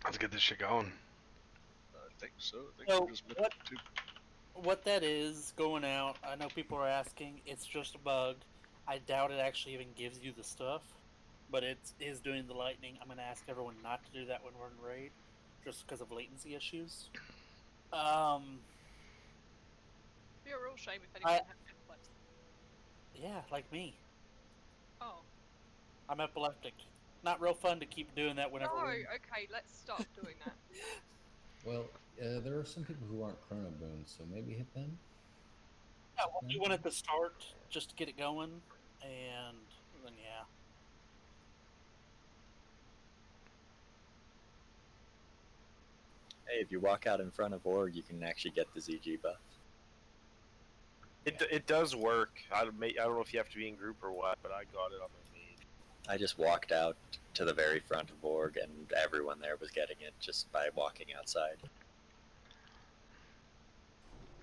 Let's get this shit going. I think so. I think So we're just missing two. what that is going out, I know people are asking, it's just a bug. I doubt it actually even gives you the stuff, but it is doing the lightning. I'm going to ask everyone not to do that when we're in raid, just because of latency issues. Be a real shame if I anyone had epilepsy. yeah, like me. Oh. I'm epileptic. Not real fun to keep doing that whenever No, we. okay, let's stop doing that. Well, there are some people who aren't chrono boons, so maybe hit them. Yeah, we'll do one at the start just to get it going, and then yeah. Hey, if you walk out in front of Org, you can actually get the ZG buff. It does work. I don't know if you have to be in group or what, but I got it on my main. I just walked out to the very front of Org, and everyone there was getting it just by walking outside.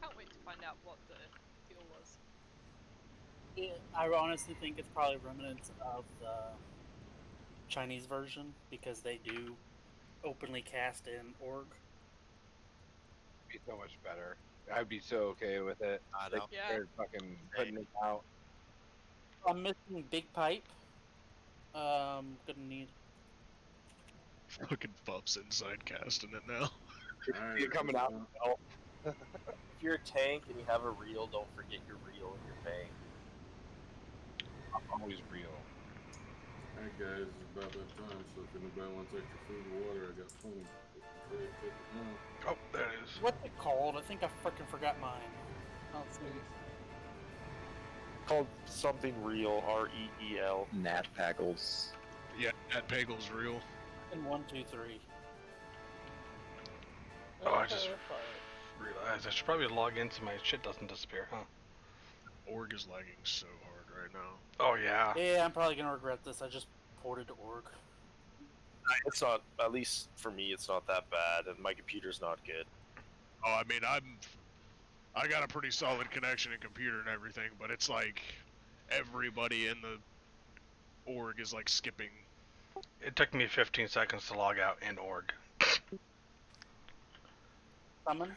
Can't wait to find out what the deal was. I honestly think it's probably remnants of the Chinese version because they do openly cast in org. It'd be so much better. I'd be so okay with it. I Like, know. Yeah. they're fucking putting it out. I'm missing big pipe. Gonna need. Fucking Puff's inside casting it now. You're coming out. If you're a tank and you have a reel, don't forget your reel in your bank. I'm always real. Alright guys, it's about that time, so if anybody wants extra food or water, I got plenty. Take it now. Oh, there it is. What's it called? I think I freaking forgot mine. Let's see. Called something real, REEL. Nat Paggles. Yeah, that Pagel's real. And 1, 2, 3. Oh, I just realized I should probably log in so my shit doesn't disappear, huh? Org is lagging so hard right now. Oh, yeah. Yeah, I'm probably gonna regret this. I just ported to org. It's not, at least for me, it's not that bad, and my computer's not good. Oh, I mean, I got a pretty solid connection and computer and everything, but it's like everybody in the org is like skipping. It took me 15 seconds to log out in org. Summon.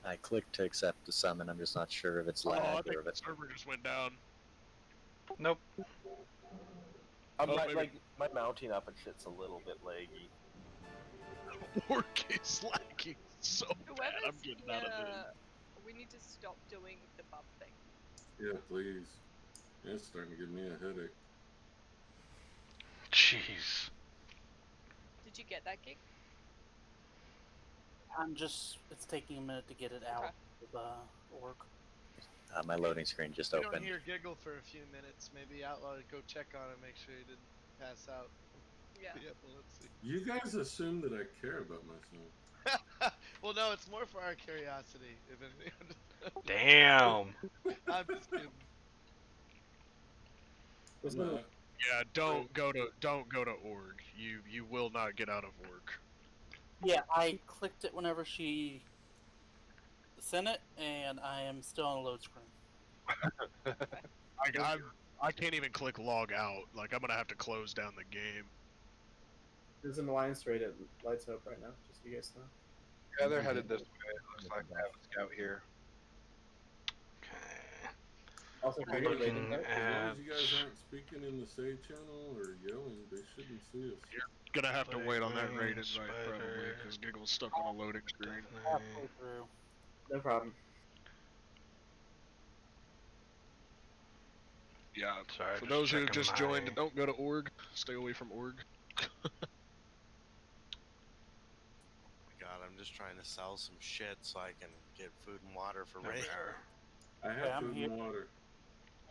I clicked to accept the summon. I'm just not sure if it's Oh, I lag think or if the it's. server just went down. Nope. Maybe. My mounting up and shit's a little bit laggy. Org is lagging so bad. I'm Whoever's getting out of there. we need to stop doing the bub thing. Yeah, please. It's starting to give me a headache. Jeez. Did you get that gig? It's taking a minute to get it out of the org. My loading screen just We don't opened. hear Giggle for a few minutes. Maybe Outlaw go check on him, make sure he didn't pass out. Yeah. Yep, well, let's see. You guys assume that I care about myself. Well, no, it's more for our curiosity. If anything. Damn. I'm just kidding. I'm not. Yeah, don't go to org. You will not get out of org. Yeah, I clicked it whenever she sent it, and I am still on the load screen. I can't even click log out. Like I'm gonna have to close down the game. There's an alliance raid at Lights Hope right now, just so you guys know. Yeah, they're headed this way. It looks like I have a scout here. Okay. Also, As can long you raid Looking it? as you guys aren't speaking in the save channel or yelling, they shouldn't see us. Gonna have to wait on that Lightning, raid invite probably because Giggle's stuck on a loading screen. Halfway through. No problem. Yeah. Sorry, For just those who checking just my- joined, don't go to org. Stay away from org. God, I'm just trying to sell some shit so I can get food and water for There we Ray. are. I Okay, have I'm food here. and water.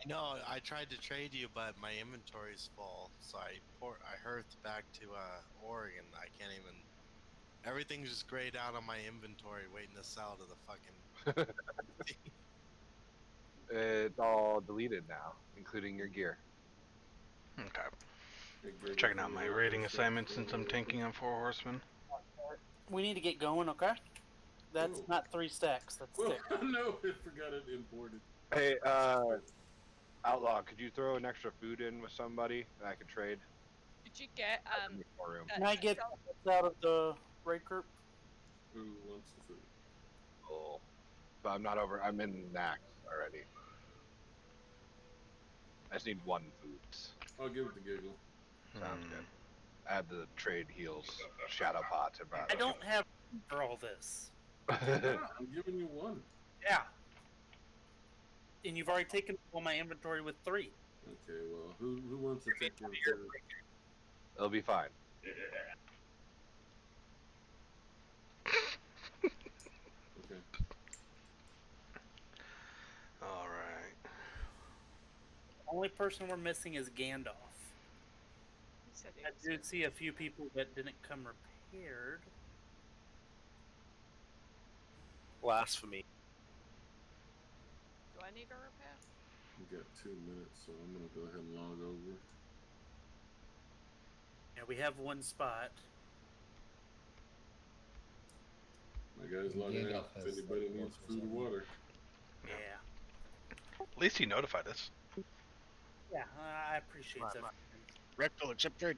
No, I tried to trade you, but my inventory's full, so I hurried back to Oregon. I can't even. Everything's just grayed out on my inventory, waiting to sell to the fucking. It's all deleted now, including your gear. Okay. Hey, Greg, Checking if out you my look raiding this up, assignment so- since I'm tanking on 4 horsemen. We need to get going, okay? That's Whoa. not 3 stacks, that's Well, 6. no, I forgot it imported. Hey, Outlaw, could you throw an extra food in with somebody that I could trade? Did you get in the storeroom. Can I get this out of the raid group? Who wants the food? Oh, but I'm not over. I'm in Nax already. I just need one food. I'll give it to Giggle. Sounds good. Add the trade heals, shadow pot to I don't have room for all this. Yeah, I'm giving you one. Yeah. And you've already taken all my inventory with 3. Okay, well, who wants to take your food? It'll be fine. Okay. All right. The only person we're missing is Gandalf. He said he I was did see a few people that didn't come repaired. Blasphemy. Do I need a repair? We got 2 minutes, so I'm gonna go ahead and log over. Yeah, we have one spot. My guy's logging out. If anybody needs food or water. Yeah. At least he notified us. Yeah, I appreciate that. Rectal accept trade.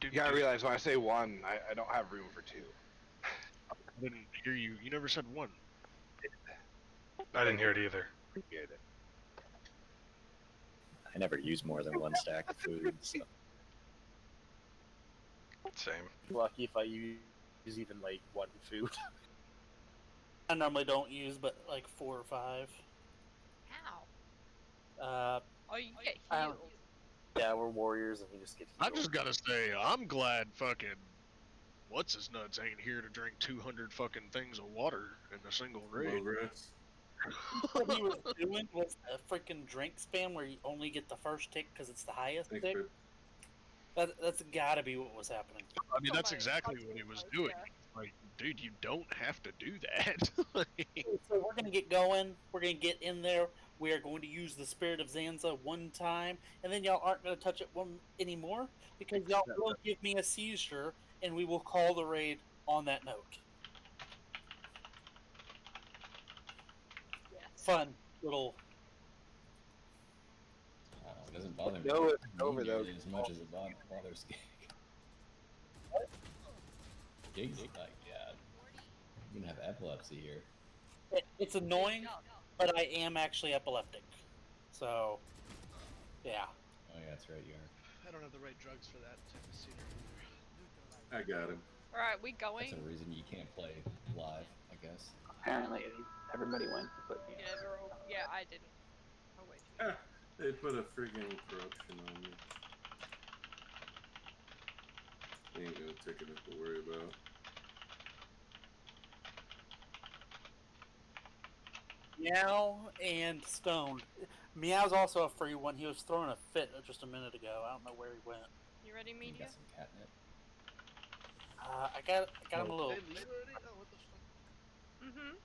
You gotta realize when I say one, I don't have room for 2. I didn't hear you. You never said one. I didn't hear it either. Appreciate it. I never use more than 1 stack of food. So. Same. Lucky if I use even like 1 food. I normally don't use but like 4 or 5. How? Oh, you get I healed. don't- Yeah, we're warriors and we just get I healed. just gotta say, I'm glad fucking what's his nuts ain't here to drink 200 fucking things of water in a single raid. Progress. What he was doing was a freaking drink spam where you only get the first tick because it's the highest Thanks, tick. babe. That's gotta be what was happening. I mean, that's exactly what he was doing. Like, dude, you don't have to do that. So we're gonna get going. We're gonna get in there. We are going to use the Spirit of Zanza one time, and then y'all aren't gonna touch it one anymore because y'all will give me a seizure, and we will call the raid on that note. Yes. Fun little. It doesn't bother me. No, it's me over, though. nearly as much as it bothers Gig. Gig's like, yeah, you're gonna have epilepsy here. It's annoying, but I am actually epileptic. So, yeah. Oh yeah, that's right, you are. I don't have the right drugs for that type of scenery. I got him. Alright, we going? That's a reason you can't play live, I guess. Apparently, everybody went, but yeah. Yeah, they're all. Yeah, I didn't. Oh wait. They put a friggin' corruption on me. Ain't no ticket to worry about. Meow and Stoned. Meow's also a free one. He was throwing a fit just a minute ago. I don't know where he went. You ready, You media? got some catnip. I got him a little. They leave already? Oh, what the fuck? Mm-hmm.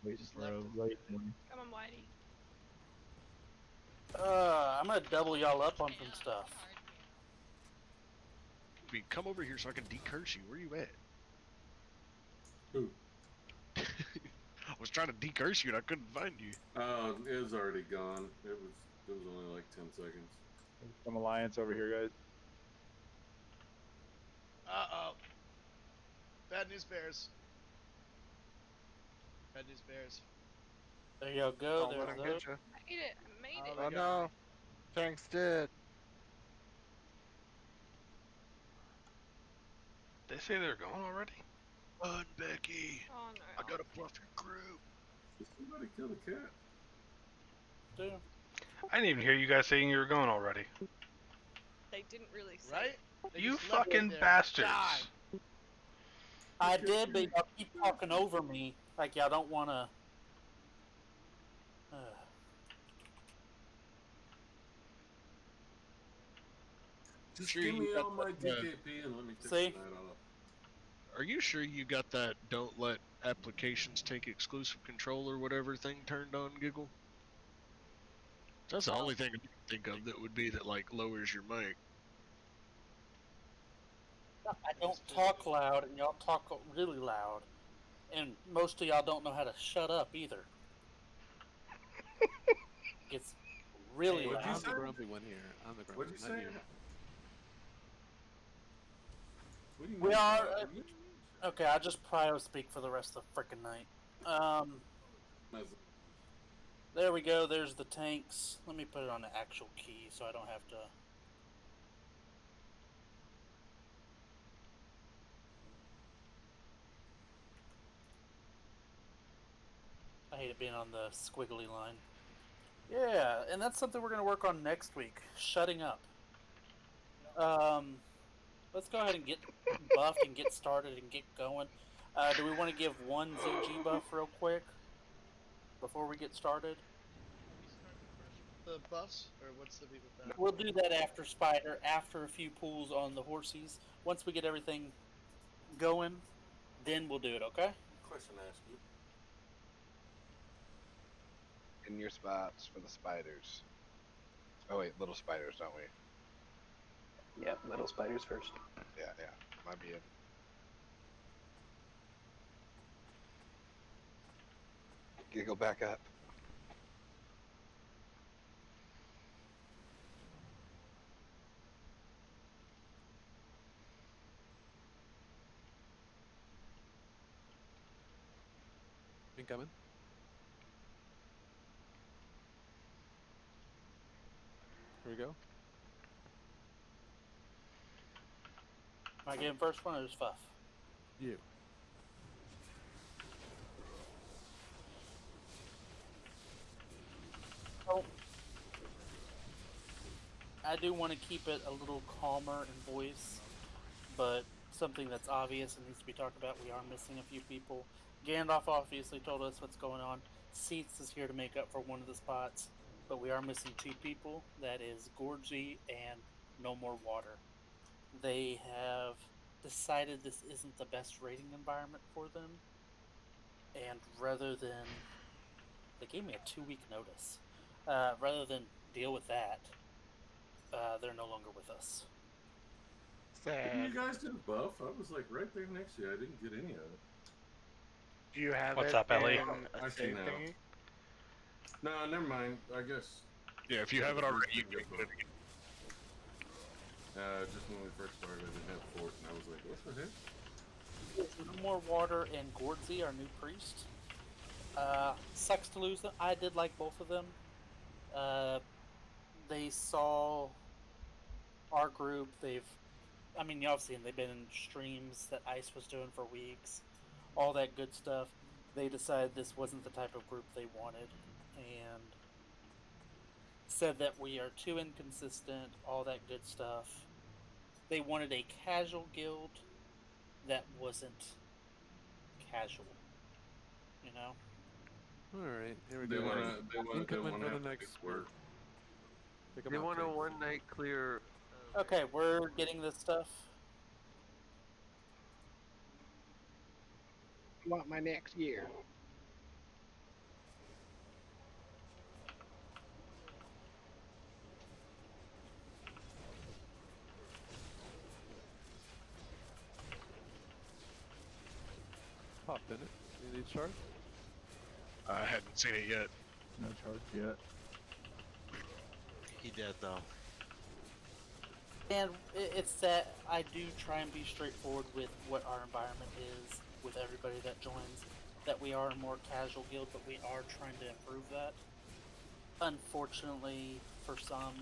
Waiting Just for left a us. late morning. Come on, Whitey. I'm gonna double y'all up on some stuff. I mean, come over here so I can decurse you. Where you at? Who? I was trying to decurse you and I couldn't find you. It was already gone. It was only like 10 seconds. Some alliance over here, guys. Uh-oh. Bad news bears. Bad news bears. There you go. Don't let There's him those. get you. I made it. I made it. they Oh got no. me. Tank's dead. They say they're gone already? Run, Becky. Oh no. I gotta bluff your crew. Did somebody kill the cat? Dude. I didn't even hear you guys saying you were going already. They didn't really say. Right? They You just left me fucking there. bastards. Die. I did, but y'all keep talking over me like y'all don't want to. Just Sure give you me got all my that, DKP and let me fix See? that off. Are you sure you got that don't let applications take exclusive control or whatever thing turned on, Giggle? That's the only thing I can think of that would be that, like, lowers your mic. I don't talk loud, and y'all talk really loud, and most of y'all don't know how to shut up either. really What'd you loud. say? I'm the grumpy one here. I'm the grumpy What'd you one, say? not you. What do you We mean, are. what do you mean? Okay, I'll just prio speak for the rest of the frickin' night. There we go. There's the tanks. Let me put it on the actual key so I don't have to. I hate it being on the squiggly line. Yeah, and that's something we're going to work on next week. Shutting up. Let's go ahead and get buffed and get started and get going. Do we want to give one ZG buff real quick before we get started? We started first with the buffs, or what's the beat with that? We'll do that after Spider, after a few pulls on the horsies. Once we get everything going, then we'll do it, okay? Question to ask you. In your spots for the spiders. Oh wait, little spiders, don't we? Yeah, little spiders first. Yeah, yeah. Might be it. You go back up. Incoming. Here we go. Am I getting first one or just Fuff? You. Oh. I do want to keep it a little calmer in voice, but something that's obvious and needs to be talked about. We are missing a few people. Gandalf obviously told us what's going on. Seats is here to make up for one of the spots, but we are missing two people. That is Gorgy and No More Water. They have decided this isn't the best raiding environment for them, and rather than they gave me a 2-week notice, rather than deal with that, they're no longer with us. Didn't you guys get a buff? I was like right there next to you. I didn't get any of it. Do you have What's it up, Ellie? in a I see save now. thingy? No, never mind. I guess. Yeah, if you have it already, you can get it. Just when we first started, I didn't have Fort, and I was like, what the heck? No More Water and Gordsey, our new priest. Sucks to lose them. I did like both of them. They saw our group. I mean, y'all have seen they've been in streams that Ice was doing for weeks, all that good stuff. They decided this wasn't the type of group they wanted, and said that we are too inconsistent, all that good stuff. They wanted a casual guild that wasn't casual, you know? Alright, here we They go. wanna Incoming for the have to next do work. Pick 'em They up, want a Jake. one night clear. Okay, we're getting this stuff. I want my next gear. Popped in it. You need charge? I hadn't seen it yet. No charge yet. He did though. And it's that I do try and be straightforward with what our environment is with everybody that joins. That we are a more casual guild, but we are trying to improve that. Unfortunately, for some,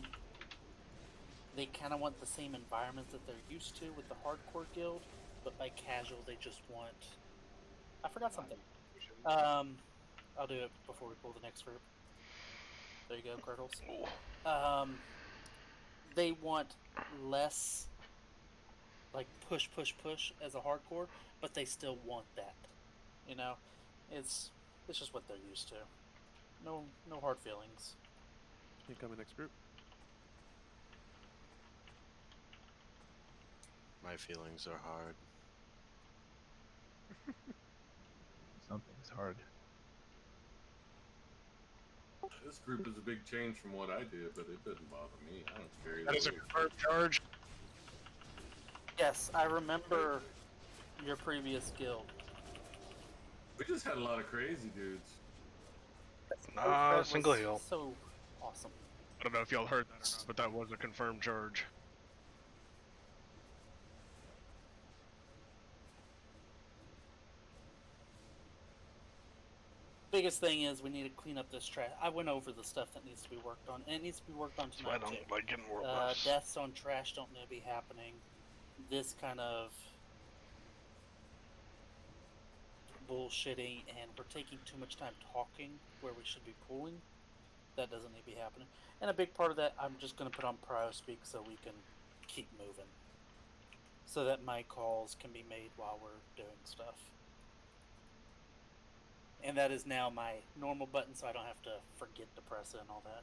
they kind of want the same environment that they're used to with the hardcore guild, but by casual, they just want. I forgot something. I'll do it before we pull the next group. There you go, Curdles. They want less, like push as a hardcore, but they still want that. You know, it's just what they're used to. No hard feelings. Incoming next group. My feelings are hard. Something's hard. This group is a big change from what I did, but it doesn't bother me. I don't care. That is a confirmed charge. Yes, I remember your previous guild. We just had a lot of crazy dudes. Nah, single heal. So awesome. I don't know if y'all heard that or not, but that was a confirmed charge. Biggest thing is we need to clean up this trash. I went over the stuff that needs to be worked on, and it needs to be worked on That's why I tonight too. don't like getting more buffs. Deaths on trash don't need to be happening. This kind of bullshitting, and we're taking too much time talking where we should be pulling. That doesn't need to be happening. And a big part of that, I'm just going to put on Prio Speak so we can keep moving. So that my calls can be made while we're doing stuff. And that is now my normal button, so I don't have to forget to press it and all that.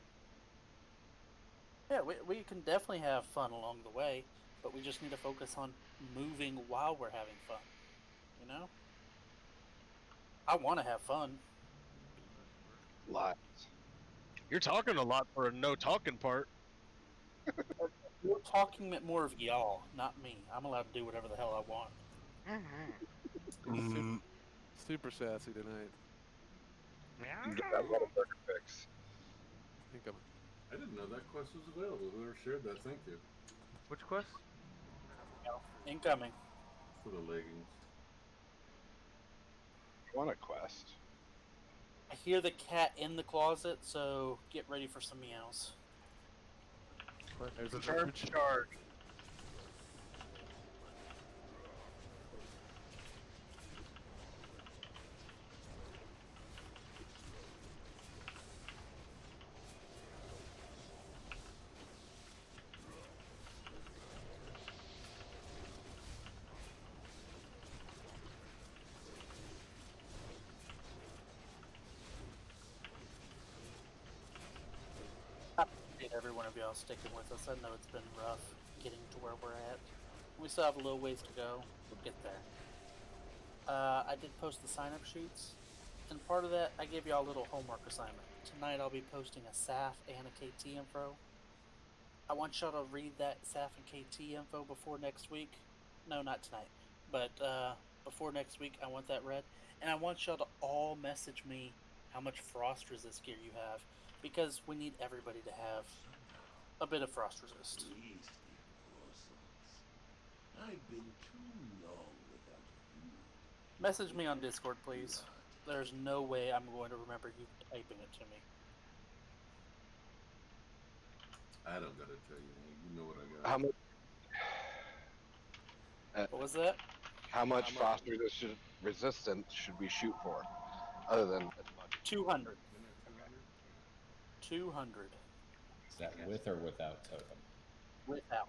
Yeah, we can definitely have fun along the way, but we just need to focus on moving while we're having fun. You know? I want to have fun. Lots. You're talking a lot for a no talking part. You're talking at more of y'all, not me. I'm allowed to do whatever the hell I want. Super sassy tonight. You got that little burger fix. Incoming. I didn't know that quest was available. Whoever shared that, thank you. Which quest? Incoming. For the leggings. I want a quest. I hear the cat in the closet, so get ready for some meows. There's a Charge. I appreciate every one of y'all sticking with us. I know it's been rough getting to where we're at. We still have a little ways to go. We'll get there. I did post the sign-up sheets, and part of that, I gave y'all a little homework assignment. Tonight I'll be posting a SAF and a KT info. I want y'all to read that SAF and KT info before next week. No, not tonight, but before next week, I want that read. And I want y'all to all message me how much frost resist gear you have, because we need everybody to have a bit of frost resist. I've been too long without you. Message me on Discord, please. There's no way I'm going to remember you typing it to me. I don't gotta tell you, man. You know what I got. How much? What was that? How much frost resistance should we shoot for? Other than 200. 200. Is that with or without totem? Without.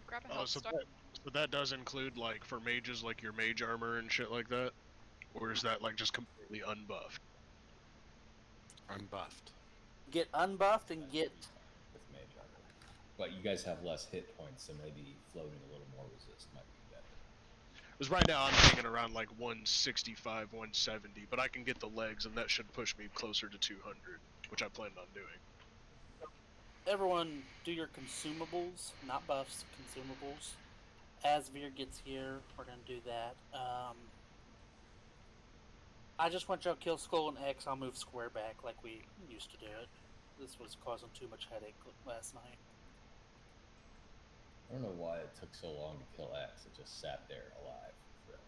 Grab a Oh, health so stock. that does include like for mages, like your mage armor and shit like that, or is that like just completely unbuffed? Unbuffed. Get unbuffed and get. With mage armor. But you guys have less hit points, so maybe floating a little more resist might be better. Because right now I'm hanging around like 165, 170, but I can get the legs, and that should push me closer to 200, which I planned on doing. Everyone, do your consumables, not buffs, consumables. As Veer gets here, we're going to do that. I just want y'all to kill Skull and X. I'll move square back like we used to do it. This was causing too much headache last night. I don't know why it took so long to kill X. It just sat there alive forever.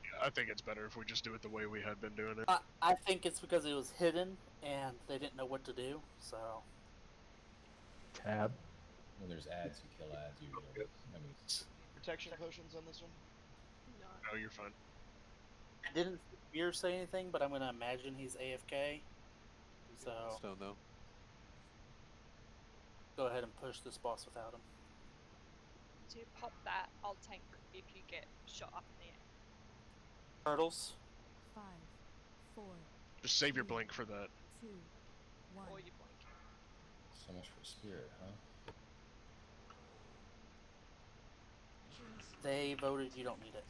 Yeah, I think it's better if we just do it the way we had been doing it. I think it's because it was hidden and they didn't know what to do, so... Tab. When there's ads, you kill ads usually. I mean, Protection potions on this one? No, you're fine. I didn't hear say anything, but I'm going to imagine he's AFK. So... Stone though. Go ahead and push this boss without him. To pop that, I'll tank if you get shot up in the air. Turtles. 5, 4. Just save your blink for that. 2, 1. Or you blink. so much for spirit, huh? They voted you don't need it.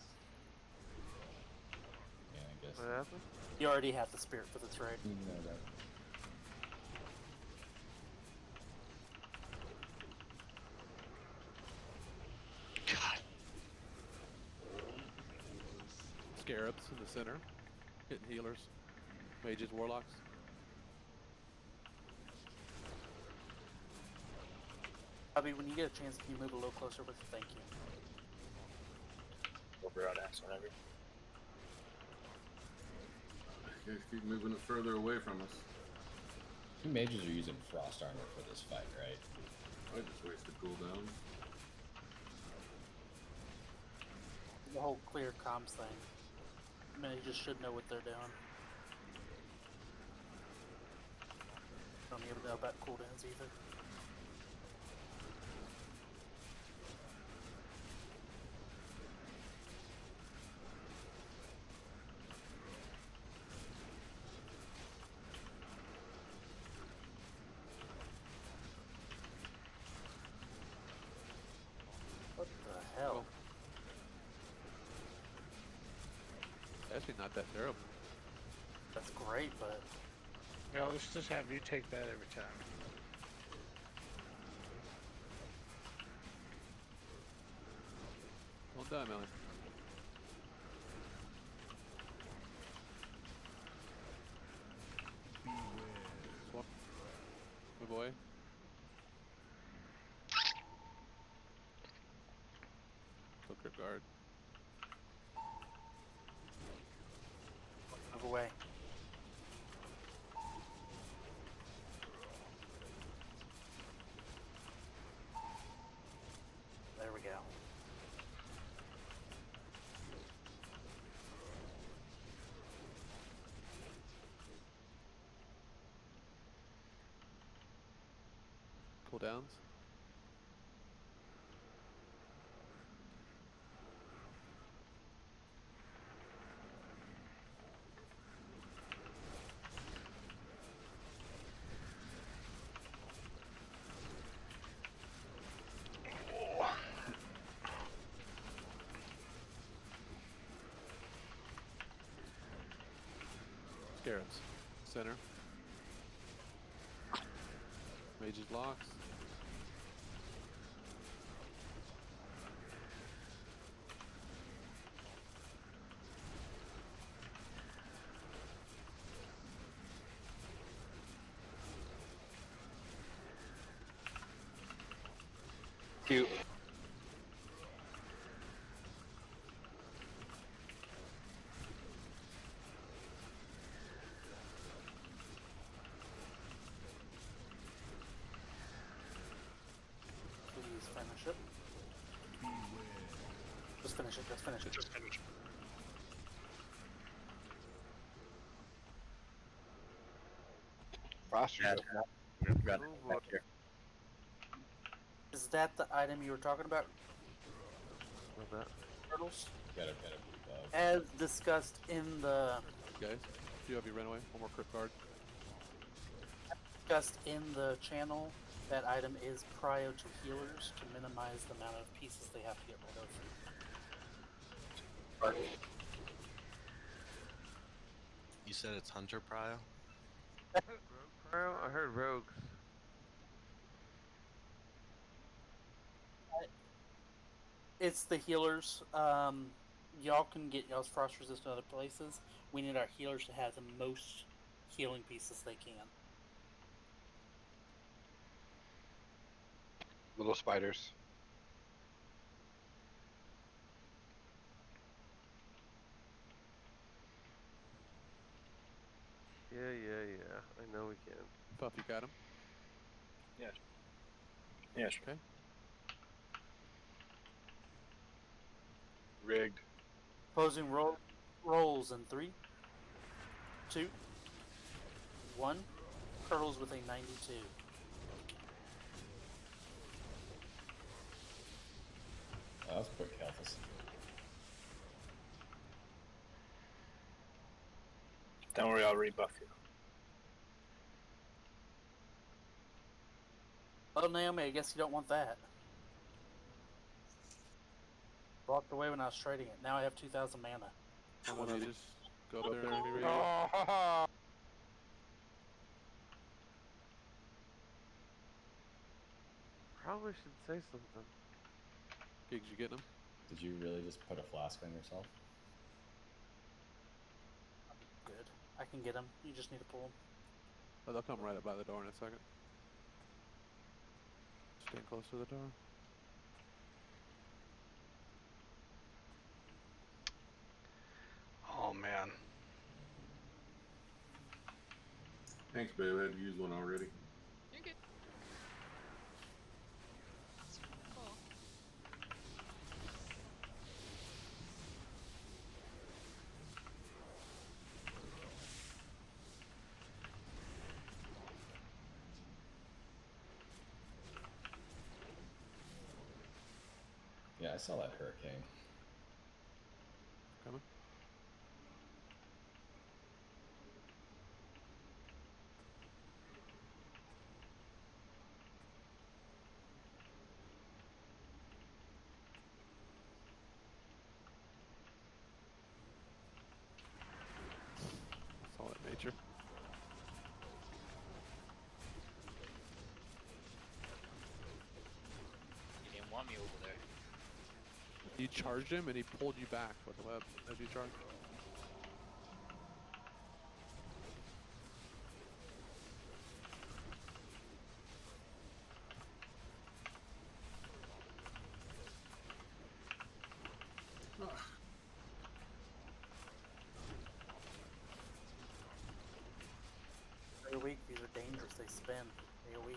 Yeah, I guess. What happened? You already have the spirit for the trade. You know that. God. Scarabs in the center. Hitting healers. Mages, warlocks. Bobby, when you get a chance, can you move a little closer with thank you? Over on X whenever. You guys keep moving it further away from us. You mages are using frost armor for this fight, right? I just wasted cooldowns. The whole clear comms thing. I mean, you just should know what they're doing. Don't even know about cooldowns either. What the hell? Actually, not that terrible. That's great, but Well, let's just have you take that every time. Well done, Melon. Swap. Good boy. Took your guard. move away. There we go. Cooldowns. Scarabs. Center. Mage's blocks. Cute. Please finish it. Just finish it, just finish it. Just finish. Foster. Got it back here. Is that the item you were talking about, Love that. Turtles? Gotta be above. As discussed in the Guys, do you have your run away? One more crit card. channel, that item is prio to healers to minimize the amount of pieces they have to get rid of. You said it's Hunter Prio? Bro, I heard rogues. It's the healers. Y'all can get y'all's frost resist in other places. We need our healers to have the most healing pieces they can. Little spiders. Yeah. I know we can. Fuff, you got him? Yeah. Yeah, sure. Okay. Rigged. Closing rolls in 3, 2, 1. Turtles with a 92. Oh, that was quick, Kalthus. Don't worry, I'll rebuff you. Oh, Naomi, I guess you don't want that. Walked away when I was trading it. Now I have 2,000 mana. I want to just go up there and be ready. Oh, Probably should say something. Gigs, you getting him? Did you really just put a flask on yourself? Good. I can get them. You just need to pull them. Oh, they'll come right up by the door in a second. staying close to the door. Oh man. Thanks, babe. I had to use one already. You're good. Cool. Yeah, I saw that hurricane. Coming. Saw that nature. You didn't want me over there. You charged him and he pulled you back with the web as you charged. Every week, these are dangerous. They spin. AoE.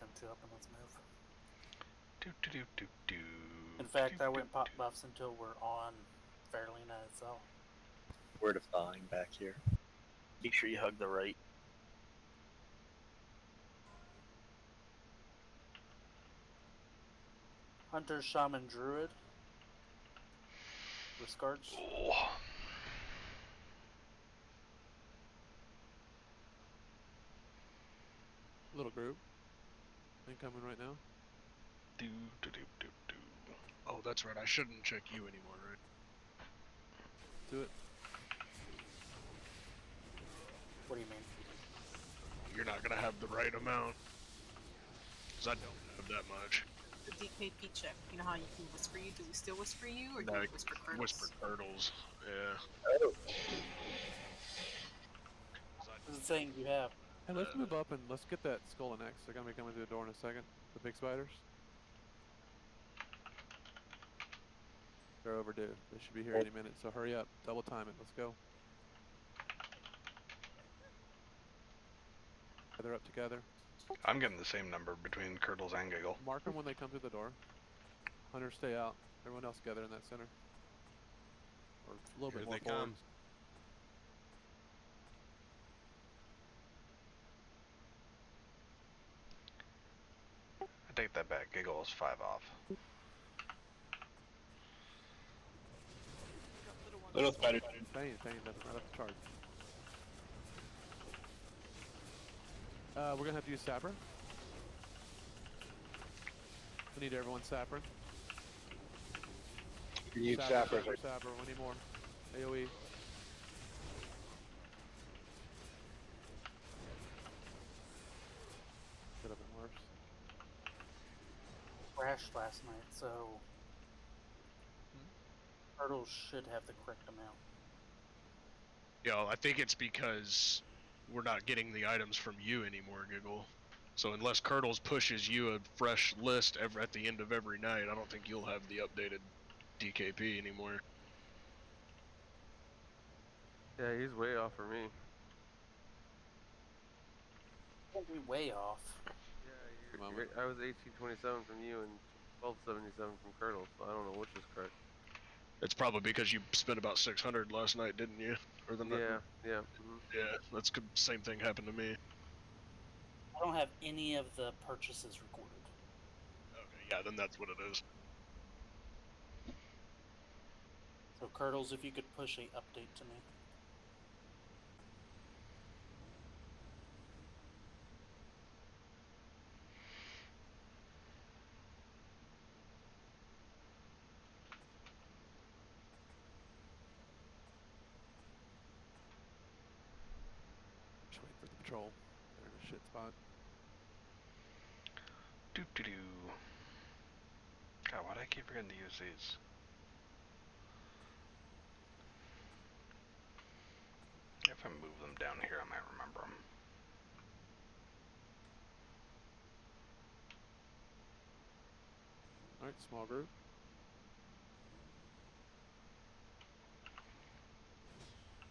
Them two up and let's move. In fact, I wouldn't pop buffs until we're on Fairlina itself. We're defying back here. Make sure you hug the right. Hunter, Shaman, Druid. Risk guards. Little group. Incoming right now. Oh, that's right. I shouldn't check you anymore, right? Do it. What do you mean? You're not gonna have the right amount. Cause I don't have that much. The DKP check. You know how you can whisper you? Do we still whisper you, or do No, we whisper curdles? Whisper curdles. Yeah. Oh. What is it saying you have? Hey, let's move up and let's get that skull and X. They're gonna be coming through the door in a second. The big spiders. They're overdue. They should be here any minute, so hurry up. Double time it. Let's go. They're up together. I'm getting the same number between Curdles and Giggle. Mark them when they come through the door. Hunter, stay out. Everyone else gather in that center. Or a little bit more Here they forward. come. I take that back. Giggle is 5 off. Little spider. Pain, that's not up to charge. We're gonna have to use Sapper. We need everyone Sapper. You need sappers. Sapper. We need more. AoE. Could have been worse. Crashed last night, so turtles should have the correct amount. Yo, I think it's because we're not getting the items from you anymore, Giggle. So unless Curdles pushes you a fresh list at the end of every night, I don't think you'll have the updated DKP anymore. Yeah, he's way off for me. Won't be way off. Yeah, I was 1827 from you and 1277 from Colonel, so I don't know which is correct. It's probably because you spent about 600 last night, didn't you? Or the Yeah. Yeah, that's good. Same thing happened to me. I don't have any of the purchases recorded. Okay, yeah, then that's what it is. So, Curdles, if you could push a update to me. Just wait for the patrol. They're in a shit spot. God, why do I keep forgetting to use these? Alright, small group.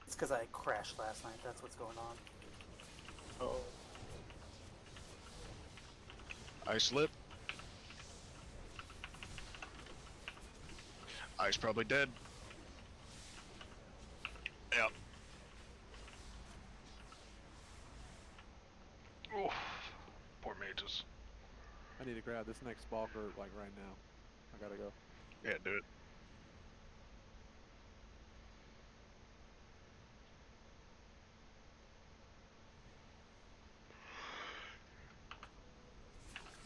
It's because I crashed last night. That's what's going on. Oh. I slip. Ice probably dead. Yep. Oh, poor mages. I need to grab this next small group like right now. I gotta go. Yeah, do it.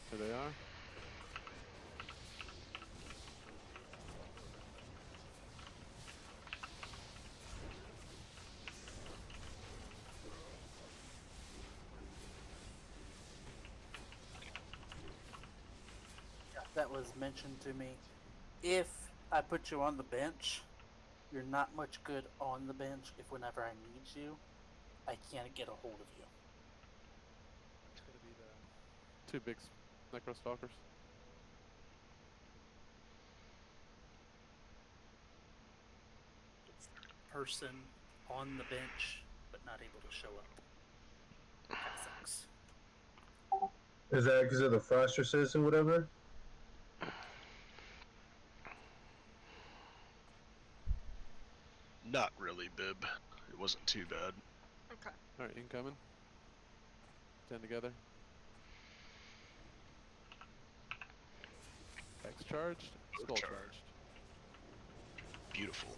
Here they are. That was mentioned to me. If I put you on the bench, you're not much good on the bench. If whenever I need you, I can't get a hold of you. It's gonna be the 2 big necrostalkers. It's the person on the bench, but not able to show up. Kind of sucks. Is that because of the frostresses and whatever? Not really, Bib. It wasn't too bad. Okay. Alright, incoming. 10 together. X charged, skull charged. Beautiful.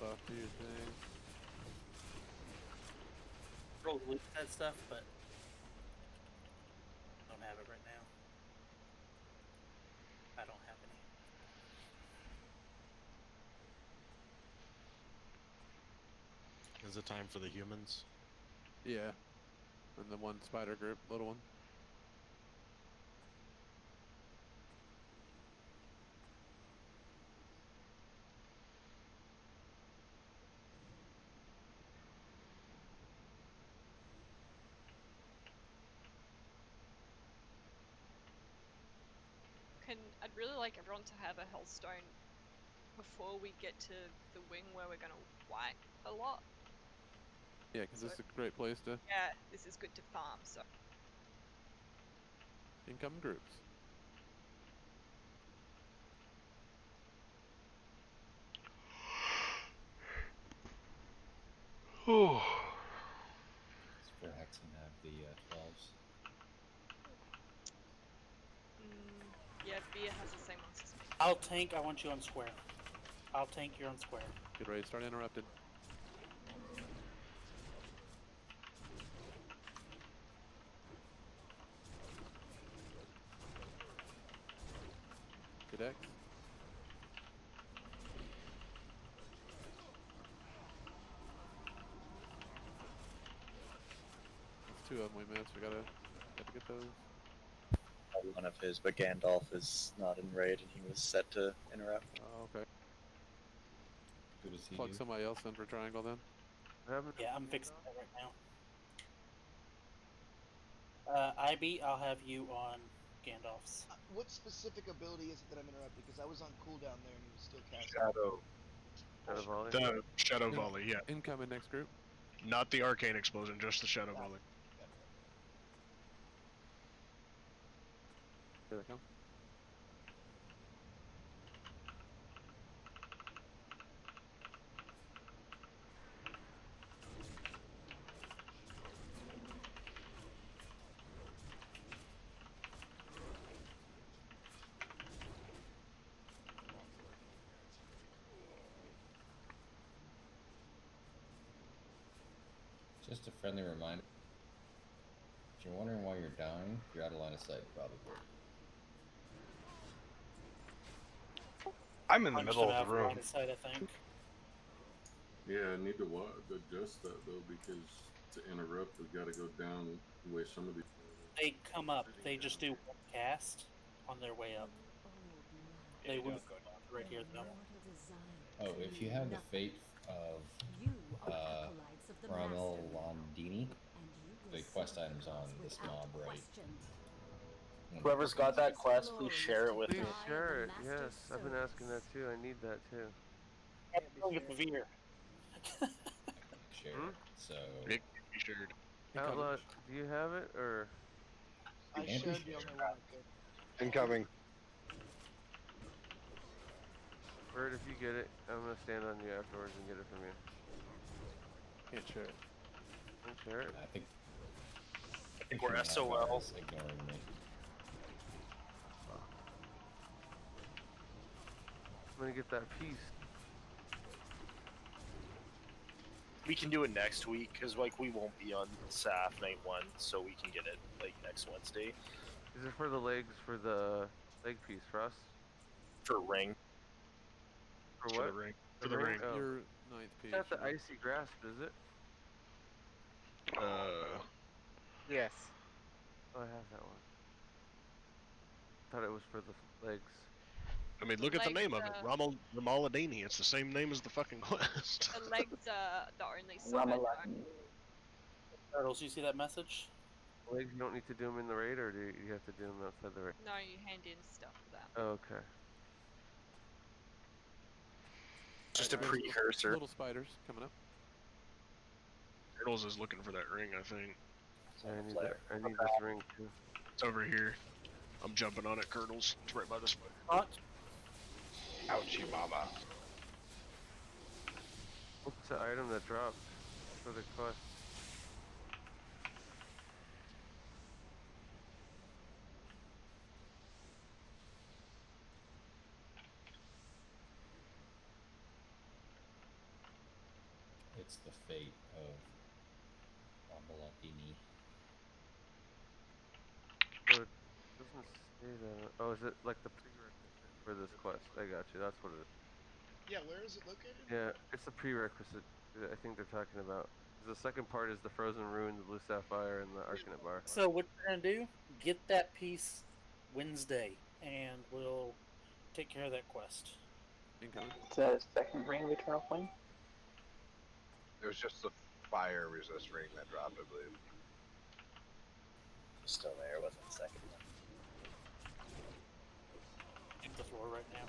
Buff do your thing. Roll loot that stuff, but don't have it right now. I don't have any. Is it time for the humans? Yeah. And the 1 spider group, little one. I'd really like everyone to have a Hellstone before we get to the wing where we're gonna wipe a lot. Yeah, because this is a great place to Yeah, this is good to farm, so. income groups. Oh. Does Verhexen have the 12s? Yeah, Beer has the same ones as me. I'll tank. I want you on square. I'll tank. You're on square. Get ready to start interrupted. Good X. There's 2 of them we missed. We gotta get those. One of his, but Gandalf is not in raid, and he was set to interrupt. Oh, okay. Good to see Plug you. somebody else in for triangle then. Yeah, I'm fixing that right now. IB, I'll have you on Gandalf's. What specific ability is it that I'm interrupting? Because I was on cooldown there and he was still casting. Shadow volley. The Shadow Volley, yeah. Incoming next group. Not the Arcane Explosion, just the Shadow Volley. Here they come. Just a friendly reminder. If you're wondering why you're dying, you're out of line of sight, probably. I'm in the middle of the room. Line of sight, I think. Yeah, I need to adjust that though, because to interrupt, we got to go down the way some of these. They come up. They just do one cast on their way up. They wouldn't go down right here though. Oh, if you have the fate of Ramal Landini, the quest items on this mob, right? Whoever's got that quest, please share it with me. Please share it. Yes, I've been asking that too. I need that too. Don't get the veer. Share it. So. It can be shared. Outlaw, do you have it or? I Can't shared be the only shared. one I could. Incoming. Bird, if you get it, I'm gonna stand on you afterwards and get it from you. Can't share it. Can you share it? I think we're my SOL. Wi-Fi is ignoring me. I'm gonna get that piece. We can do it next week because like we won't be on SAF night 1, so we can get it like next Wednesday. Is it for the legs for the leg piece, Russ? For ring. For For what? the ring. For the ring. Oh. Your 9th page. Is that the icy grasp, is it? Yes. Oh, I have that one. Thought it was for the legs. I mean, look at the Legs, name of it. Ramaladini. It's the same name as the fucking quest. The legs are the only side. Turtles, you see that message? Legs, you don't need to do them in the raid, or do you have to do them outside the raid? No, you hand in stuff for them. Oh, okay. Just a precursor. Little spiders coming up. Turtles is looking for that ring, I think. Yeah, I need that. I need this ring too. It's over here. I'm jumping on it, Curdles. It's right by the spider. What? Ouchie mama. What's the item that dropped for the quest? It's the fate of Ramaladini. So it doesn't say that. Oh, is it like the prerequisite for this quest? I got you. That's what it is. Yeah, where is it located? Yeah, it's the prerequisite. I think they're talking about. 'Cause the second part is the frozen ruin, the blue sapphire, and the arcanite bar. So what you're gonna do? Get that piece Wednesday, and we'll take care of that quest. Incoming. Is that a second ring of eternal flame? It was just the fire resist ring that dropped, I believe. Still there, wasn't the second one. Hit the floor right now.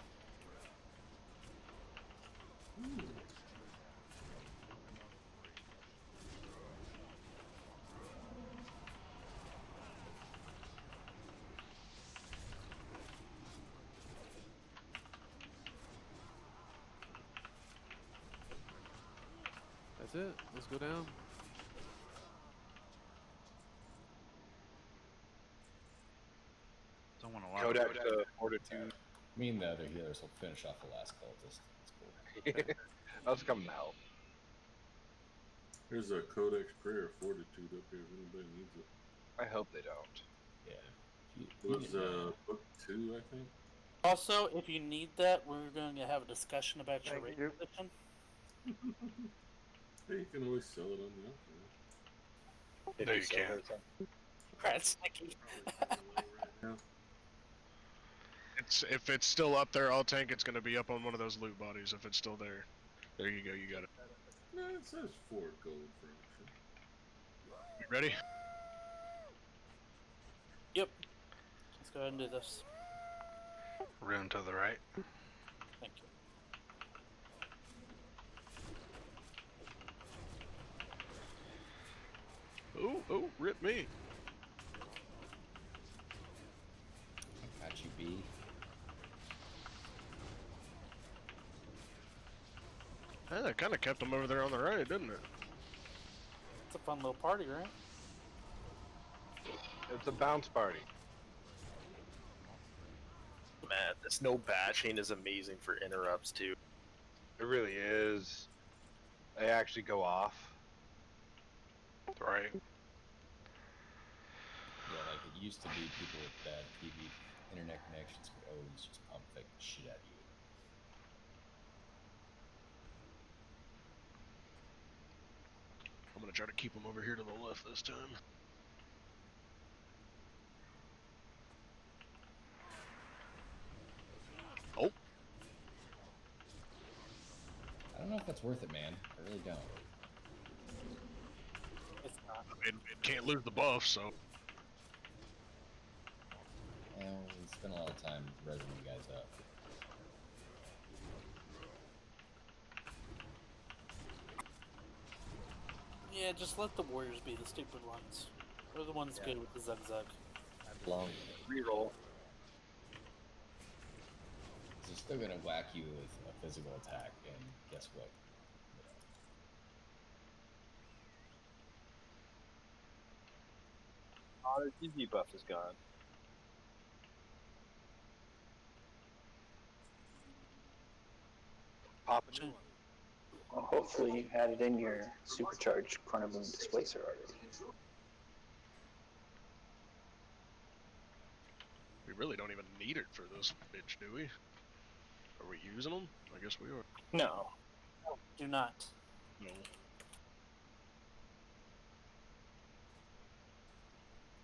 That's it. Let's go down. Don't want to Codex Fortitude. Me and the other healers will finish off the last cultist. That's cool. I was coming to help. There's a Codex Prayer of Fortitude up here if anybody needs it. I hope they don't. Yeah. It was book 2, I think. Also, if you need that, we're going to have a discussion about your Thank rating you. position. Hey, you can always sell it on the auction. No, you can't. That's sticky. Yeah. If it's still up there, I'll tank. It's gonna be up on one of those loot bodies. If it's still there, there you go. You got it. No, it says 4 gold for auction. You ready? Yep. Let's go ahead and do this. Room to the right. Thank you. Oh, rip me. Got you, B. That kind of kept them over there on the right, didn't it? It's a fun little party, right? It's a bounce party. Man, this no batching is amazing for interrupts too. It really is. They actually go off. Right. Yeah, like it used to be people with bad TV internet connections could always just pump fake the shit out of you. I'm gonna try to keep them over here to the left this time. Oh. I don't know if that's worth it, man. I really don't. It's not. I mean, can't lose the buff, so. And we spent a lot of time rezzing you guys up. Yeah, just let the warriors be the stupid ones. They're the ones good with the zug-zug. Long reroll. they're still gonna whack you with a physical attack, and guess what? Oh, the GG buff is gone. Pop a new one. Well, hopefully you had it in your supercharged Chronoboom Displacer already. We really don't even need it for this bitch, do we? Are we using them? I guess we are. No. Do not. No.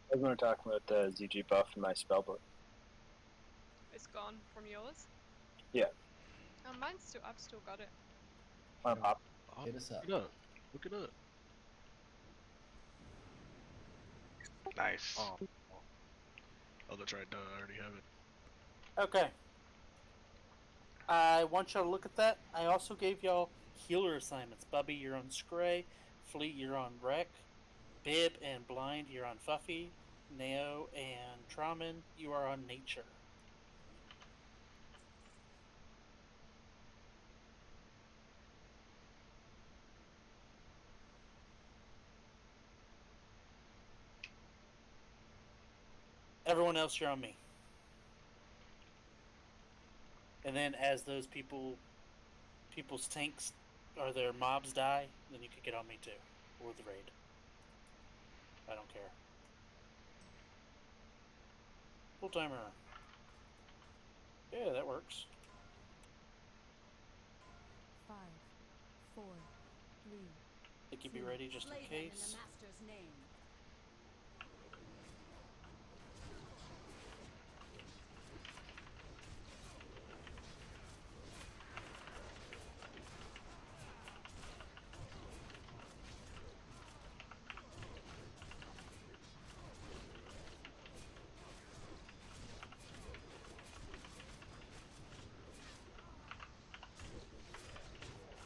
I was going to talk about the ZG buff in my spellbook. It's gone from yours. Yeah. Oh, mine's still. I've still got it. Hit us up. Look it up. Nice. Oh, that's right. Duh, I already have it. Okay. I want y'all to look at that. I also gave y'all healer assignments. Bubby, you're on Scray. Fleet, you're on Wreck. Bib and Blind, you're on Fuffy. Neo and Traman, you are on Nature. Everyone else, you're on me. And then as those people's tanks or their mobs die, then you can get on me too. Or the raid. I don't care. Full timer. Yeah, that works. 5, 4, 3. Think you'd be ready just in case.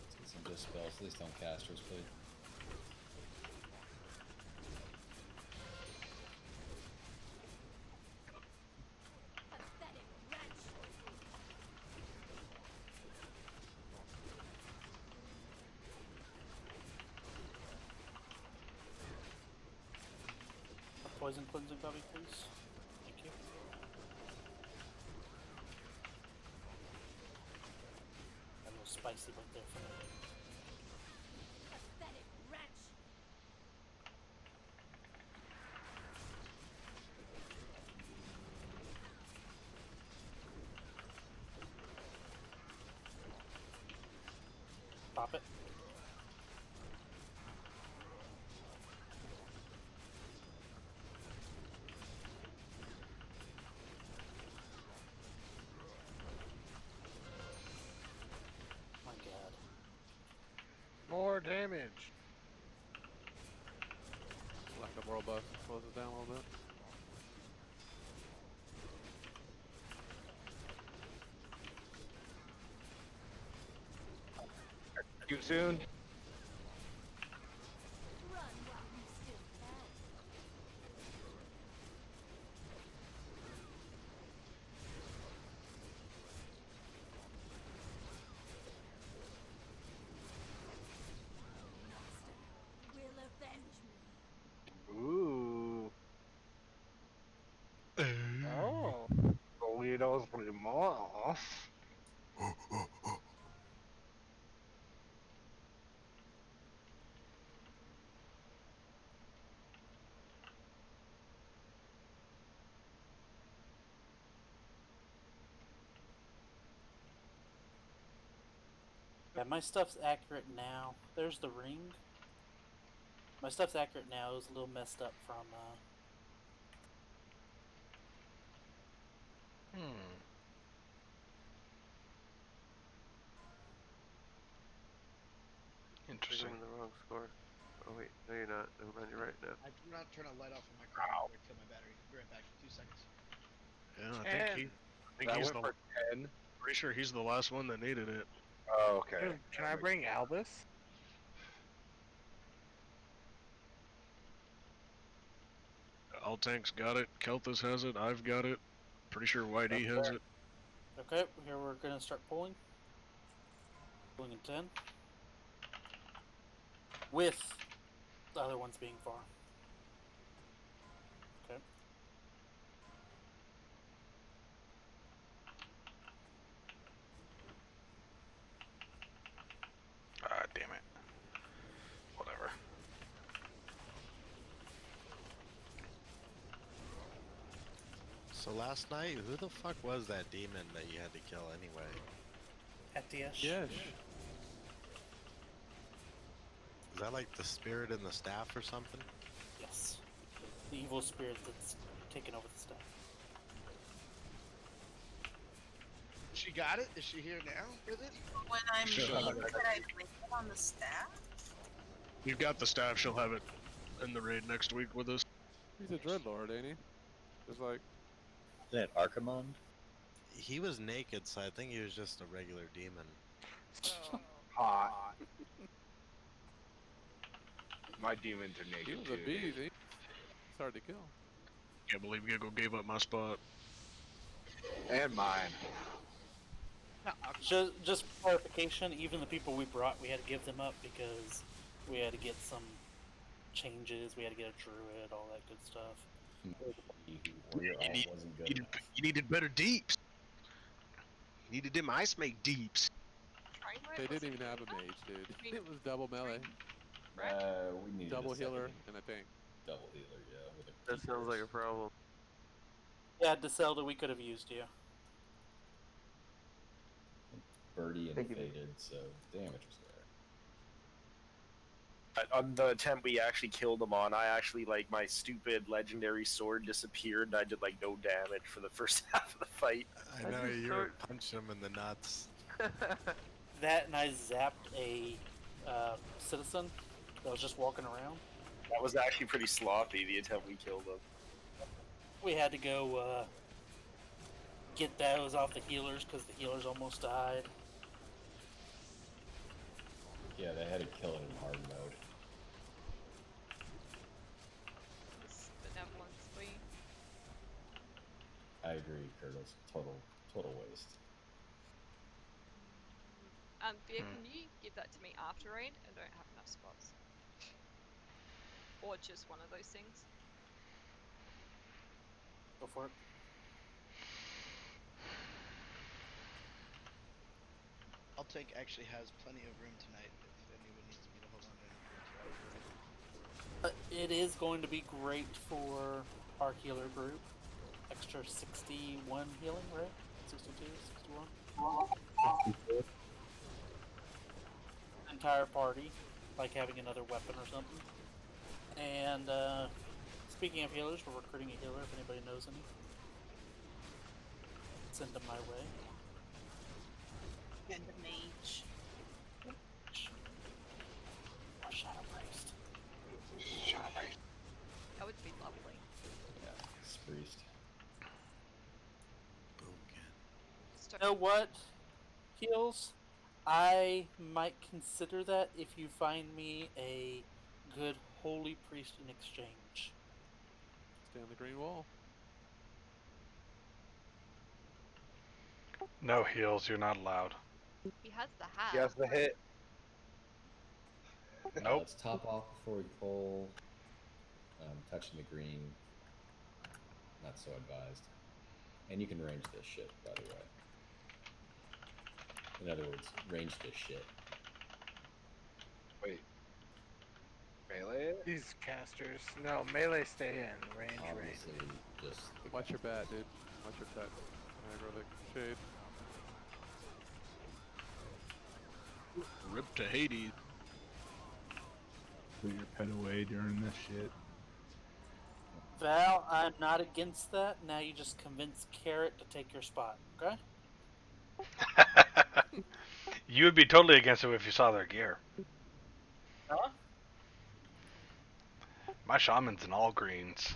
Let's get some dispels. Please don't casters, please. Poison cleansing, Bobby, please. Thank you. A little spicy right there for me. Pop it. My god. More damage. Lack of world buff slows us down a little bit. Too soon. Ooh. Oh. Toledo's remorse. Yeah, my stuff's accurate now. There's the ring. My stuff's accurate now. It was a little messed up from, Interesting. I'm in the wrong score. Oh wait, No, you're not. Never mind, you're right now. I do not turn a light off on my car before I kill my battery. Be right back. 2 seconds. Yeah, I think That he's went the. for 10. Pretty sure he's the last one that needed it. Oh, okay. Dude, can I bring Albus? All tanks got it. Kelthus has it. I've got it. Pretty sure Whitey has it. Okay, here we're gonna start pulling. Pulling in 10. With the other ones being far. Okay. Ah, damn it. Whatever. So last night, who the fuck was that demon that you had to kill anyway? At the edge. Yes. Is that like the spirit in the staff or something? Yes. The evil spirit that's taken over the staff. She got it? Is she here now with it? When I'm Sure. could I blame it on the staff? You've got the staff. She'll have it in the raid next week with us. He's a dreadlord, ain't he? Just like. Is that Archimond? He was naked, so I think he was just a regular demon. Hot. My demons are naked He was too. a beast. It's hard to kill. Can't believe Giggle gave up my spot. And mine. Just for clarification, even the people we brought, we had to give them up because we had to get some changes. We had to get a druid, all that good stuff. You needed better deeps. You needed them ice make deeps. They didn't even have a mage, dude. It was double melee. We needed Double a second healer and a tank. double healer, yeah. With a That sounds like a problem. Yeah, Deselda, we could have used you. birdie and Thank you. faded, so damage was there. On the attempt we actually killed him on, I actually, like, my stupid legendary sword disappeared and I did, like, no damage for the first half of the fight. I know, you were punching him in the nuts. That and I zapped a citizen that was just walking around. That was actually pretty sloppy, the attempt we killed him. We had to go get those off the healers because the healers almost died. Yeah, they had to kill it in hard mode. This benevolence we. I agree, Curtis. Total waste. Bea, can you give that to me after raid? I don't have enough spots. Or just one of those things. Go for it. I'll take actually has plenty of room tonight if anyone needs me to hold on to anything. It is going to be great for our healer group. Extra 61 healing, right? 62, 61? Entire party, like having another weapon or something. And speaking of healers, we're recruiting a healer if anybody knows any. Send them my way. And the mage. Or Shadow Priest. That would be lovely. Yeah, it's priest. You know what, Heals? I might consider that if you find me a good holy priest in exchange. Stay on the green wall. No heals, you're not allowed. He has the hat. He has the hit. Nope. Let's top off before we pull. Touching the green. Not so advised. And you can range this shit, by the way. In other words, range this shit. Wait. Melee? These casters. No, melee stay in. Range, Obviously, just the Watch your bat, dude. Watch your pet. Aggro the shade. Rip to Hades. Put your pet away during this shit. Val, I'm not against that. Now you just convince Carrot to take your spot, okay? You would be totally against it if you saw their gear. Huh? My shaman's in all greens.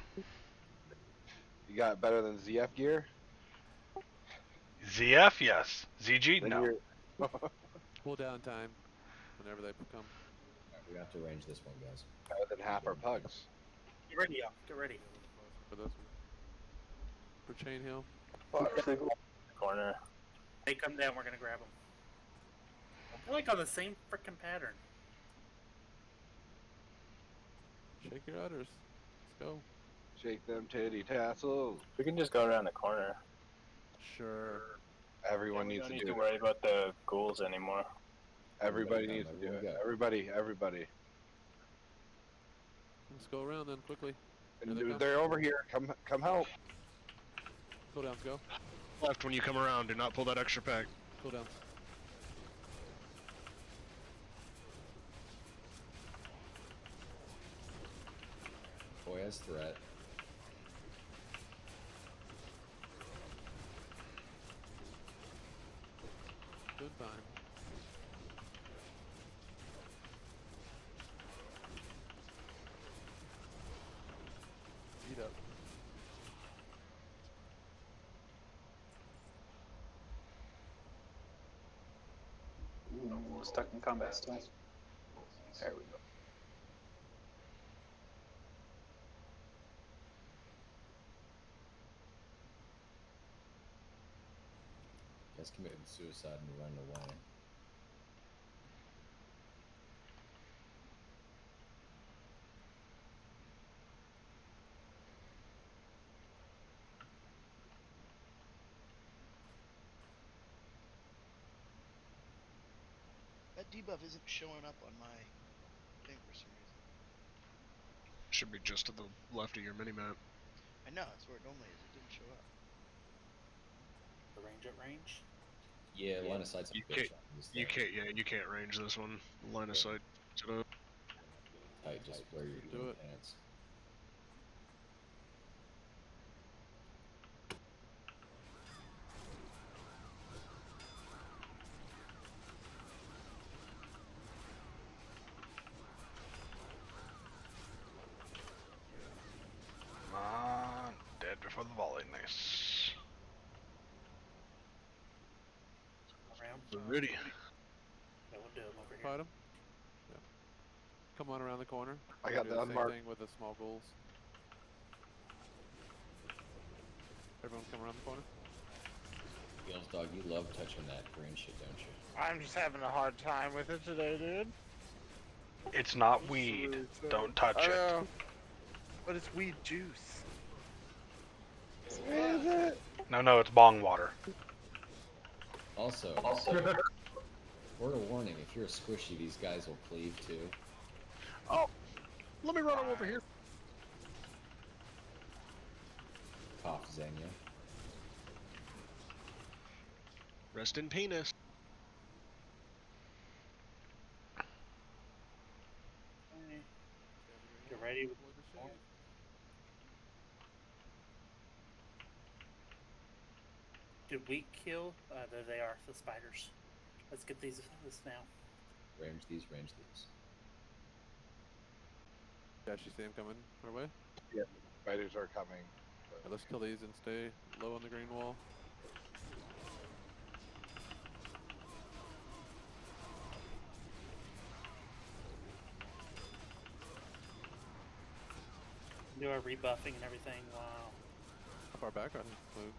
You got better than ZF gear? ZF, yes. ZG, Then no. you're Cool down time whenever they come. Alright, we have to range this one, guys. better than half our pugs. Get ready, y'all. Get ready. For this one. For Chain Hill. Corner. They come down, we're gonna grab them. They're like on the same freaking pattern. Shake your udders. Let's go. Shake them titty tassels. We can just go around the corner. Sure. Everyone we needs don't to need do to it. worry about the ghouls anymore. Everybody Everybody needs come, to do it. everyone go. Everybody. Let's go around then quickly. Here And they come. they're over here. Come help. Cooldowns go. Left when you come around. Do not pull that extra pack. Cooldowns. Boy has threat. Good time. Eat up. Ooh, stuck in combat still. There we go. Guys committed suicide and run away. That debuff isn't showing up on my thing for some reason. Should be just to the left of your minimap. I know, that's where it normally is. It didn't show up. The range at range. Yeah, line of sight's a You bitch can't. on this You thing. can't. Yeah, you can't range this one. Line of sight. Tight, just wear your Do green it. pants. Come on. Dead before the volley. Nice. Around. Ready. Yeah, we'll do them over here. Fight him. Yeah. Come on around the corner. I We're got gonna the do the same unmarked. thing with the small ghouls. Everyone come around the corner. Gills, dog, you love touching that green shit, don't you? I'm just having a hard time with it today, dude. It's not weed. Don't touch I it. know. But it's weed juice. Is it? No, it's bong water. Also, word of warning, if you're a squishy, these guys will cleave too. Oh, let me run him over here. Cough, Xenia. Rest in penis. Okay. Get ready with the shade. Did we kill? There they are, the spiders. Let's get this now. Range these, range these. Yeah, you see him coming our way. Yeah, spiders are coming. Alright, let's kill these and stay low on the green wall. Do our rebuffing and everything. Wow. How far back are they? Move.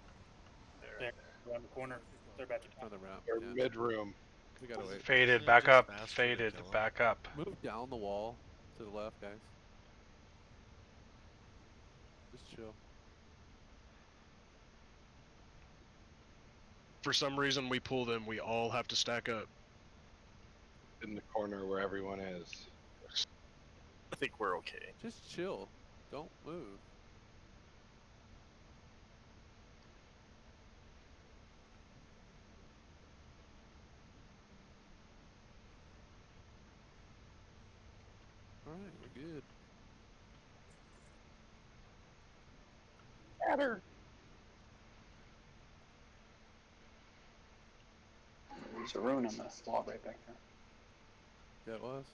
They're around the corner. They're about to come. Another round. They're Yeah. mid-room. We gotta wait. Faded. Isn't it Back just up. faster to Faded. kill 'em? Back up. Move down the wall to the left, guys. Just chill. For some reason, we pull them. We all have to stack up. In the corner where everyone is. I think we're okay. Just chill. Don't move. Alright, we're good. Adder! There's a rune on the wall right back there. Yeah, it was.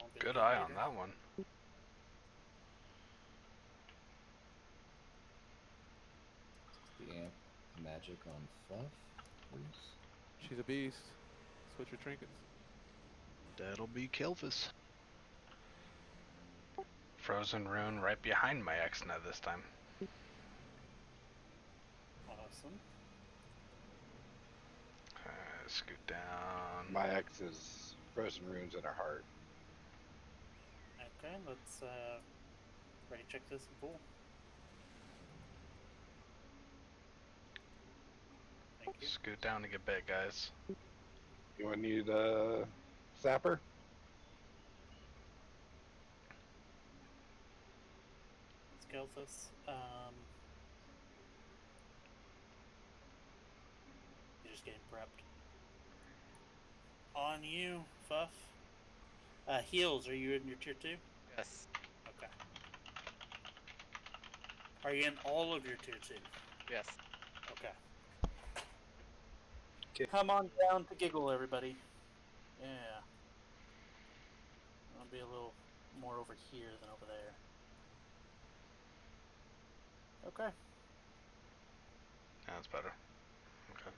Won't be Good a eye on later. that one. The amp magic on Fluff, please. She's a beast. Switch your trinkets. That'll be Kelvis. Frozen rune right behind my X-Net this time. Awesome. Scoot down. My ex is frozen runes in her heart. Okay, let's ready check this in full. Thank you. Scoot down to get bit, guys. You want to need a sapper? Let's kill this. You're just getting prepped. On you, Fuff. Heals, are you in your tier 2? Yes. Okay. Are you in all of your tier 2? Yes. Okay. Okay. Come on down to Giggle, everybody. Yeah. I'll be a little more over here than over there. Okay. That's better. Okay.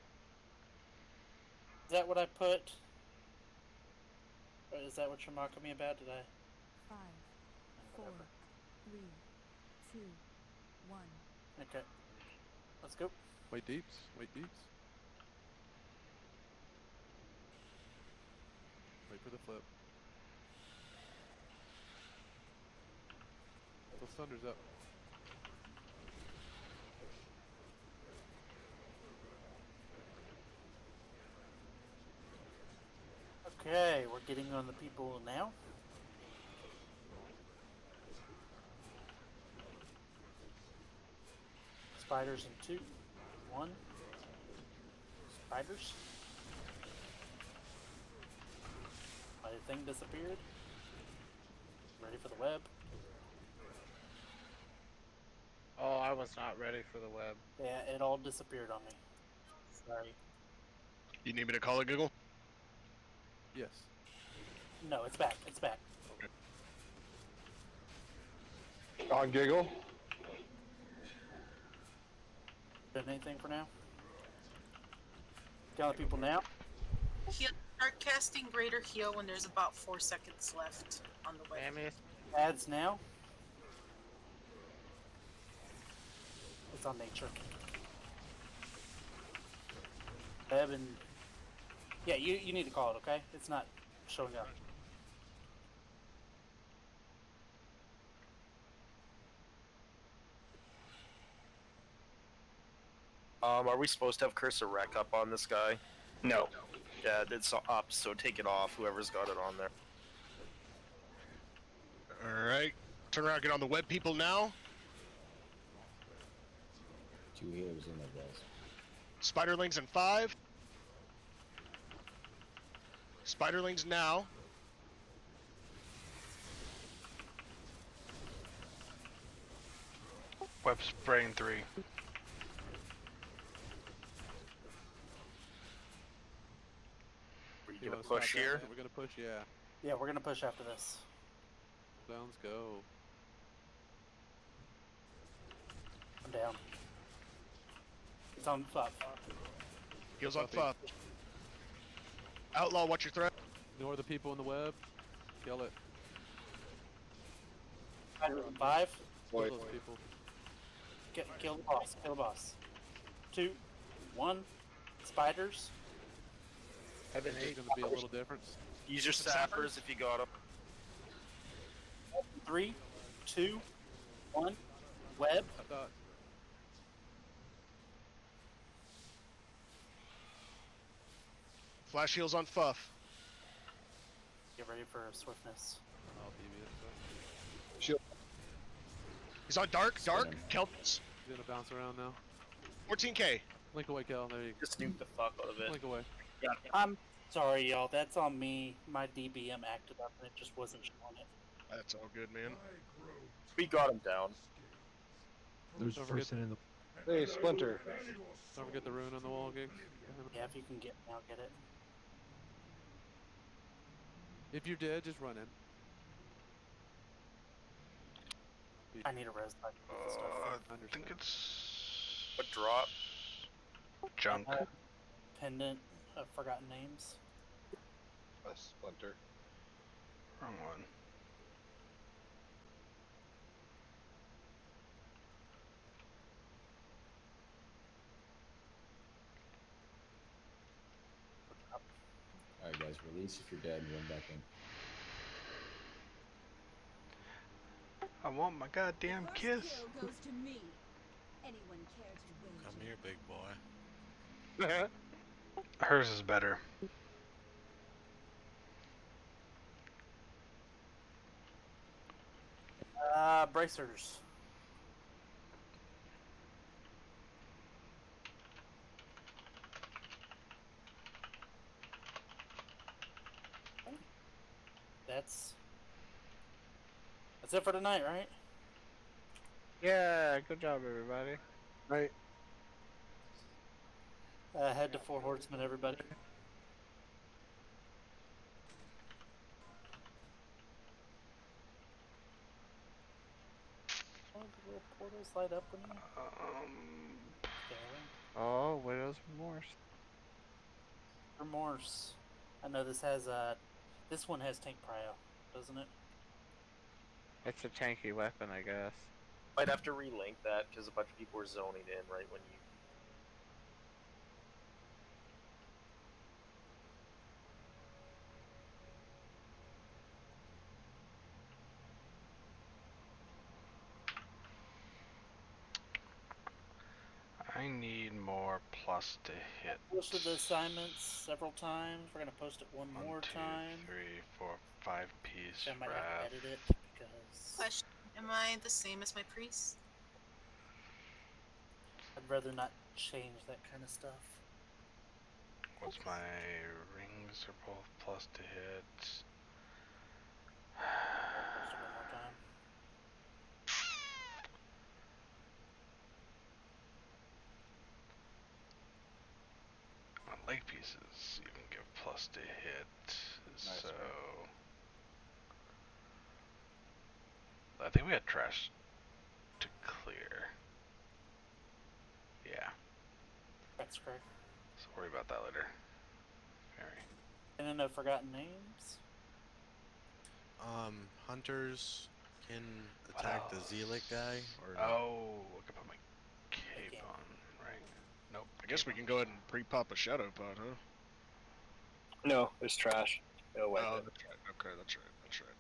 Is that what I put? Or is that what you're mocking me about? Did I? 5, 4, 3, 2, 1. Okay. Let's go. Wait deeps. Wait deeps. Wait for the flip. Those thunder's up. Okay, we're getting on the people now. Spiders in 2, 1. Spiders. My thing disappeared. Ready for the web. Oh, I was not ready for the web. Yeah, it all disappeared on me. Sorry. You need me to call it, Giggle? Yes. No, it's back. It's back. On Giggle? Done anything for now? Got the people now? Heal, start casting Greater Heal when there's about 4 seconds left on the web. Ads now. It's on nature. Evan. Yeah, you need to call it, okay? It's not showing up. Are we supposed to have Curse of Wreck up on this guy? No. Yeah, it's up, so take it off, whoever's got it on there. Alright. Turn around, get on the web people now. 2 healers in there, guys. Spiderlings in 5. Spiderlings now. Web spraying 3. Are you You gonna wanna push stop that? here? We're gonna push, yeah. Yeah, we're gonna push after this. Sounds go. I'm down. It's on Fuff. Heals on Fuff. Outlaw, what's your threat? Ignore the people in the web. Kill it. 5. Kill those people. Kill the boss. Kill the boss. 2, 1. Spiders. There's gonna be a little difference. Use your sappers if you got them. 3, 2, 1. Web. I thought. Flash heals on Fuff. Get ready for swiftness. I'll deviate. So. Shield. He's on Dark. Kelp's. He's gonna bounce around now. 14k. Link away, Kel. There you go. Just nuke the fuck out of it. Link away. I'm sorry, y'all. That's on me. My DBM acted up and it just wasn't showing it. That's all good, man. We got him down. There's Don't a forget- person in the. Hey, Splinter. Don't forget the rune on the wall, Gig. Yeah, if you can get it. If you're dead, just run in. I need a res to get the stuff. I think it's What drop? junk. Pendant of Forgotten Names. A splinter. Wrong one. Alright, guys, release if you're dead and run back in. I want my goddamn kiss. Kill goes to me. Anyone care to wager? Come here, big boy. Hers is better. Bracers. That's it for tonight, right? Yeah, good job, everybody. Right. Head to Four Horsemen, everybody. Oh, the little portals light up when you scaling. Oh, Widow's Remorse. Remorse. I know this has this one has tank prio, doesn't it? It's a tanky weapon, I guess. Might have to relink that because a bunch of people were zoning in right when you. I need more plus to hit. Posted the assignments several times. We're gonna post it one more 2, time. 3, 4, 5 piece. I might have to edit it because Question: am I the same as my priest? I'd rather not change that kind of stuff. What's my rings are both plus to hit. Post it one more time. My leg pieces even give plus to hit. Nice, so man. I think we had trash to clear. Yeah. That's correct. So worry about that later. Very. And then the Forgotten Names. Hunters can attack the Zealot guy, or no? Oh, I can put my cape on, right? Nope. I guess we can go ahead and pre-pop a shadow pod, huh? No, it's trash. It'll wipe Oh, it. that's right. Okay, that's right. That's right.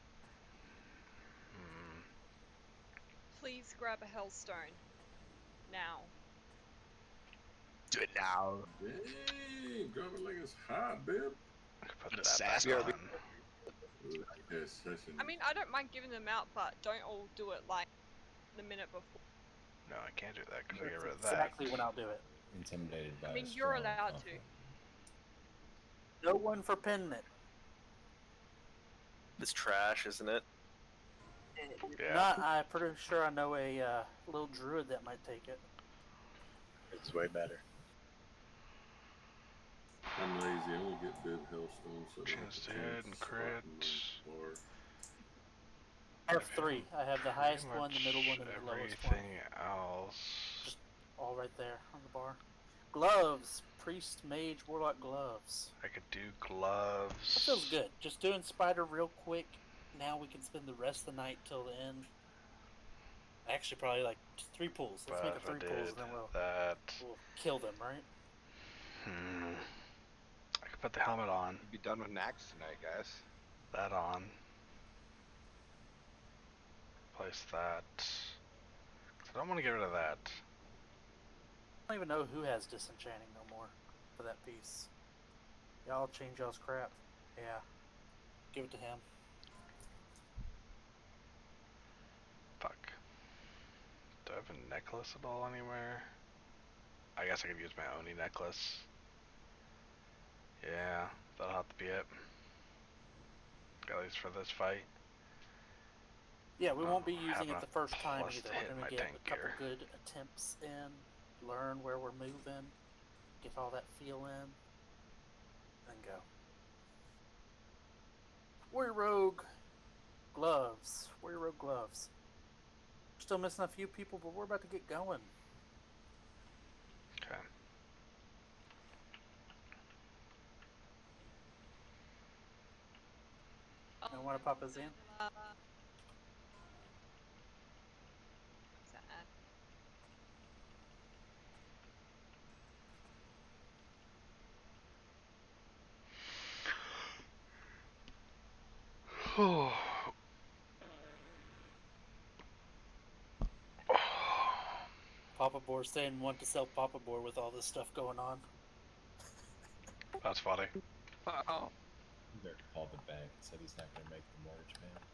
Please grab a hellstone. Now. Do it now. Dang, drop it like it's hot, babe. I can put Put a that sass back on. on. Yes, session. I mean, I don't mind giving them out, but don't all do it like the minute before. No, I can't do that because I get rid of That's that. exactly when I'll do it. Intimidated by I mean, a you're strong allowed conflict. No one for Pendant. It's trash, isn't it? Yeah. Not. I'm pretty sure I know a little druid that might take it. It's way better. I'm lazy. I only get bib hellstone, so I don't have Chance a to hit chance and to spot crit. in my bar. I have three. I have the highest Pretty one, the middle one, and the lowest one. everything else. Just all right there on the bar. Gloves. Priest, mage, warlock gloves. I could do gloves. That feels good. Just doing spider real quick. Now we can spend the rest of the night till the end. Actually, probably like 3 pulls. Let's But make it if I 3 pulls, did and then that. we'll kill them, right? I could put the helmet on. We'll be done with Nax tonight, guys. That on. Place that. I don't want to get rid of that. I don't even know who has disenchanting no more for that piece. Y'all change y'all's crap. Yeah. Give it to him. Fuck. Do I have a necklace at all anywhere? I guess I could use my Oni necklace. Yeah, that'll have to be it. At least for this fight. Yeah, we won't be using it enough the first time plus either. to We're hit gonna my get tank a couple gear. good attempts in, learn where we're moving, get all that feel in, and go. Warrior Rogue gloves. Warrior Rogue gloves. still missing a few people, but we're about to get going. Okay. I want to pop us in. Sad. Papa Boar saying want to sell Papa Boar with all this stuff going on. That's funny. Wow. Dirk called the bank and said he's not going to make the mortgage payment.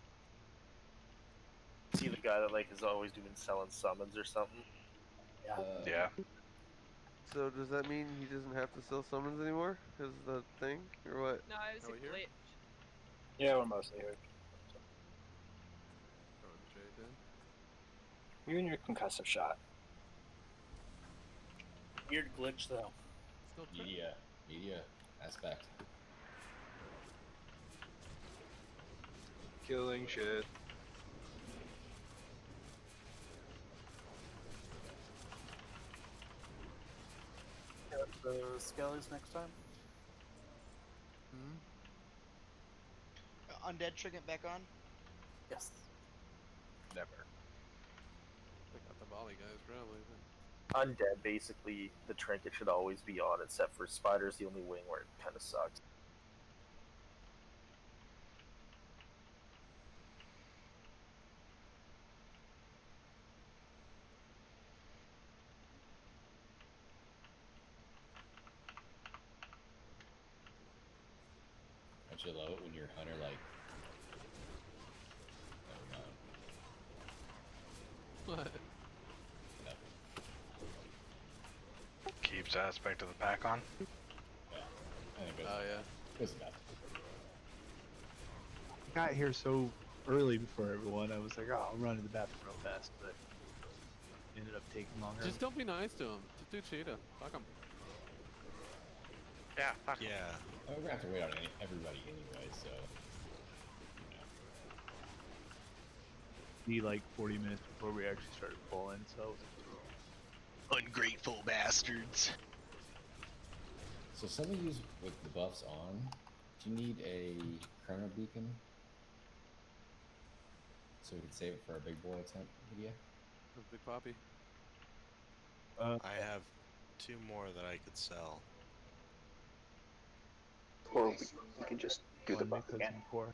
See the guy that like is always doing selling summons or something? Yeah. Yeah. So does that mean he doesn't have to sell summons anymore? Because the thing, or what? No, it was a glitch. Yeah, we're mostly here. Throwing shade in. You're in your concussive shot. Weird glitch though. Still Media aspect. Killing shit. The skellies next time. Undead trinket back on? Yes. Never. They got the volley guys probably. But... Undead, basically, the trinket should always be on, except for Spider's the only wing where it kind of sucks. Don't you love it when your hunter like? What? Keeps aspect of the pack on. Yeah. I think Oh yeah. Goes enough. Got here so early before everyone. I was like, oh, I'll run to the bathroom real fast, but ended up taking longer. Just don't be nice to him. Just do cheetah. Fuck him. Yeah, fuck him. Yeah. We're gonna have to wait on everybody anyway, so. Be like 40 minutes before we actually started pulling, so. Ungrateful bastards. So some of you with the buffs on, do you need a chrono beacon? So we can save it for our big boy attempt video? Big Poppy. I have 2 more that I could sell. Or we can just do the buff again. Wanna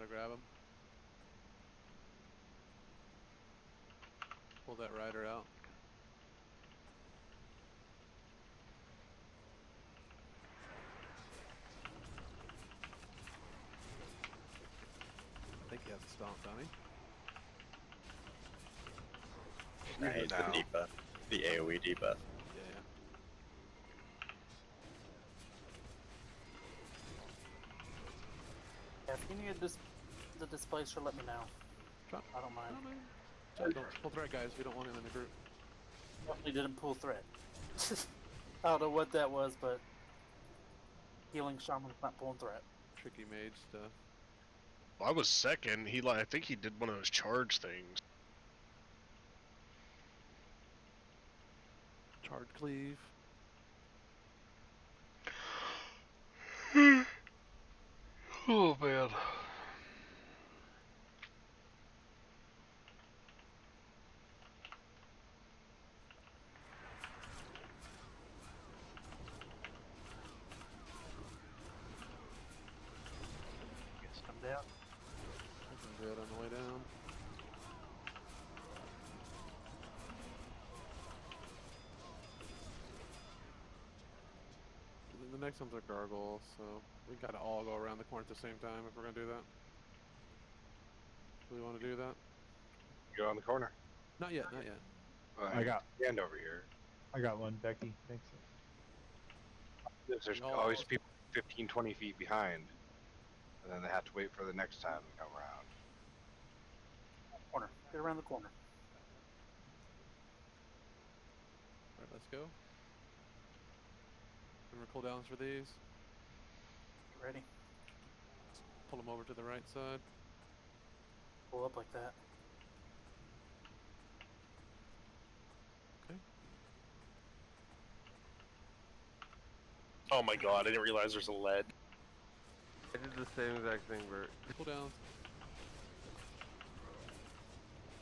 grab him? Pull that rider out. I think he has a stomp, don't he? Right, the debuff. The AoE debuff. Yeah. Yeah, if you need the displacer, let me know. I don't mind. Don't pull threat, guys. We don't want him in the group. Definitely didn't pull threat. I don't know what that was, but healing shaman's not pulling threat. Tricky mage stuff. Well, I was second. I think he did one of those charge things. Charge cleave. Oh man. Guess I'm down. Looking good on the way down. The next one's a gargoyle, so we gotta all go around the corner at the same time if we're gonna do that. Do we want to do that? Go on the corner. Not yet, not yet. I got hand over here. I got one, Becky. Thanks. There's always people 15, 20 feet behind, and then they have to wait for the next time to come around. Corner. Get around the corner. Alright, let's go. Remember cooldowns for these. Get ready. Pull them over to the right side. Pull up like that. Oh my god, I didn't realize there's a lead. I did the same exact thing, Bert. Pull down.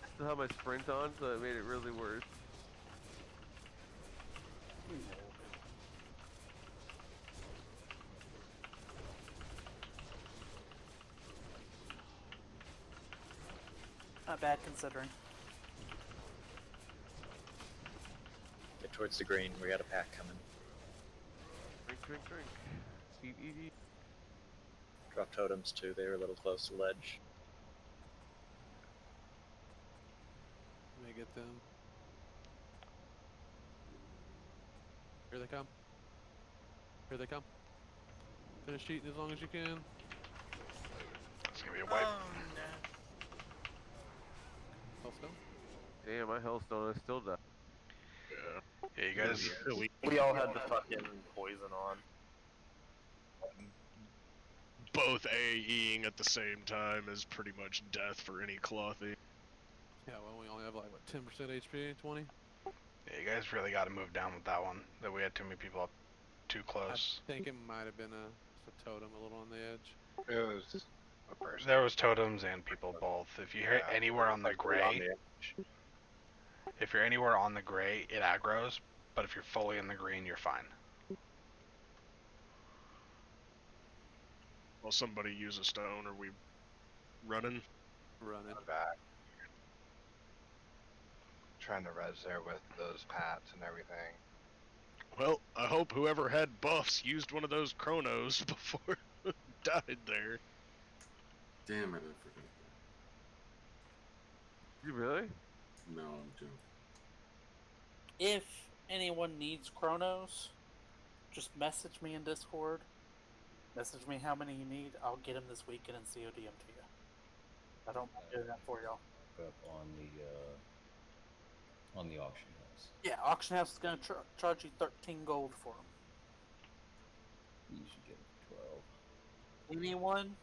I still have my sprint on, so it made it really worse. Not bad considering. Get towards the green. We got a pack coming. Drink, drink, drink. Eat, eat, eat. Drop totems too. They were a little close to ledge. Let me get them. Here they come. Here they come. Finish cheating as long as you can. It's gonna be a wipe. Oh no. Hellstone? Damn, my Hellstone, I still died. Yeah, you guys. We all had the fucking poison on. Both AEing at the same time is pretty much death for any clothy. Yeah, well, we only have like, what, 10% HP? 20? Yeah, you guys really got to move down with that one. That we had too many people up too close. I think it might have been just a totem a little on the edge. It was a person. There was totems and people both. If you hit anywhere on the gray, if you're anywhere on the gray, it aggroes. But if you're fully in the green, you're fine. Will somebody use a stone? Are we running? Running. I'm back. Trying to res there with those pats and everything. Well, I hope whoever had buffs used one of those chronos before it died there. Damn it, I forgot that. You really? No, I'm joking. If anyone needs chronos, just message me in Discord. Message me how many you need. I'll get them this weekend and COD them to you. I don't mind doing that for y'all. Up on the auction house. Yeah, auction house is going to charge you 13 gold for them. You should get 12. Anyone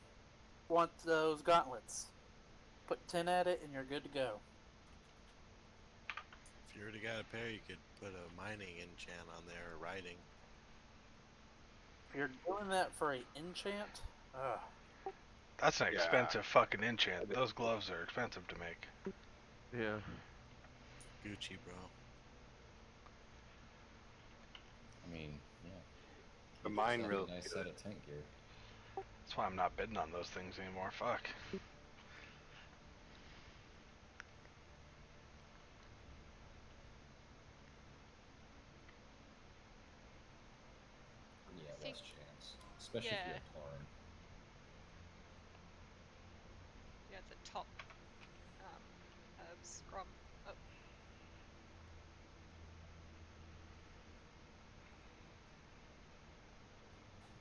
want those gauntlets? Put 10 at it and you're good to go. If you already got a pair, you could put a mining enchant on there or riding. If you're doing that for an enchant, That's an expensive fucking enchant. Those gloves are expensive to make. Yeah. Gucci, bro. I mean, yeah. The mine Sounds real like a nice set of tank gear. That's why I'm not bidding on those things anymore. Fuck. Yeah, See- less chance. Especially if you're a Tauren. Yeah, the top herbs from. Oh,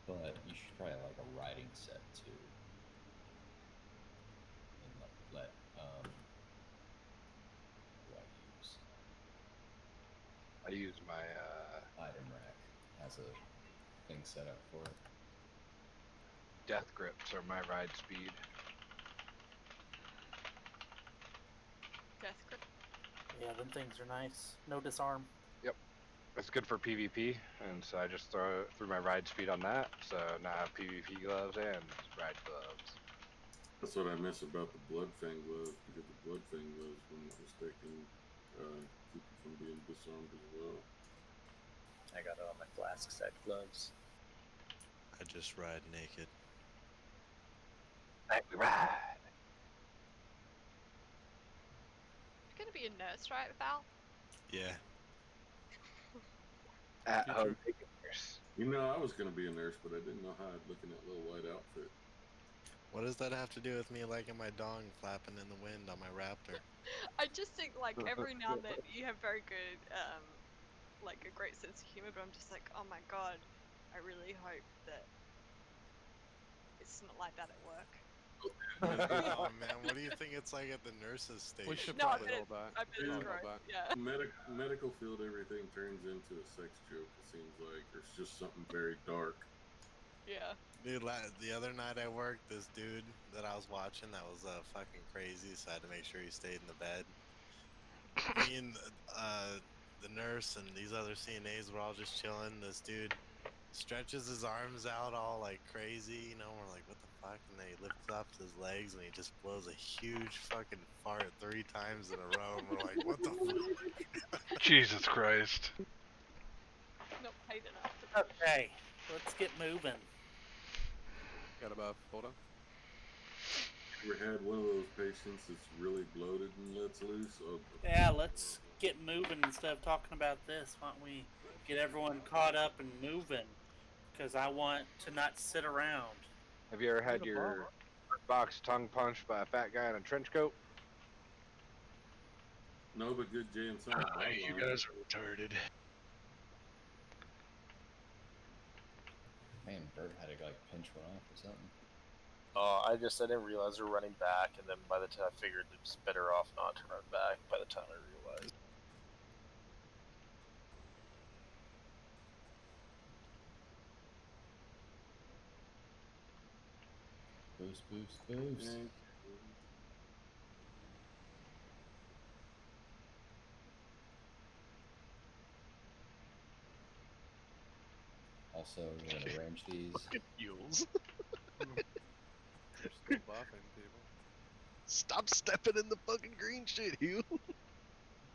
But you should probably have like a riding set too. And let what do I use? I use my Item rack has a thing set up for it. death grips or my ride speed. death grip. yeah, them things are nice. No disarm. Yep. It's good for PvP, and so I just threw my ride speed on that. So now I have PvP gloves and ride gloves. That's what I miss about the Bloodfang gloves, because the Bloodfang gloves, if I'm not mistaken, keep you from being disarmed as well. I got it on my flask set gloves. I just ride naked. Night we ride. You're gonna be a nurse, right, Val? Yeah. At home Future. taking nurse. You know, I was going to be a nurse, but I didn't know how I'd look in that little white outfit. What does that have to do with me liking my dong flapping in the wind on my raptor? I just think like every now and then you have very good, like a great sense of humor, but I'm just like, oh my god, I really hope that it's not like that at work. Oh man, what do you think it's like at the nurses' station? We should No, probably but hold back. I bet it's Yeah. great. Yeah. Medical field, everything turns into a sex joke, it seems like. There's just something very dark. Yeah. Dude, the other night I worked, this dude that I was watching that was fucking crazy, so I had to make sure he stayed in the bed. Me and the nurse and these other CNAs were all just chilling. This dude stretches his arms out all like crazy, you know, we're like, what the fuck? And then he lifts up his legs and he just blows a huge fucking fart 3 times in a row, and we're like, what the fuck? Jesus Christ. Not paid enough. Okay, let's get moving. Got above. Hold on. Ever had one of those patients that's really bloated and lets loose? Oh, Yeah, let's get moving instead of talking about this. Why don't we get everyone caught up and moving? Because I want to not sit around. Have you ever had your box tongue punched by a fat guy in a trench coat? no, but good Jay and Silent Bob You line. guys are retarded. Man, Bert had to like pinch one off or something. I didn't realize we were running back, and then by the time I figured it's better off not to run back by the time I realized. Boost, boost, boost. Yeah. Also, we're gonna range these. Fucking mules. They're still buffing people. Stop stepping in the fucking green shit, Hugh.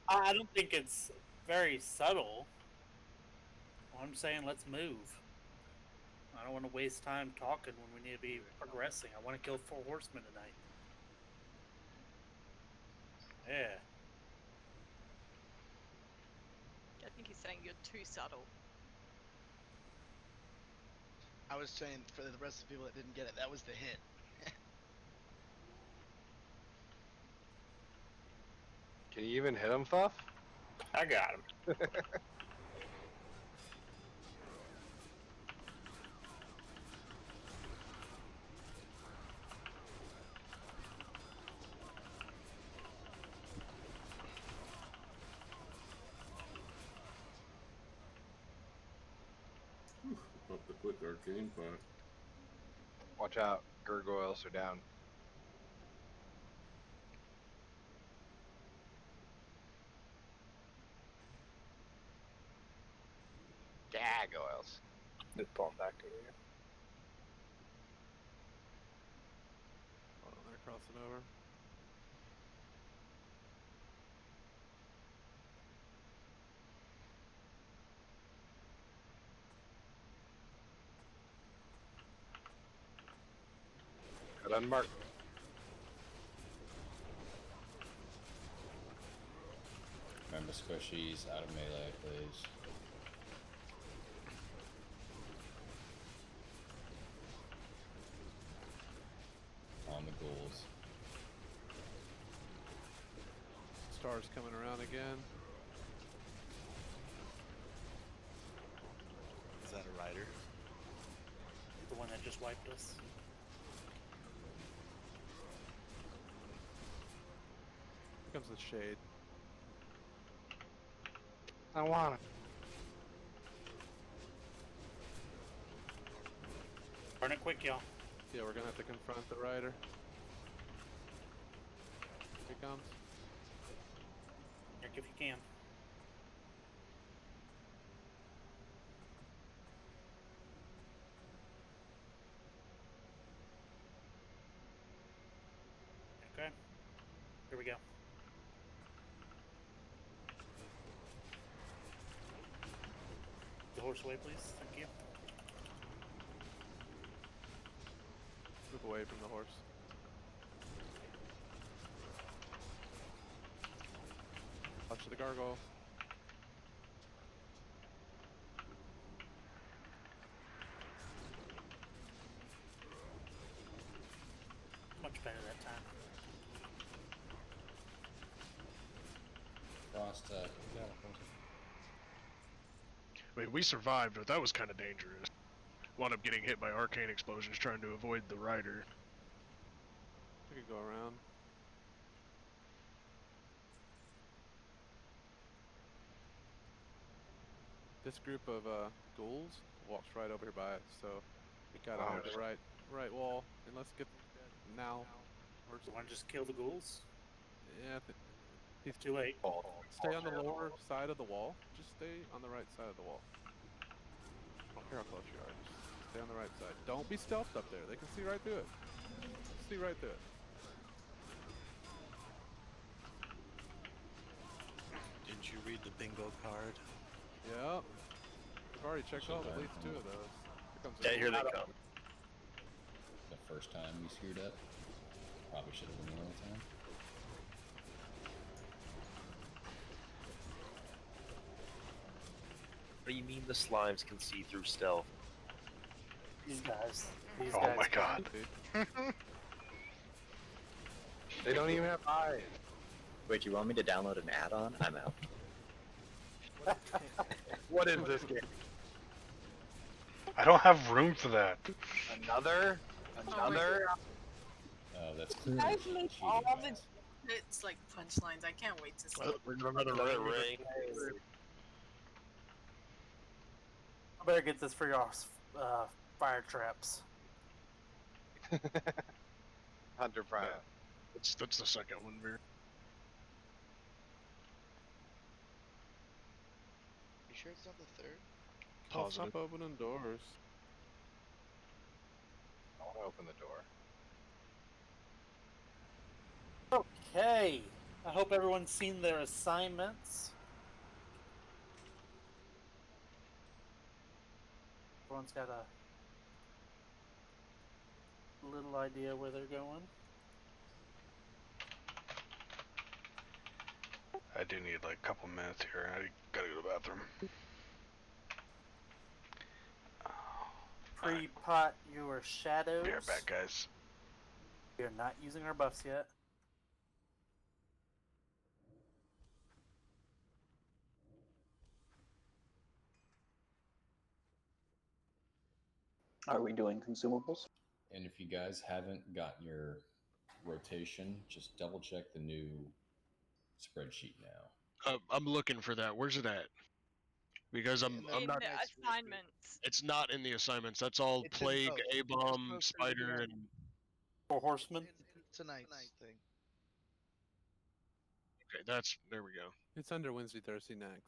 I don't think it's very subtle. I'm saying let's move. I don't want to waste time talking when we need to be progressing. I want to kill 4 horsemen tonight. Yeah. I think he's saying you're too subtle. I was saying for the rest of the people that didn't get it, that was the hint. Can you even hit him, Thuff? I got him. Up the quick arcane fire. Watch out, gargoyles are down. Gargoyles. It's pulling back over here. Hold on, they're crossing over. Got unmarked. Remember squishies out of melee, please. On the ghouls. Stars coming around again. Is that a rider? The one that just wiped us. Here comes the shade. I want it. Burn it quick, y'all. Yeah, we're gonna have to confront the rider. Here he comes. Nick, if you can. Okay. Here we go. The horse away, please. Thank you. Move away from the horse. Watch the gargoyle. Much better that time. Frost, get out of front. I mean, we survived, but that was kind of dangerous. Wound up getting hit by arcane explosions trying to avoid the rider. We could go around. This group of ghouls walks right over here by us, so we gotta hold the right wall, and let's get them dead now. Do you want to just kill the ghouls? Yeah, he's Too late. Stay on the lower side of the wall. Just stay on the right side of the wall. I don't care how close you are. Just stay on the right side. Don't be stealthed up there. They can see right through it. See right through it. Didn't you read the bingo card? Yep. We've already checked So off at bad. least 2 of those. Here comes Yeah, here they come. The first time we screwed up, probably should have been the only time. What do you mean the slimes can see through stealth? These guys. These Oh guys. my god. They don't even have eyes. Wait, you want me to download an add-on? I'm out. What is this game? I don't have room for that. Another? Another? That's You clearly guys cheating, make all the guys. it's like punchlines. I can't wait to see. Another ring. I better get this for your fire traps. Hunter Prime. That's the second one, Mir. You sure it's not the third? Well, Positive. stop opening doors. I want to open the door. Okay. I hope everyone's seen their assignments. Everyone's got a little idea where they're going. I do need like a couple minutes here. I gotta go to the bathroom. Pre-pot your shadows. Be right back, guys. We are not using our buffs yet. Are we doing consumables? And if you guys haven't gotten your rotation, just double check the new spreadsheet now. I'm looking for that. Where's it at? Because I'm In not. the assignments. It's not in the assignments. That's all It's in plague, both. A-bomb, It's spider, posted and 4 horsemen. Tonight's thing. okay. There we go. It's under Wednesday, Thursday, next.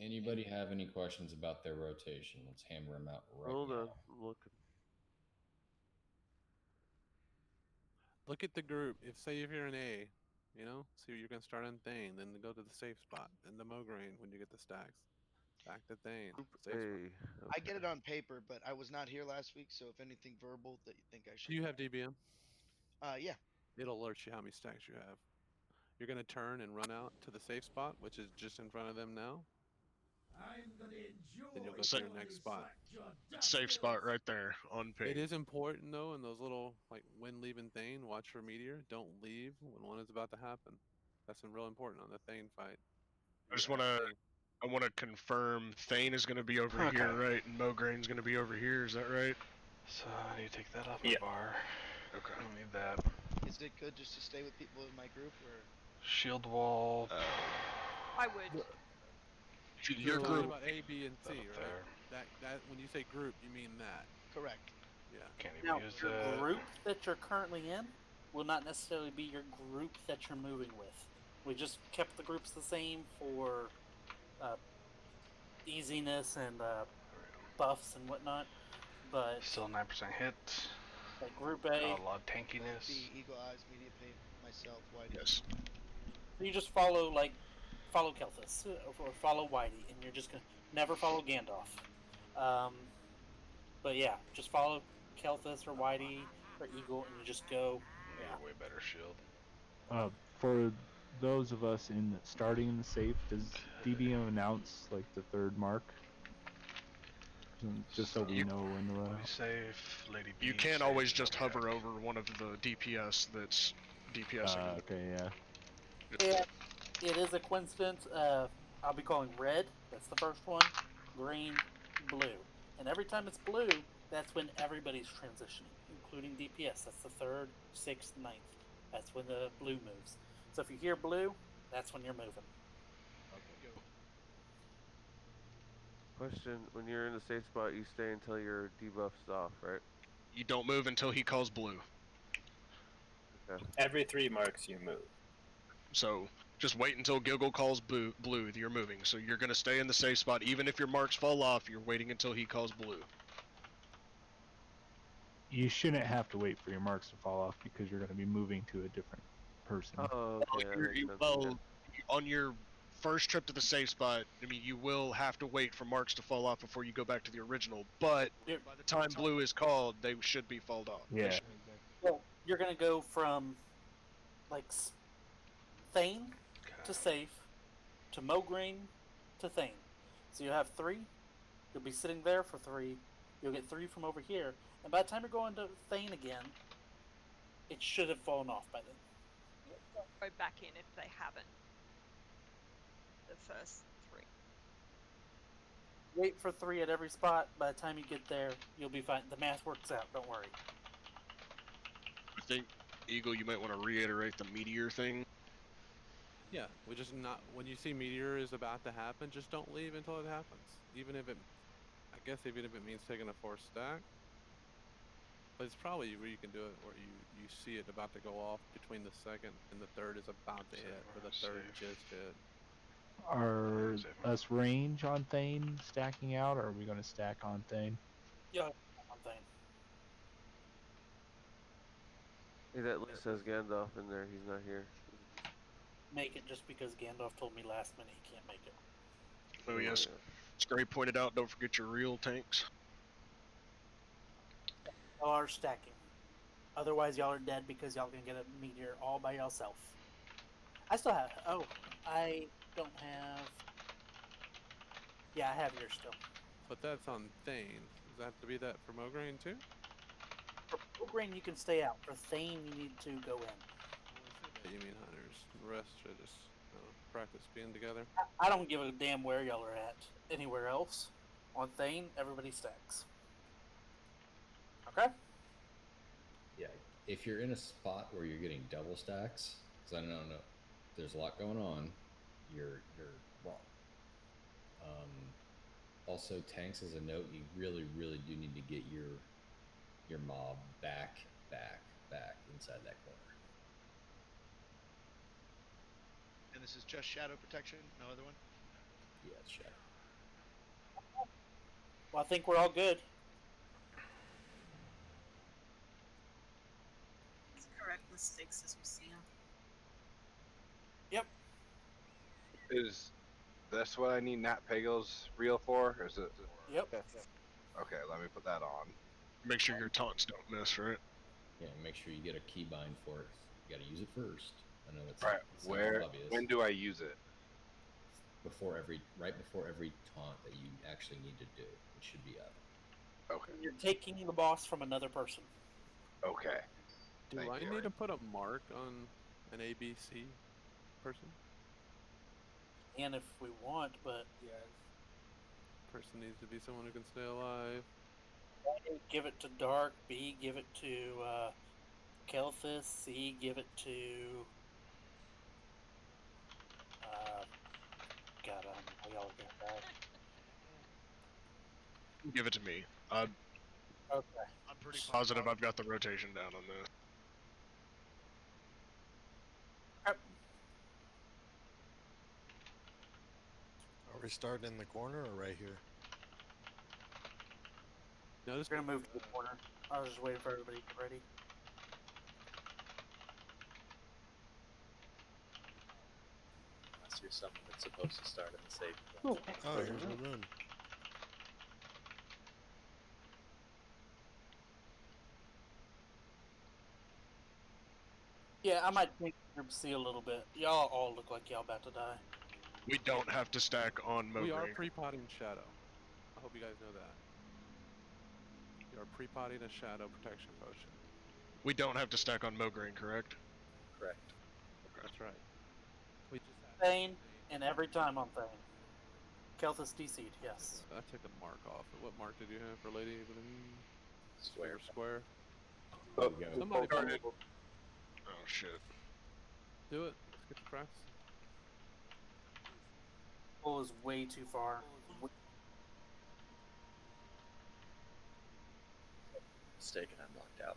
Anybody have any questions about their rotation? Let's hammer them out right Hold now. on, I'm looking. Look at the group. Say if you're an A, you know, see you're gonna start on Thane, then go to the safe spot, then the Mograine when you get the stacks. Back to Thane. Safe spot. I get it on paper, but I was not here last week, so if anything verbal that you think I should. Do you have DBM? Yeah. It'll alert you how many stacks you have. You're gonna turn and run out to the safe spot, which is just in front of them now. Then you'll go to your next spot. Safe spot right there on page. It is important though, in those little like when leaving Thane, watch for meteor. Don't leave when one is about to happen. That's real important on the Thane fight. I want to confirm Thane is going to be over here, right? And Mograine's going to be over here. Is that right? So I need to take that off my bar. Okay. I don't need that. Is it good just to stay with people in my group, or? Shield wall. I would. You're group. talking about A, B, and C, right? There. That when you say group, you mean that. Correct. Yeah. Can't even Now, use your the group that you're currently in will not necessarily be your group that you're moving with. We just kept the groups the same for easiness and buffs and whatnot. But still 9% hit. like Group Not A, a lot of tankiness. The Eagle Eyes, Media Paint, myself, Whitey. Yes. you just follow Kelthus or follow Whitey, and you're just gonna never follow Gandalf. But yeah, just follow Kelthus or Whitey or Eagle, and you just go. Yeah, way better shield. For those of us starting in the safe, does DBM announce like the third mark? Just so we know when to let Be out. safe, Lady B. You can't safe, always just okay. hover over one of the DPS that's DPSing. Okay, yeah. Yeah, it is a coincidence. I'll be calling red. That's the first one. Green, blue, and every time it's blue, that's when everybody's transitioning, including DPS. That's the 3rd, 6th, 9th. That's when the blue moves. So if you hear blue, that's when you're moving. Question: when you're in the safe spot, you stay until your debuff's off, right? You don't move until he calls blue. Okay. Every 3 marks you move. So just wait until Giggle calls blue that you're moving. So you're gonna stay in the safe spot, even if your marks fall off. You're waiting until he calls blue. You shouldn't have to wait for your marks to fall off because you're going to be moving to a different person. Oh, okay. That makes sense. Well, on your first trip to the safe spot, I mean, you will have to wait for marks to fall off before you go back to the original. But by the time blue is called, they should be falled off. Yeah. Well, you're gonna go from like Thane to safe to Mogreen to Thane. So you have 3. You'll be sitting there for 3. You'll get 3 from over here, and by the time you're going to Thane again, it should have fallen off by then. Go back in if they haven't. The first 3. Wait for 3 at every spot. By the time you get there, you'll be fine. The math works out. Don't worry. I think, Eagle, you might want to reiterate the meteor thing. Yeah, we just not when you see meteor is about to happen, just don't leave until it happens. Even if it, I guess, even if it means taking a 4 stack. But it's probably where you can do it, where you see it about to go off between the second and the third is about to hit, or the third just hit. Are us range on Thane stacking out, or are we going to stack on Thane? Yeah, on Thane. Hey, that list has Gandalf in there. He's not here. Make it just because Gandalf told me last minute he can't make it. Oh yes, Scrape pointed out. Don't forget your real tanks. Y'all are stacking. Otherwise, y'all are dead because y'all can get a meteor all by yourself. I still have. Oh, I don't have. Yeah, I have yours still. But that's on Thane. Does that have to be that for Mograine too? For Mograine, you can stay out. For Thane, you need to go in. You mean hunters? The rest should just practice being together. I don't give a damn where y'all are at. Anywhere else. On Thane, everybody stacks. Okay? Yeah, if you're in a spot where you're getting double stacks, because I know there's a lot going on, you're wrong. Also, tanks as a note, you really do need to get your mob back inside that corner. And this is just shadow protection, no other one? Yeah, it's shadow. Well, I think we're all good. Let's correct mistakes as we see them. Yep. Is this what I need Nat Pago's reel for? Or is it? Yep. Okay, let me put that on. Make sure your taunts don't miss, right? Yeah, make sure you get a keybind for it. You got to use it first. I know it's, Right. it's Where? obvious. When do I use it? Right before every taunt that you actually need to do. It should be up. Okay. You're taking the boss from another person. Okay. Do I need to put a mark on an ABC person? And if we want, but Person needs to be someone who can stay alive. A, give it to Dark. B, give it to Kelthus. C, give it to God, I don't know how y'all are gonna die. Give it to me. Okay. I'm pretty positive I've got the rotation down on this. Are we starting in the corner or right here? No, We're gonna move to the corner. I was just waiting for everybody to get ready. Unless you're someone that's supposed to start in the safe. Oh, Oh, here's the rune. Yeah, I might change your C a little bit. Y'all all look like y'all about to die. We don't have to stack on Mograine. We are pre-potting Shadow. I hope you guys know that. We are pre-potting a Shadow protection potion. We don't have to stack on Mograine, correct? Correct. That's right. We just Thane, and every time on Thane. Kelthus DC'd, yes. I took a mark off. What mark did you have for Lady Evelyn? Square. Square. Oh, Somebody Oh shit. do it. Let's get the practice. Pull is way too far. Mistaken, I'm locked out.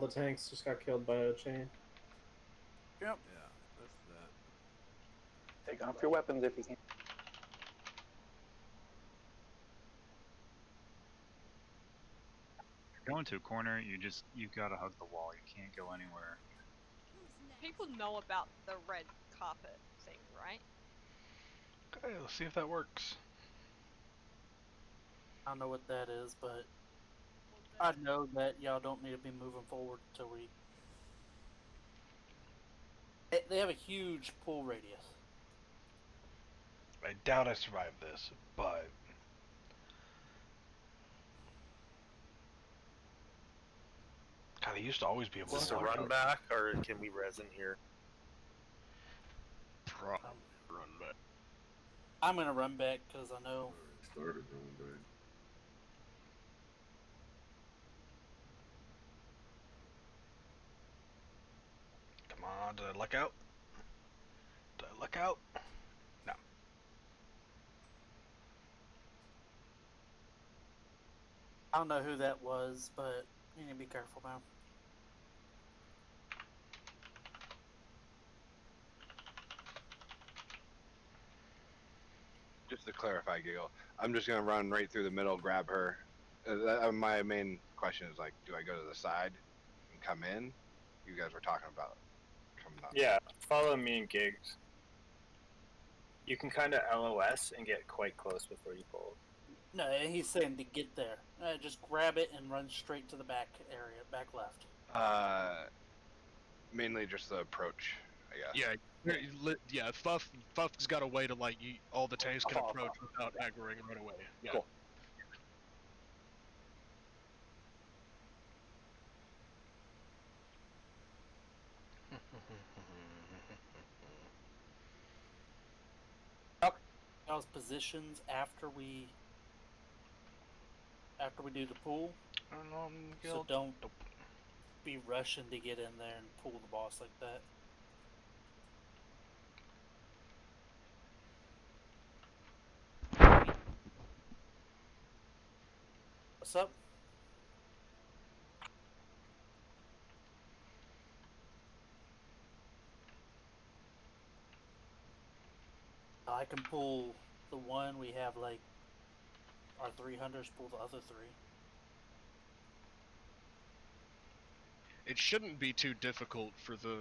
the tanks just got killed by a chain. Yep. Yeah, that's that. Take off your weapons if you can. If you're going to a corner, you gotta hug the wall. You can't go anywhere. People know about the red carpet thing, right? Okay, let's see if that works. I don't know what that is, but I know that y'all don't need to be moving forward until we. They have a huge pull radius. I doubt I survived this, but God, I used to always be able Is this to a walk run out. back, or can we res in here? Run back. I'm gonna run back because I know. Started running back. Come on, did I luck out? Did I luck out? No. I don't know who that was, but you need to be careful now. Just to clarify, Giggle, I'm just gonna run right through the middle, grab her. My main question is like, do I go to the side and come in? You guys were talking about coming up. Yeah, follow me and Gigs. You can kind of LOS and get quite close before you pull. No, he's saying to get there. Just grab it and run straight to the back area, back left. Mainly just the approach, I guess. Yeah. Fuff's got a way to all the tanks can approach without aggroing right away. Yeah. Cool. Y'all's positions after we do the pool. So don't be rushing to get in there and pull the boss like that. What's up? I can pull the one. We have our 3 hunters pull the other 3. It shouldn't be too difficult for the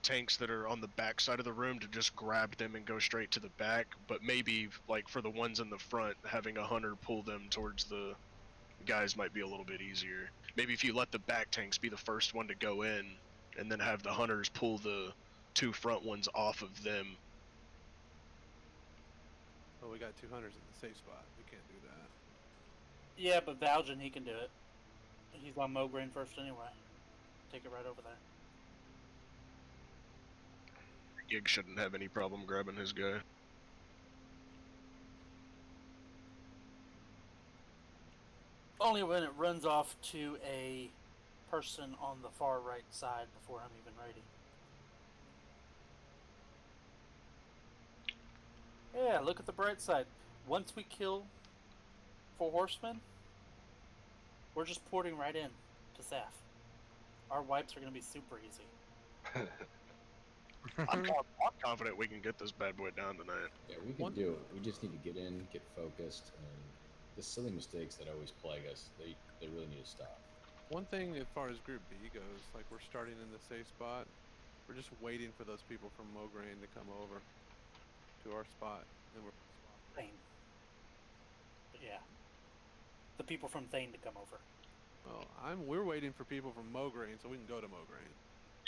tanks that are on the back side of the room to just grab them and go straight to the back, but maybe for the ones in the front, having a hunter pull them towards the guys might be a little bit easier. Maybe if you let the back tanks be the first one to go in, and then have the hunters pull the 2 front ones off of them. Well, we got 2 hunters in the safe spot. We can't do that. Yeah, but Valjean, he can do it. He's on Mograine first anyway. Take it right over there. Gig shouldn't have any problem grabbing his guy. Only when it runs off to a person on the far right side before I'm even ready. Yeah, look at the bright side. Once we kill 4 horsemen, we're just porting right in to Saf. Our wipes are going to be super easy. I'm confident we can get this bad boy down tonight. Yeah, we can do it. We just need to get in, get focused, and the silly mistakes that always plague us, they really need to stop. One thing as far as Group B goes, like we're starting in the safe spot, we're just waiting for those people from Mograine to come over to our spot, and we're Thane. But yeah, the people from Thane to come over. Well, we're waiting for people from Mograine so we can go to Mograine.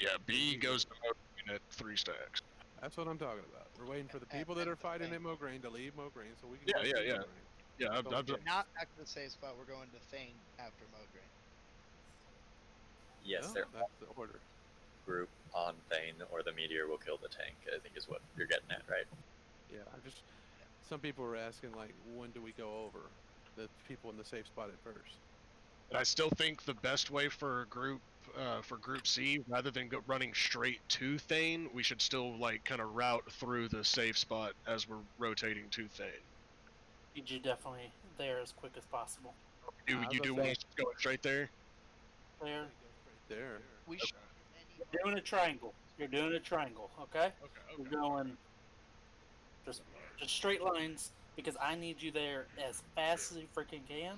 Yeah, B goes to Mograine at 3 stacks. That's what I'm talking about. We're waiting for the people that are fighting at Mograine to leave Mograine so we can Yeah, go yeah, to yeah. Mograine. Yeah, That's all we're doing. Not back to the safe spot. We're going to Thane after Mograine. Yes, No, there that's the order. Group on Thane, or the meteor will kill the tank, I think is what you're getting at, right? Yeah, some people were asking like, when do we go over? The people in the safe spot at first. But I still think the best way for Group C, rather than running straight to Thane, we should still kind of route through the safe spot as we're rotating to Thane. Need you definitely there as quick as possible. You do want us to go straight there? There. there. We You're doing a triangle. You're doing a triangle, okay? Okay. You're going just straight lines because I need you there as fast as you freaking can,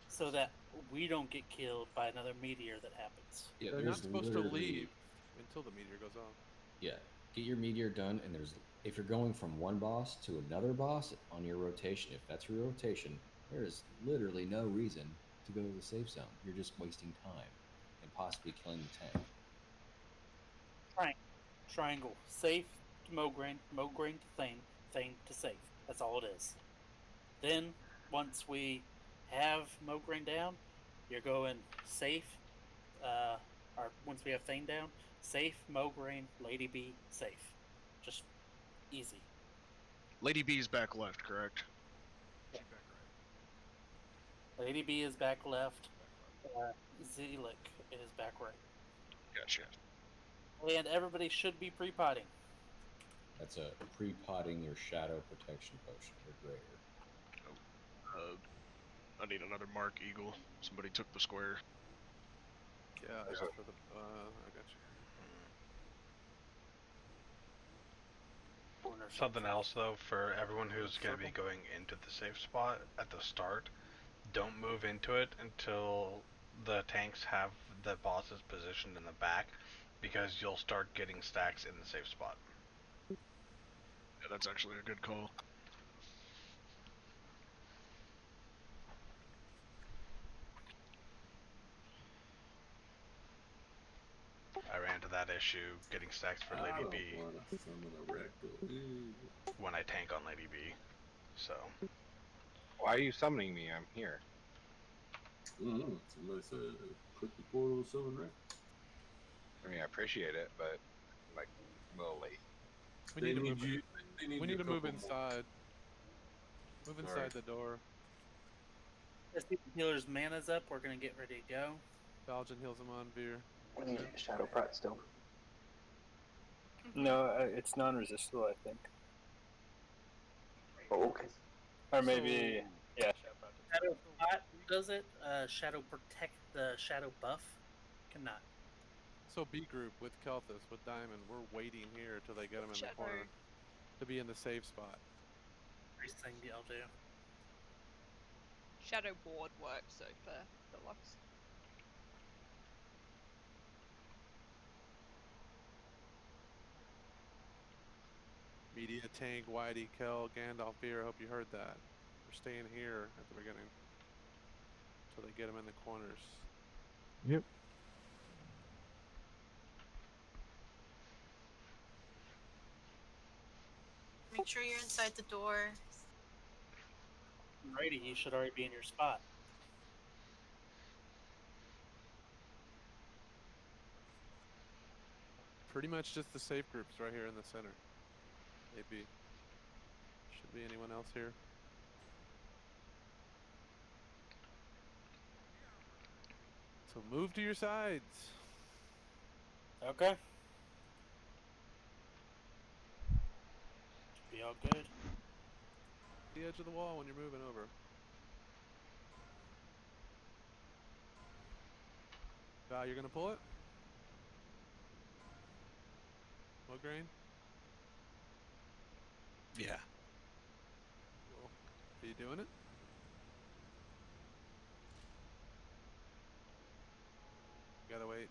so that we don't get killed by another meteor that happens. Yeah, They're there's not supposed to literally leave until the meteor goes off. yeah. Get your meteor done, and if you're going from one boss to another boss on your rotation, if that's your rotation, there is literally no reason to go to the safe zone. You're just wasting time and possibly killing the tank. Triangle. Safe to Mograine, Mograine to Thane, Thane to safe. That's all it is. Then, once we have Mograine down, you're going safe, or once we have Thane down, safe, Mograine, Lady B, safe. Just easy. Lady B's back left, correct? Lady B is back left. Zelik is back right. Gotcha. And everybody should be pre-potting. That's a pre-potting your shadow protection potion or greater. I need another Mark Eagle. Somebody took the square. Yeah, There's for the I got you. Something else though, for everyone who's going to be going into the safe spot at the start, don't move into it until the tanks have the bosses positioned in the back, because you'll start getting stacks in the safe spot. Yeah, that's actually a good call. I ran into that issue getting stacks for Lady B when I tank on Lady B. So. Why are you summoning me? I'm here. Somebody said click the portal to summon right. I mean, I appreciate it, but like a little late. We need to move. We need to move inside. Move inside the door. Let's see the healer's mana's up. We're gonna get ready to go. Belgian heals him on Veer. We need a shadow prot still. No, it's non-resistible, I think. Oh, okay. Or maybe, yeah. Shadow Pot does it. Shadow Protect, the Shadow Buff cannot. So B group with Kelthus, with Diamond, we're waiting here till they get him in the corner to be in the safe spot. First thing I'll do. Shadow board works so for the locks. Media tank, Whitey, Kel, Gandalf, Veer. Hope you heard that. We're staying here at the beginning till they get him in the corners. Yep. Make sure you're inside the door. Alrighty, you should already be in your spot. Pretty much just the safe groups right here in the center. Maybe. Should be anyone else here. So move to your sides. Okay. Should be all good. The edge of the wall when you're moving over. Val, you're gonna pull it? Mograine? Yeah. Cool. Are you doing it? Gotta wait.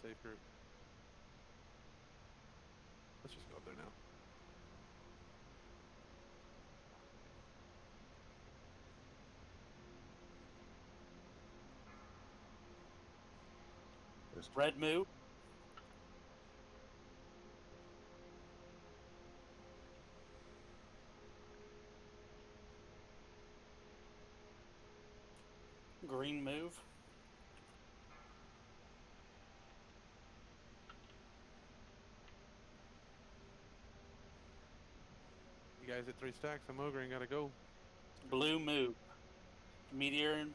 Safe group. Let's just go up there now. Red move. Green move. You guys at 3 stacks. I'm Mograine, gotta go. Blue move. Meteor.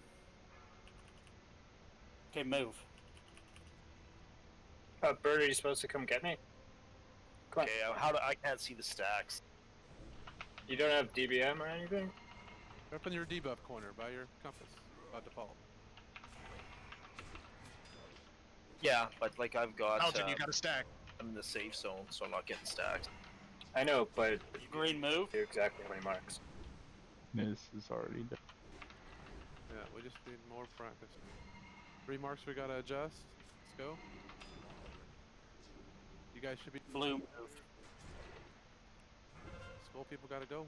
Okay, move. Bird, are you supposed to come get me? Come Okay, how do I can't see the stacks? You don't have DBM or anything? Up in your debuff corner by your compass, by default. Yeah, but like I've got. Alton, you got a stack. I'm in the safe zone, so I'm not getting stacked. I know, but Green move. exactly how many marks. This is already done. Yeah, we just need more practice. 3 marks we gotta adjust. Let's go. You guys should be blue move. Skull people gotta go.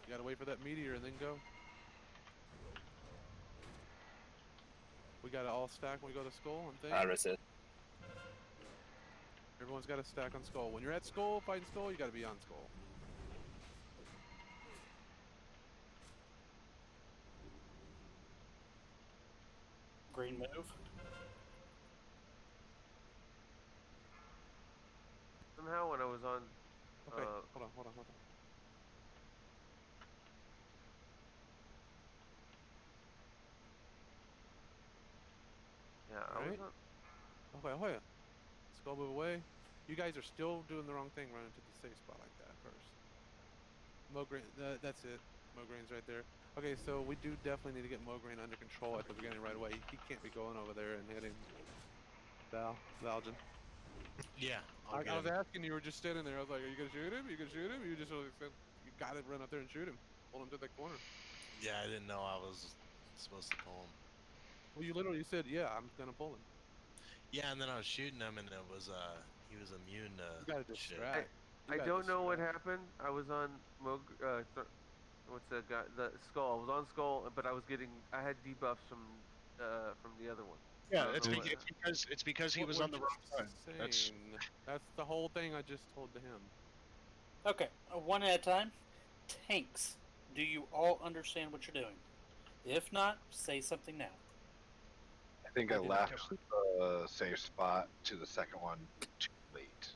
You gotta wait for that meteor and then go. We gotta all stack when we go to skull and thing. I resist. Everyone's gotta stack on skull. When you're at skull, fighting skull, you gotta be on skull. Green move. Somehow when I was on. Okay, hold on. Yeah, I Alright. was on. Okay, hold on. Skull move away. You guys are still doing the wrong thing running to the safe spot like that first. Mograine, that's it. Mograine's right there. Okay, so we do definitely need to get Mograine under control at the beginning right away. He can't be going over there and hitting Valgen. Yeah, I was asking, you were just standing there. I was like, are you gonna shoot him? You gonna shoot him? You just like said, you gotta run up there and shoot him. Pull him to that corner. Yeah, I didn't know I was supposed to pull him. Well, you literally said, yeah, I'm gonna pull him. Yeah, and then I was shooting him, and it was he was immune to. You gotta shit. distract. I don't know what happened. I was on what's that guy? The skull. I was on skull, but I had debuffs from the other one. Yeah, it's because he was on the wrong side. That's the whole thing I just told to him. Okay, one at a time. Tanks. Do you all understand what you're doing? If not, say something now. I think I left the safe spot to the second one too late.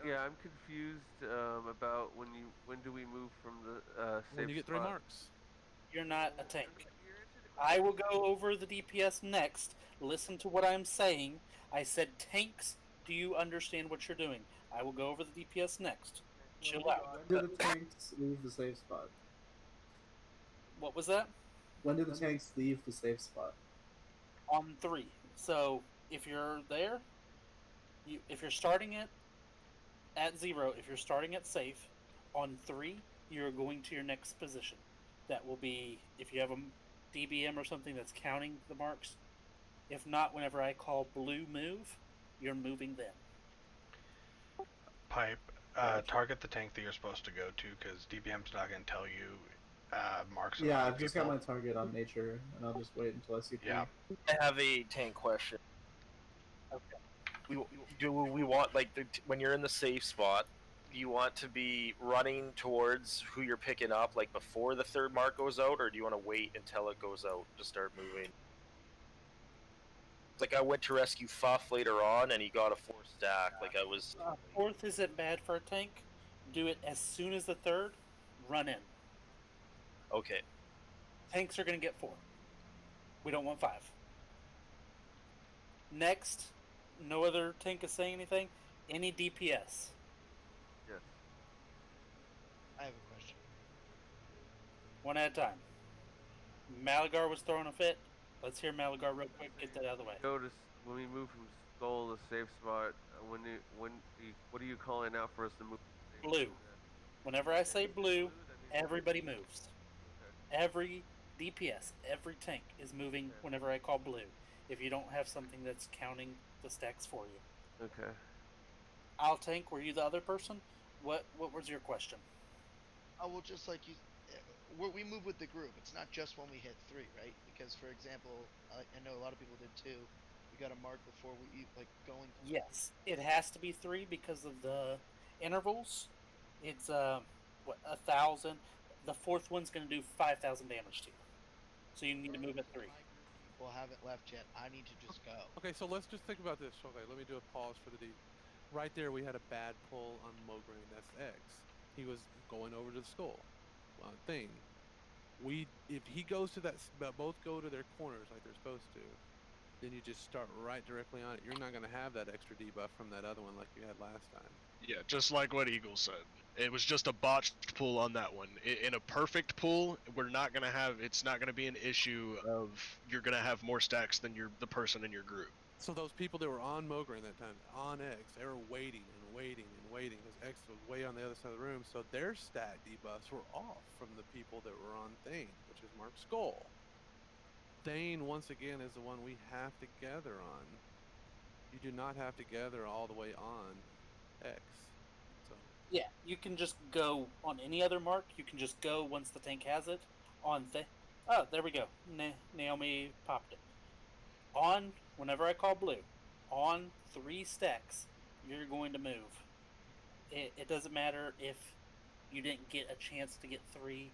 Yeah, I'm confused about when do we move from the safe when you get 3 spot? marks. You're not a tank. I will go over the DPS next. Listen to what I'm saying. I said tanks. Do you understand what you're doing? I will go over the DPS next. Chill out. When do the tanks leave the safe spot? What was that? When do the tanks leave the safe spot? On 3. So if you're there, if you're starting it at 0, if you're starting at safe, on 3, you're going to your next position. That will be, if you have a DBM or something that's counting the marks. If not, whenever I call blue move, you're moving them. Pipe, target the tank that you're supposed to go to, because DBM's not going to tell you marks. Yeah, I've just got my target on nature, and I'll just wait until I see 3. Yeah. I have a tank question. Okay. Do we want, like, when you're in the safe spot, do you want to be running towards who you're picking up, like, before the 3rd mark goes out, or do you want to wait until it goes out to start moving? Like, I went to rescue Fuff later on, and he got a 4 stack. Like, I was... 4th isn't bad for a tank. Do it as soon as the 3rd. Run in. Okay. Tanks are going to get 4. We don't want 5. Next, no other tank is saying anything. Any DPS? Yes. I have a question. One at a time. Malagar was throwing a fit. Let's hear Malagar real quick. Get that out of the way. When we move from skull to safe spot, what are you calling out for us to move? Blue. Whenever I say blue, everybody moves. Every DPS, every tank is moving whenever I call blue. If you don't have something that's counting the stacks for you. Okay. I'll tank. Were you the other person? What was your question? Oh, well, just like you, we move with the group. It's not just when we hit 3, right? Because, for example, I know a lot of people did too. We got a mark before we going. Yes, it has to be 3 because of the intervals. It's 1,000. The 4th one's going to do 5,000 damage to you. So you need to move at 3. People haven't left yet. I need to just go. Okay, so let's just think about this. Okay, let me do a pause for the D. Right there, we had a bad pull on Mograine. That's X. He was going over to the skull thing. If he goes to that, both go to their corners like they're supposed to. then you just start right directly on it. You're not going to have that extra debuff from that other one like you had last time. Yeah, just like what Eagle said. It was just a botched pull on that one. In a perfect pull, we're not gonna have. It's not gonna be an issue of you're gonna have more stacks than the person in your group. So those people that were on Mograine that time, on X, they were waiting and waiting and waiting because X was way on the other side of the room. So their stat debuffs were off from the people that were on Thane, which is Mark Skull. Thane, once again, is the one we have to gather on. You do not have to gather all the way on X. So Yeah, you can just go on any other mark. You can just go once the tank has it. Oh, there we go. Naomi popped it. On, whenever I call blue, on 3 stacks, you're going to move. It doesn't matter if you didn't get a chance to get 3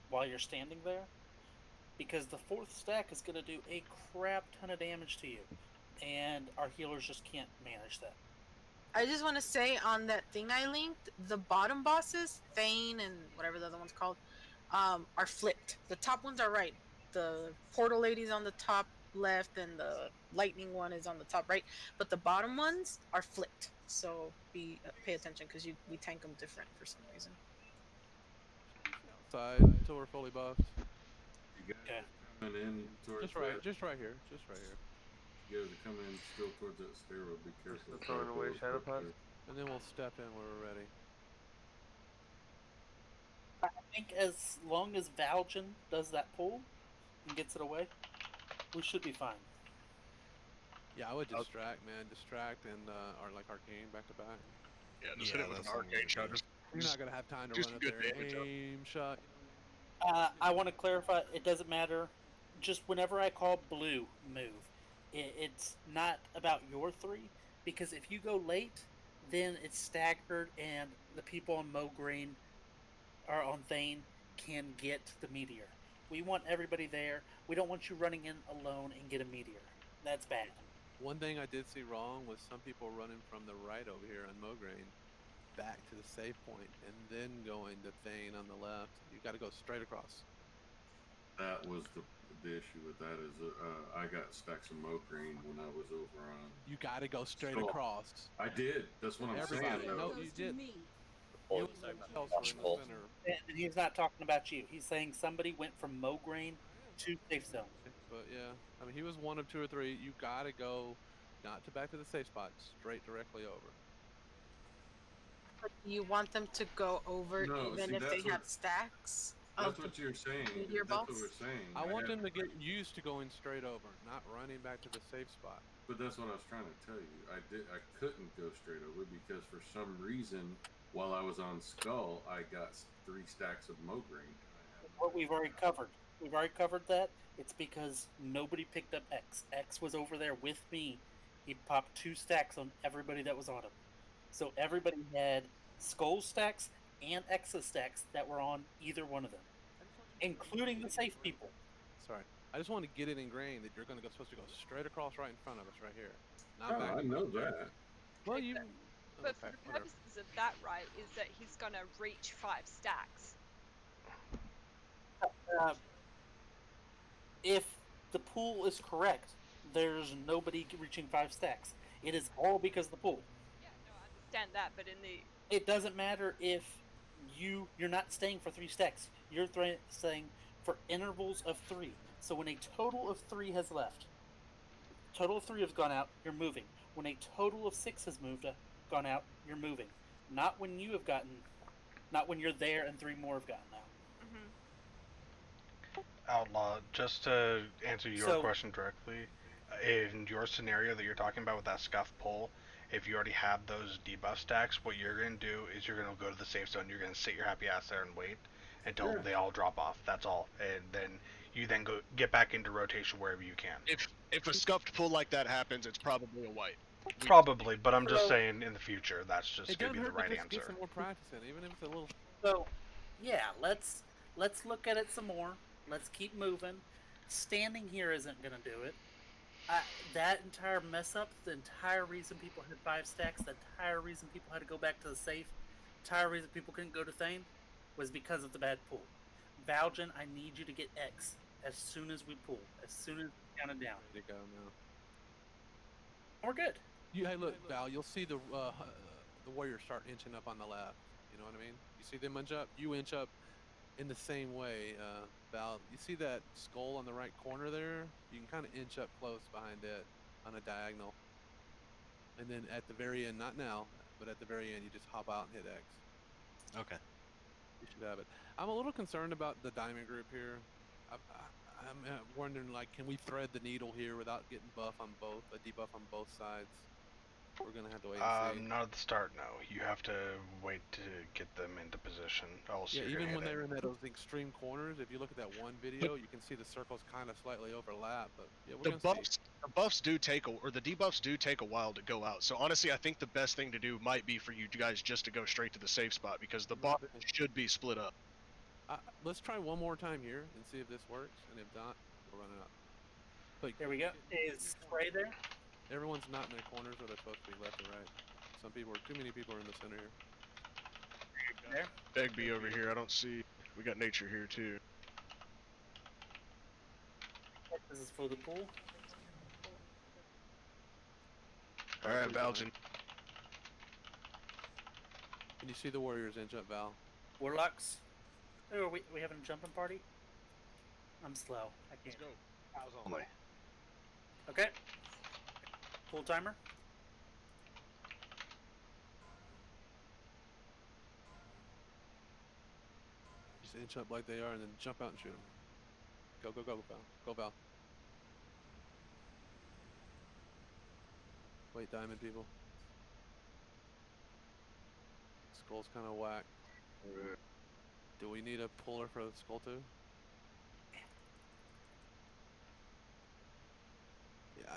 while you're standing there, because the 4th stack is going to do a crap ton of damage to you, and our healers just can't manage that. I just want to say on that thing I linked, the bottom bosses, Thane and whatever the other one's called, are flipped. The top ones are right. The portal lady's on the top left, and the lightning one is on the top right. But the bottom ones are flipped. So pay attention because we tank them different for some reason. outside until we're fully buffed. You guys are coming in towards just right here. You guys are coming in still towards that stairwell. Be careful. Still throwing away shadow pods. And then we'll step in when we're ready. I think as long as Valgen does that pull and gets it away, we should be fine. Yeah, I would distract, man. Distract and arcane back to back. Yeah, just hit it with an arcane shot. You're not gonna have time to run up there. Aim shot. I want to clarify. It doesn't matter. Just whenever I call blue, move. It's not about your 3, because if you go late, then it's staggered, and the people on Mograine or on Thane can get the meteor. We want everybody there. We don't want you running in alone and get a meteor. That's bad. One thing I did see wrong was some people running from the right over here on Mograine back to the save point and then going to Thane on the left. You got to go straight across. That was the issue with that is I got stacks of Mograine when I was over on. You got to go straight across. I did. That's what I'm saying. No, you did. And he's not talking about you. He's saying somebody went from Mograine to safe zone. But yeah, I mean, he was 1 of 2 or 3. You got to go, not to back to the safe spot, straight directly over. But you want them to go over even if they have stacks? That's what you're saying. That's what we're saying. I want them to get used to going straight over, not running back to the safe spot. But that's what I was trying to tell you. I couldn't go straight over because for some reason, while I was on Skull, I got 3 stacks of Mograine. What we've already covered. We've already covered that. It's because nobody picked up X. X was over there with me. He popped 2 stacks on everybody that was on him. So everybody had Skull stacks and X's stacks that were on either one of them, including the safe people. Sorry. I just want to get it ingrained that you're supposed to go straight across right in front of us right here. Not back. I know that. Well, you... But for the purposes of that, right, is that he's going to reach 5 stacks. If the pool is correct, there's nobody reaching 5 stacks. It is all because of the pool. Yeah, no, I understand that, but in the... It doesn't matter if you're not staying for 3 stacks. You're staying for intervals of 3. So when a total of 3 has left, total of 3 has gone out, you're moving. When a total of 6 has gone out, you're moving. Not when you have gotten, not when you're there and 3 more have gotten out. Outlaw, just to answer your question directly, in your scenario that you're talking about with that scuff pull, if you already have those debuff stacks, what you're going to do is you're going to go to the safe zone, you're going to sit your happy ass there and wait until they all drop off. That's all. And then you then go get back into rotation wherever you can. If a scuffed pull like that happens, it's probably a wipe. Probably, but I'm just saying in the future, that's just going to be the right answer. Get some more practice in, even if it's a little... So, yeah, let's look at it some more. Let's keep moving. Standing here isn't going to do it. That entire mess up, the entire reason people had 5 stacks, the entire reason people had to go back to the safe, the entire reason people couldn't go to Thane, was because of the bad pull. Valgen, I need you to get X as soon as we pull, as soon as we count it down. There you go now. We're good. Hey, look, Val. You'll see the warriors start inching up on the left. You know what I mean? You see them inch up. You inch up in the same way, Val. You see that skull on the right corner there? You can kind of inch up close behind it on a diagonal. And then at the very end, not now, but at the very end, you just hop out and hit X. Okay. You should have it. I'm a little concerned about the diamond group here. I'm wondering, like, can we thread the needle here without getting buff on both, a debuff on both sides? We're gonna have to wait and see. Not at the start, no. You have to wait to get them into position. Else Yeah, you're even gonna when hit they're it. in those extreme corners, if you look at that one video, you can see the circles kind of slightly overlap. But yeah, we're The gonna buffs, see. the buffs do take or the debuffs do take a while to go out. So honestly, I think the best thing to do might be for you guys just to go straight to the safe spot because the buff should be split up. Let's try one more time here and see if this works, and if not, we'll run it up. But There we go. Is Spray there? everyone's not in their corners where they're supposed to be, left or right. Too many people are in the center here. There. Begbie over here, I don't see. We got nature here too. This is for the pool. All right, Valgen. Can you see the warriors inch up, Val? Warlocks. Oh, are we having a jumping party? I'm slow. I can't. Let's go. Cows only. Okay. Full timer. Just inch up like they are, and then jump out and shoot them. Go, go, go, Val. Go, Val. Wait, diamond people. Skull's kind of whack. Do we need a puller for the skull too? Yeah,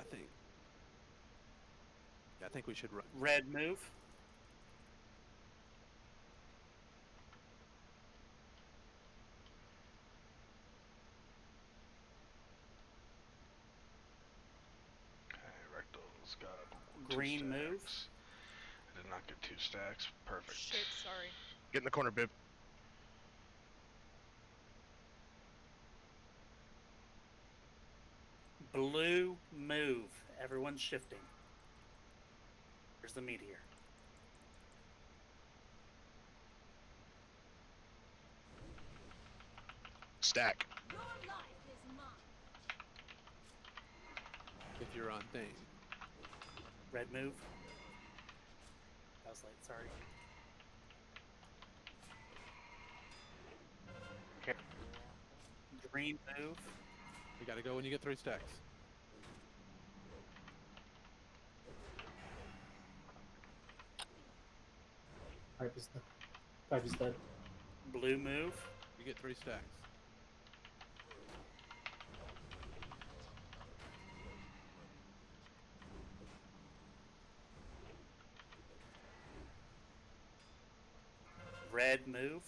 I think we should run. Red move. Rectal's got Green 2 move. stacks. I did not get 2 stacks. Perfect. Shit, sorry. Get in the corner, Bib. Blue move. Everyone's shifting. Here's the meteor. Stack. Your life is mine. If you're on thing. Red move. That was late, sorry. Okay. Green move. You gotta go when you get 3 stacks. Pipe is dead. Blue move. You get 3 stacks. Red move.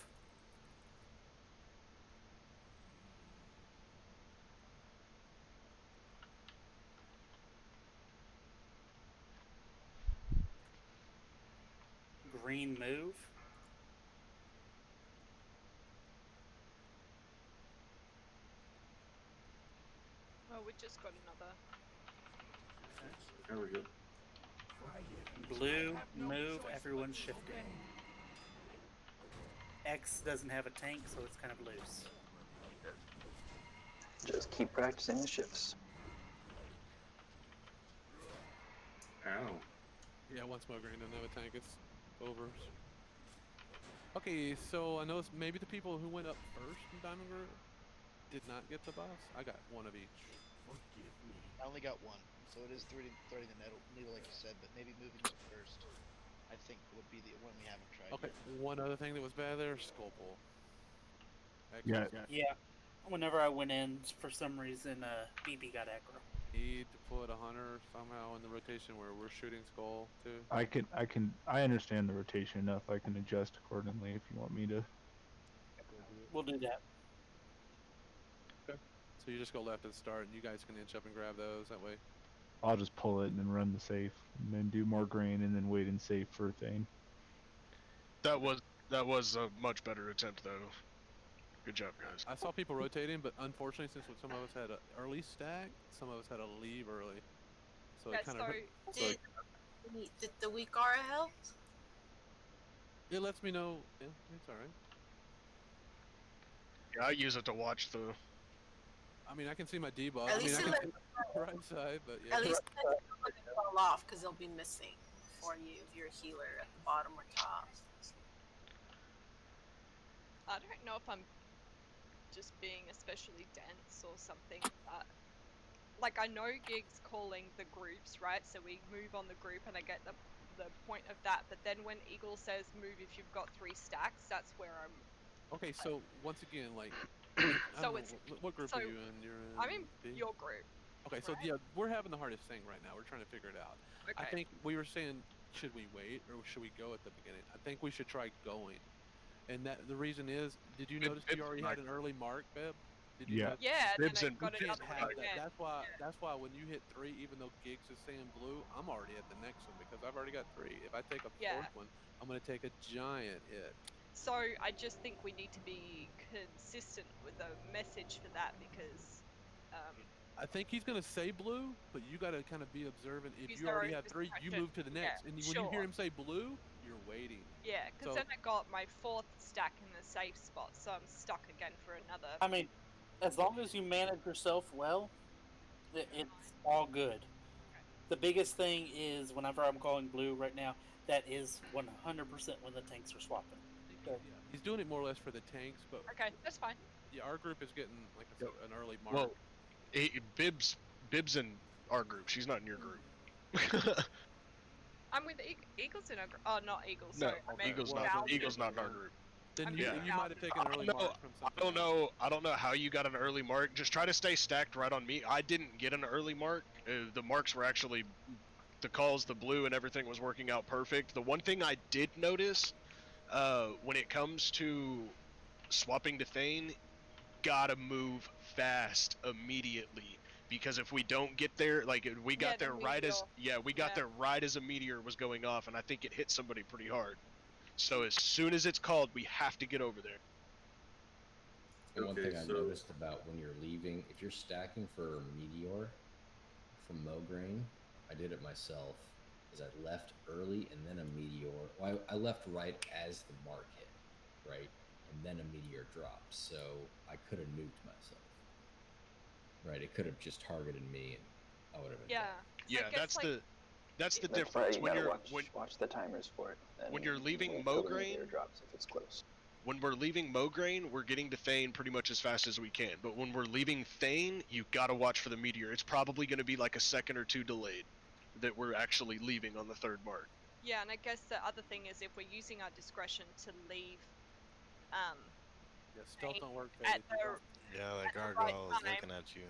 Green move. Oh, we just got another. There we go. Blue move. Everyone's shifting. X doesn't have a tank, so it's kind of loose. Just keep practicing the shifts. Ow. Yeah, one smoke green doesn't have a tank. It's over. Okay, so I know maybe the people who went up first in Diamond Group did not get the boss. I got 1 of each. I only got 1, so it is threading the needle like you said, but maybe moving to first, I think would be the one we haven't tried. Okay, Yet. one other thing that was bad there, skull pull. Yeah. Whenever I went in, for some reason, BB got aggro. Need to put a hunter somehow in the rotation where we're shooting skull too. I understand the rotation enough. I can adjust accordingly if you want me to. We'll do that. Okay. So you just go left at the start, and you guys can inch up and grab those that way. I'll just pull it and then run the safe, and then do more grain, and then wait and safe for Thane. That was a much better attempt though. Good job, guys. I saw people rotating, but unfortunately, since some of us had an early stack, some of us had to leave early. So Yeah, it kind of Did the Weekara help? it lets me know. Yeah, it's all right. Yeah, I use it to watch the. I mean, I can see my debuff. At I mean, least I it can lets see the right side, but yeah. At least it lets you know when they fall off, because they'll be missing for you if you're a healer at the bottom or top. I don't know if I'm just being especially dense or something, but like I know Gig's calling the groups, right? So we move on the group and I get the point of that, but then when Eagle says move if you've got 3 stacks, that's where I'm Okay, so once again, like, I So don't know, it's what group so are you in? You're in. I'm in B? your group. Okay, so right? yeah, we're having the hardest thing right now. We're trying to figure it out. I Okay. think we were saying, should we wait or should we go at the beginning? I think we should try going, and that the reason is, did you notice you already had an early mark, Beb? Did you? Yeah. Notice? Yeah, and Bibs then I and got We it can't up have that. again. That's why when you hit 3, even though Gigs is saying blue, I'm already at the next one because I've already got 3. If I take a Yeah. 4th one, I'm gonna take a giant hit. So I just think we need to be consistent with the message for that because I think he's gonna say blue, but you gotta kind of be observant. If use you their already own have 3, you discretion. move to the next, Yeah, and when you hear sure. him say blue, you're waiting. Yeah, because So then I got my 4th stack in the safe spot, so I'm stuck again for another. I mean, as long as you manage yourself well, it's all good. The biggest thing is whenever I'm calling blue right now, that is 100% when the tanks are swapping. Okay. yeah, he's doing it more or less for the tanks, but Okay, that's fine. yeah, our group is getting, like I said, an early mark. Well, Bibs in our group. She's not in your group. I'm with Eagles in a group. Oh, not Eagles. No, Sorry, I meant Eagle's Valve. not in our group. Then I'm you thinking might have taken an early mark from I something. don't know. I don't know how you got an early mark. Just try to stay stacked right on me. I didn't get an early mark. The marks were actually the calls, the blue, and everything was working out perfect. The one thing I did notice, when it comes to swapping to Thane, gotta move fast immediately. Because if we don't get there, like we got there right as we got there right as a meteor was going off, and I think it hit somebody pretty hard. So as soon as it's called, we have to get over there. And one thing I noticed about when you're leaving, if you're stacking for Meteor from Mograine, I did it myself, is I left early and then a Meteor. Well, I left right as the mark hit, right? And then a Meteor dropped, so I could have nuked myself. Right, it could have just targeted me and I would have been dead. Yeah, that's the That's difference. why you gotta watch the timers for it. When you're leaving wait till the Mograine, meteor drops if it's close. When we're leaving Mograine, we're getting to Thane pretty much as fast as we can. But when we're leaving Thane, you gotta watch for the meteor. It's probably gonna be like a second or 2 delayed that we're actually leaving on the 3rd mark. Yeah, and I guess the other thing is if we're using our discretion to leave, yeah, stealth don't work. At the, yeah, the at the gargoyle right is looking at you.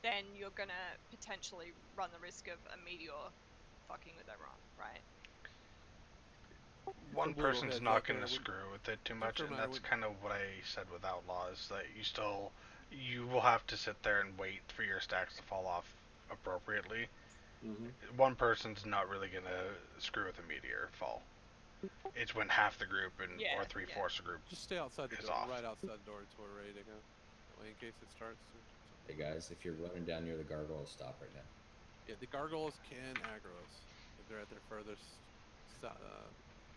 Then you're gonna potentially run the risk of a meteor fucking with everyone, right? One Blue person's heads not out going there, to screw with it too just much, a and reminder, that's kind of what I said with Outlaws, that you will have to sit there and wait for your stacks to fall off appropriately. One person's not really going to screw with a meteor fall. It's when half the group or 3/4 the group just stay outside the is door, off. right outside the door until we're ready to go. That way, in case it starts. Hey guys, if you're running down near the gargoyle, stop right now. Yeah, the gargoyles can aggro us if they're at their furthest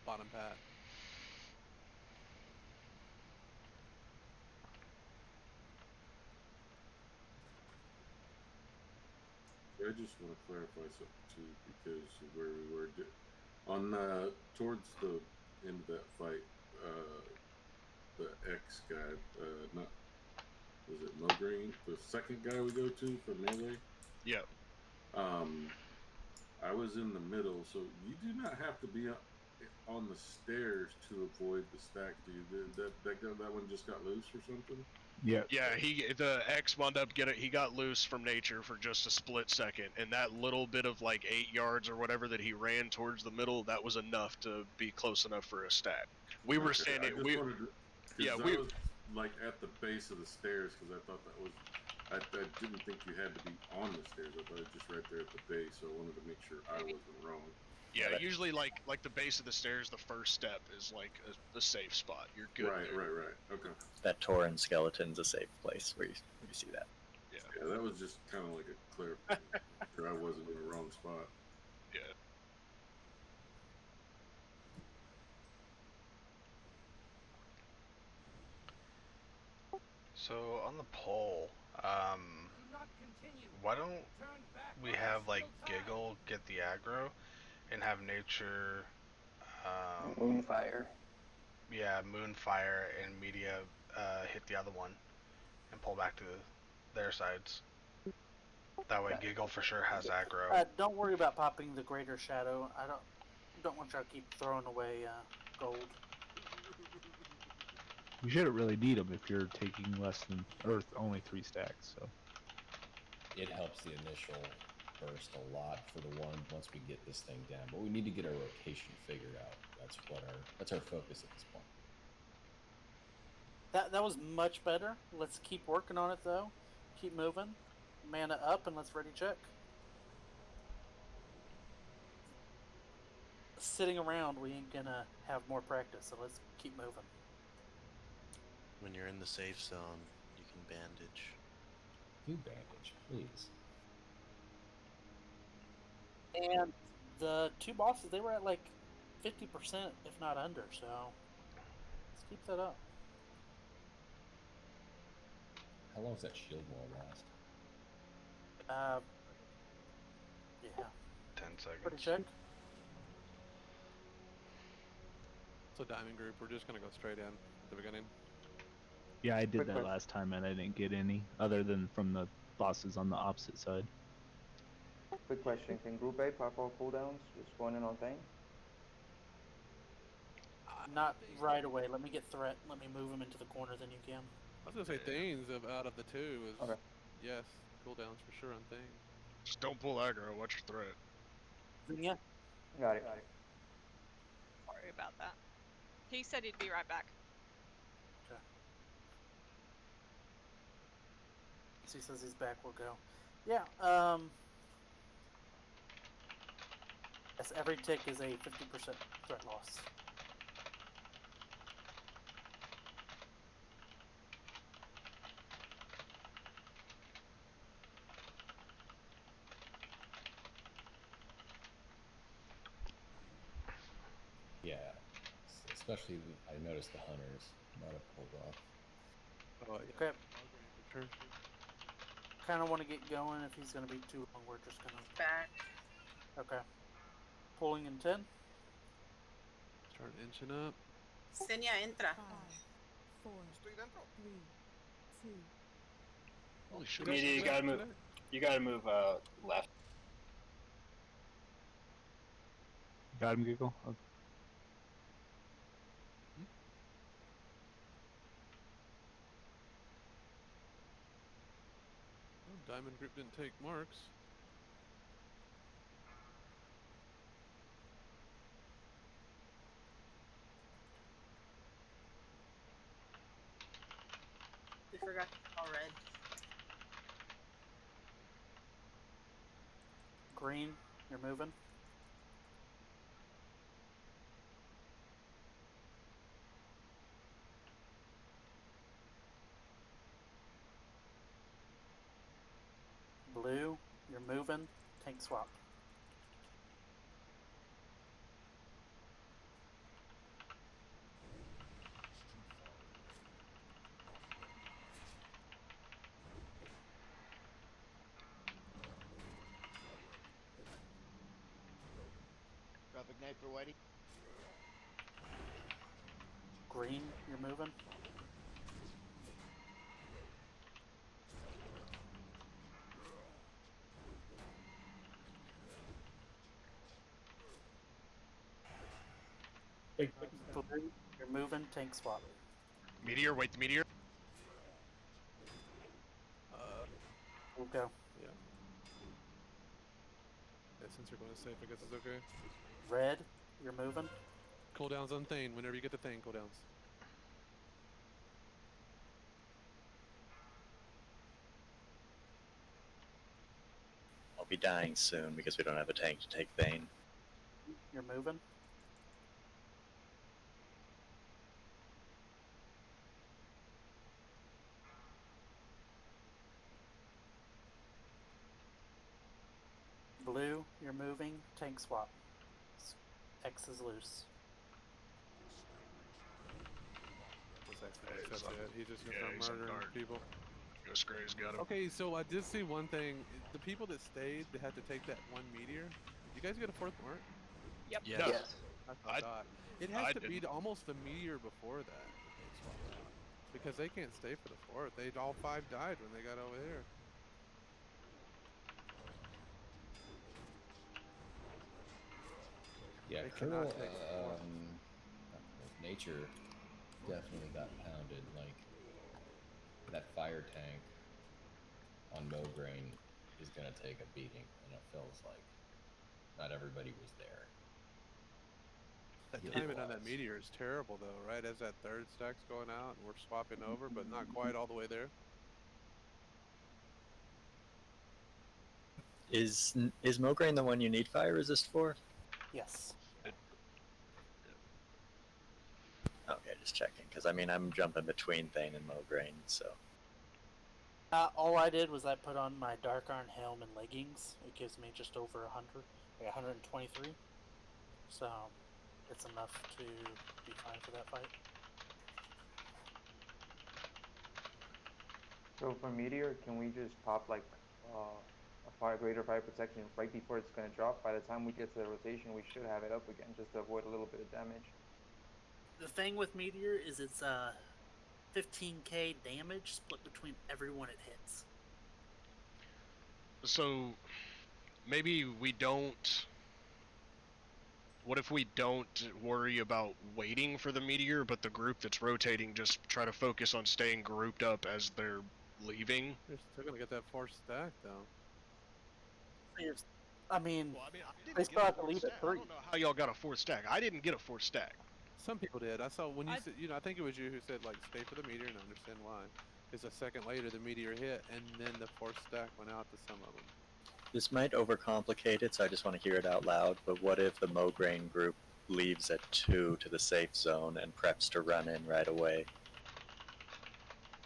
bottom pad. I just want to clarify something too, because of where we were on towards the end of that fight. The X guy, not was it Mograine, the second guy we go to for melee. Yeah. I was in the middle, so you do not have to be on the stairs to avoid the stack. Do you? That one just got loose or something? Yeah. Yeah, the X wound up he got loose from nature for just a split second, and that little bit of like 8 yards or whatever that he ran towards the middle, that was enough to be close enough for a stack. We were standing. I was like at the base of the stairs because I thought that was. I didn't think you had to be on the stairs. I thought it was just right there at the base, so I wanted to make sure I wasn't wrong. Yeah, usually like the base of the stairs, the first step is like the safe spot. You're good. Right. Okay. That Tauren skeleton's a safe place where you see that. Yeah, that was just kind of like a clear. sure I wasn't in the wrong spot. Yeah. So on the poll, why don't we have like Giggle get the aggro, and have Nature, Moonfire. yeah, Moonfire and Media hit the other one, and pull back to their sides. That way, Giggle for sure has aggro. Don't worry about popping the Greater Shadow. I don't want y'all to keep throwing away gold. You shouldn't really need them if you're taking less than, or only 3 stacks. So It helps the initial burst a lot for the one once we get this thing down. But we need to get our rotation figured out. That's our focus at this point. That was much better. Let's keep working on it though. Keep moving. Mana up and let's ready check. Sitting around, we ain't gonna have more practice, so let's keep moving. When you're in the safe zone, you can bandage. Do bandage, please. And the 2 bosses, they were at like 50%, if not under, so let's keep that up. How long does that shield wall last? Yeah. 10 seconds. Pretty check. So Diamond Group, we're just gonna go straight in at the beginning. yeah, I did Quick that question. last time and I didn't get any other than from the bosses on the opposite side. Quick question, can Group A pop all cooldowns? Just going in on thing? Not right away. Let me get threat. Let me move him into the corner, then you can. I was gonna say Thanes out of the two is Okay. yes, cooldowns for sure on Thane. Just don't pull aggro. Watch your threat. Yeah. Got it. Sorry about that. He said he'd be right back. Okay. So he says he's back, we'll go. Yeah, yes, every tick is a 50% threat loss. Yeah, especially I noticed the hunters might have pulled off. Oh yeah. Okay. Turn. Kind of want to get going. If he's going to be too long, we're just going to... Back. Okay. Pulling in 10. Start inching up. Senya, entra. 5, 4, 3, 2. Holy shit. Media, you gotta move. You gotta move left. Got him, Giggle? Okay. Oh, Diamond Group didn't take marks. We forgot to call red. Green, you're moving. Blue, you're moving. Tank swap. Drop ignite for Whitey. Green, you're moving. Blue, you're moving. Tank swap. Meteor, wait the meteor. We'll go. Yeah. Yeah, since you're going to safe, I guess it's okay. Red, you're moving. Cooldowns on Thane. Whenever you get to Thane, cooldowns. I'll be dying soon because we don't have a tank to take Bane. You're moving. Blue, you're moving. Tank swap. X is loose. This actually Hey, makes sense. I'm- Yeah, he's just gonna yeah, start he's on murdering guard. people. Ghost Gray's got him. Okay, so I did see one thing. The people that stayed, they had to take that one meteor. Did you guys get a fourth mark? Yep. Yes. No. Yes. That's what I thought. It has I to be didn't. almost the meteor before that they swapped out. Because they can't stay for the fourth. They all 5 died when they got over here. Yeah, They Colonel, cannot take the fourth. not Colonel, Nature definitely got pounded. Like, that fire tank on Mograine is going to take a beating, and it feels like not everybody was there. That He timing on that was. meteor is terrible, though, right? As that third stack's going out, and we're swapping over, but not quite all the way there. Is Mograine the one you need fire resist for? Yes. Okay, just checking, because I mean I'm jumping between Thane and Mograine, so. All I did was I put on my Dark Iron helm and leggings. It gives me just over 100, like 123. So it's enough to be fine for that fight. So for Meteor, can we just pop like greater fire protection right before it's going to drop? By the time we get to the rotation, we should have it up again, just to avoid a little bit of damage. The thing with Meteor is it's 15k damage split between everyone it hits. So maybe we don't. What if we don't worry about waiting for the meteor, but the group that's rotating just try to focus on staying grouped up as they're leaving? They're still gonna get that fourth stack, though. I mean, Well, I they didn't still get a have to fourth leave stack. at I 3. don't know how y'all got a fourth stack. I didn't get a fourth stack. Some people did. I saw when you said, I think it was you who said, like, stay for the meteor, and I understand why. Because a second later, the meteor hit, and then the fourth stack went out to some of them. This might overcomplicate it, so I just want to hear it out loud, but what if the Mograine group leaves at 2 to the safe zone and preps to run in right away?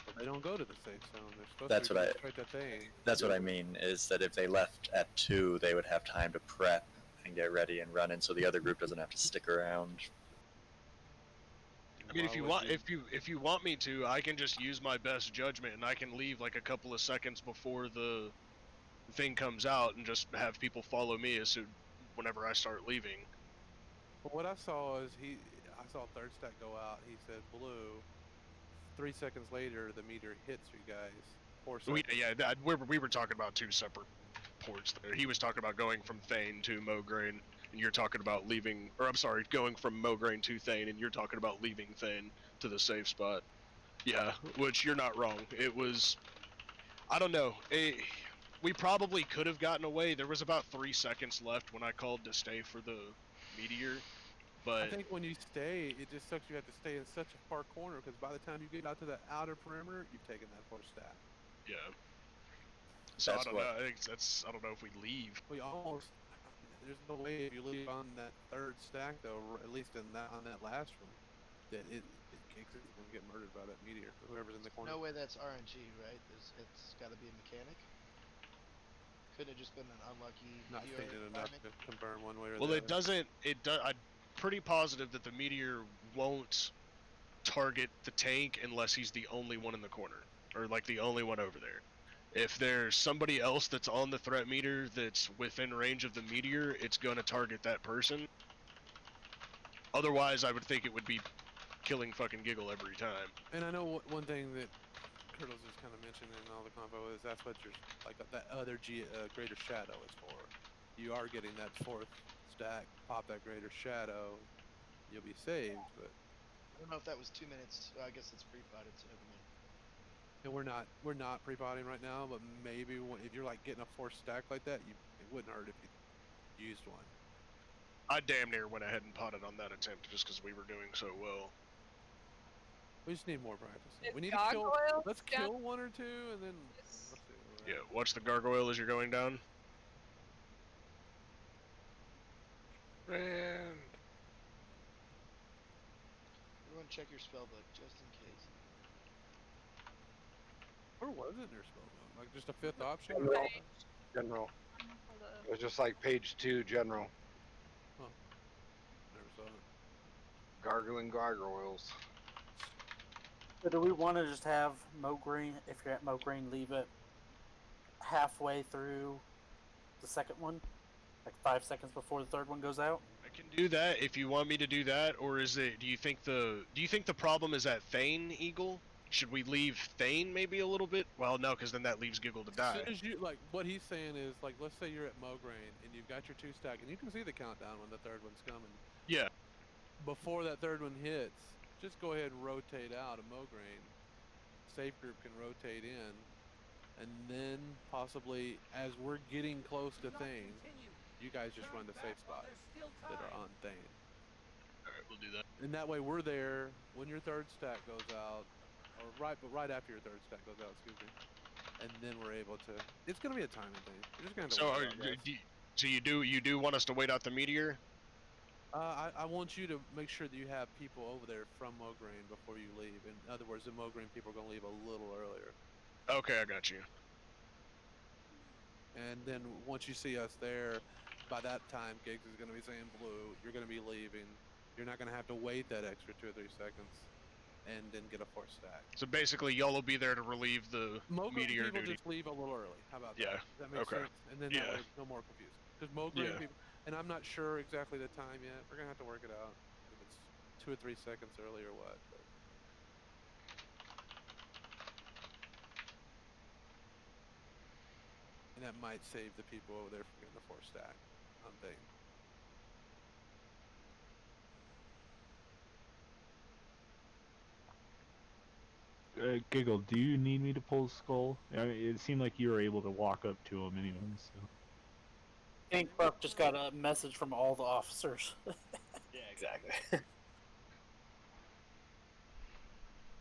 Well, they don't go to the safe zone. They're supposed That's to be what going straight to Thane. That's what I mean, is that if they left at 2, they would have time to prep and get ready and run in, so the other group doesn't have to stick around. I mean, if you want me to, I can just use my best judgment and I can leave like a couple of seconds before the thing comes out and just have people follow me whenever I start leaving. But what I saw is I saw third stack go out. He said blue. 3 seconds later, the meteor hits you guys. 4 seconds. We were talking about 2 separate ports there. He was talking about going from Thane to Mograine, and you're talking about leaving, or I'm sorry, going from Mograine to Thane, and you're talking about leaving Thane to the safe spot. Yeah, which you're not wrong. It was, I don't know. We probably could have gotten away. There was about 3 seconds left when I called to stay for the meteor. But I think when you stay, it just sucks. You have to stay in such a far corner because by the time you get out to the outer perimeter, you've taken that fourth stack. Yeah. So I don't know. I don't know if we leave. We almost. There's no way if you leave on that third stack though, at least on that last one, that it kicks is gonna get murdered by that meteor or whoever's in the corner. No way that's RNG, right? It's got to be a mechanic. Couldn't have just been an unlucky Not meteor seen it enough timing? to confirm one way or Well, the it other. doesn't. I'm pretty positive that the meteor won't target the tank unless he's the only one in the corner, or like the only one over there. If there's somebody else that's on the threat meter that's within range of the meteor, it's gonna target that person. Otherwise, I would think it would be killing fucking Giggle every time. And I know one thing that Turtles just kind of mentioned in all the convo is that's what your that other greater shadow is for. You are getting that fourth stack, pop that greater shadow, you'll be saved. But I don't know if that was 2 minutes. I guess it's pre-potted, so never mind. and we're not pre-potting right now, but maybe if you're like getting a fourth stack like that, it wouldn't hurt if you used one. I damn near went ahead and potted on that attempt just because we were doing so well. We just need more practice. Is We need to kill. gargoyle Let's down? kill one or two, and then let's see where we're Yeah, at. watch the gargoyle as you're going down. And Everyone check your spell book, just in case. where was it in your spell book? Like just a fifth option? General. General. It was just like page 2, general. Huh. Never saw it. Gargling gargoyles. So do we want to just have Mo Green, if you're at Mo Green, leave it halfway through the second one? Like 5 seconds before the third one goes out? I can do that if you want me to do that, or is it? Do you think the problem is at Thane, Eagle? Should we leave Thane maybe a little bit? Well, no, because then that leaves Giggle to As soon die. as you like, what he's saying is like, let's say you're at Mograine and you've got your 2 stack, and you can see the countdown when the third one's coming. Yeah. Before that third one hits, just go ahead and rotate out of Mograine. Safe group can rotate in, and then possibly as we're getting close to Thane, you guys just run to safe spots that are on Thane. Alright, we'll do that. And that way we're there when your third stack goes out, or right after your third stack goes out, excuse me. And then we're able to. It's gonna be a timing thing. We're just gonna have to So, work it out, guys. so you do want us to wait out the meteor? I want you to make sure that you have people over there from Mograine before you leave. In other words, the Mograine people are gonna leave a little earlier. Okay, I got you. And then once you see us there, by that time, Giggs is gonna be saying blue. You're gonna be leaving. You're not gonna have to wait that extra 2 or 3 seconds, and then get a 4th stack. So basically, y'all will be there to relieve the Mograine meteor people duty. just leave a little early. How about that? Yeah. Does that make Okay. sense? And then Yeah. that way, no more confusion. Because Mograine Yeah. people, and I'm not sure exactly the time yet. We're gonna have to work it out. If it's 2 or 3 seconds early or what. But. And that might save the people over there from getting the 4 stack on thing. Giggle, do you need me to pull skull? I mean, it seemed like you were able to walk up to him anyway, so. King Buck just got a message from all the officers. Yeah, exactly.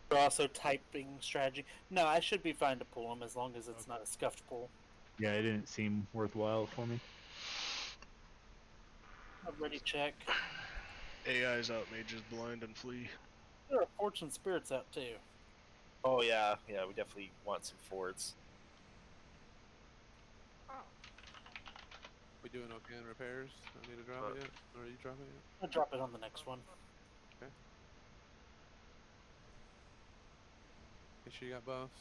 They're also typing strategy. No, I should be fine to pull him as long as it's not a scuffed pull. Yeah, it didn't seem worthwhile for me. I'm ready check. AI's out, mages blind and flee. There are fortune spirits out too. Oh yeah, we definitely want some forts. We doing okay on repairs? I need to drop it yet? Or are you dropping it? I'll drop it on the next one. Okay. Make sure you got buffs.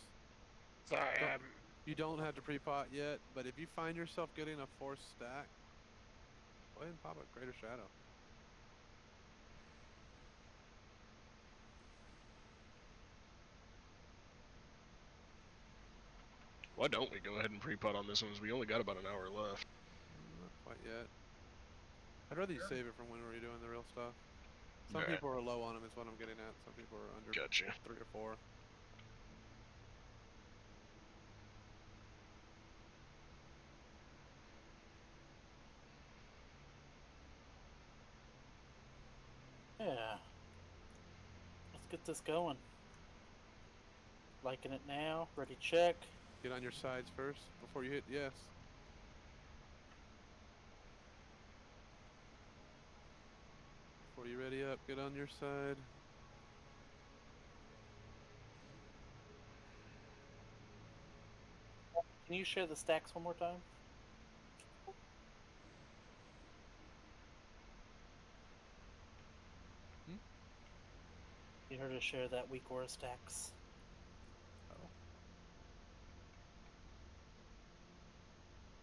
Sorry, you don't have to pre-pot yet, but if you find yourself getting a 4th stack, go ahead and pop a Greater Shadow. Why don't we go ahead and pre-pot on this one? We only got about an hour left. Not quite yet. I'd rather you save it from when we're doing the real stuff. Some Okay. people are low on them, is what I'm getting at. Some people are under Gotcha. 3 or 4. Yeah. Let's get this going. Liking it now. Ready check. Get on your sides first before you hit yes. Before you ready up, get on your side. Can you share the stacks one more time? Get her to share that weak aura stacks. Oh.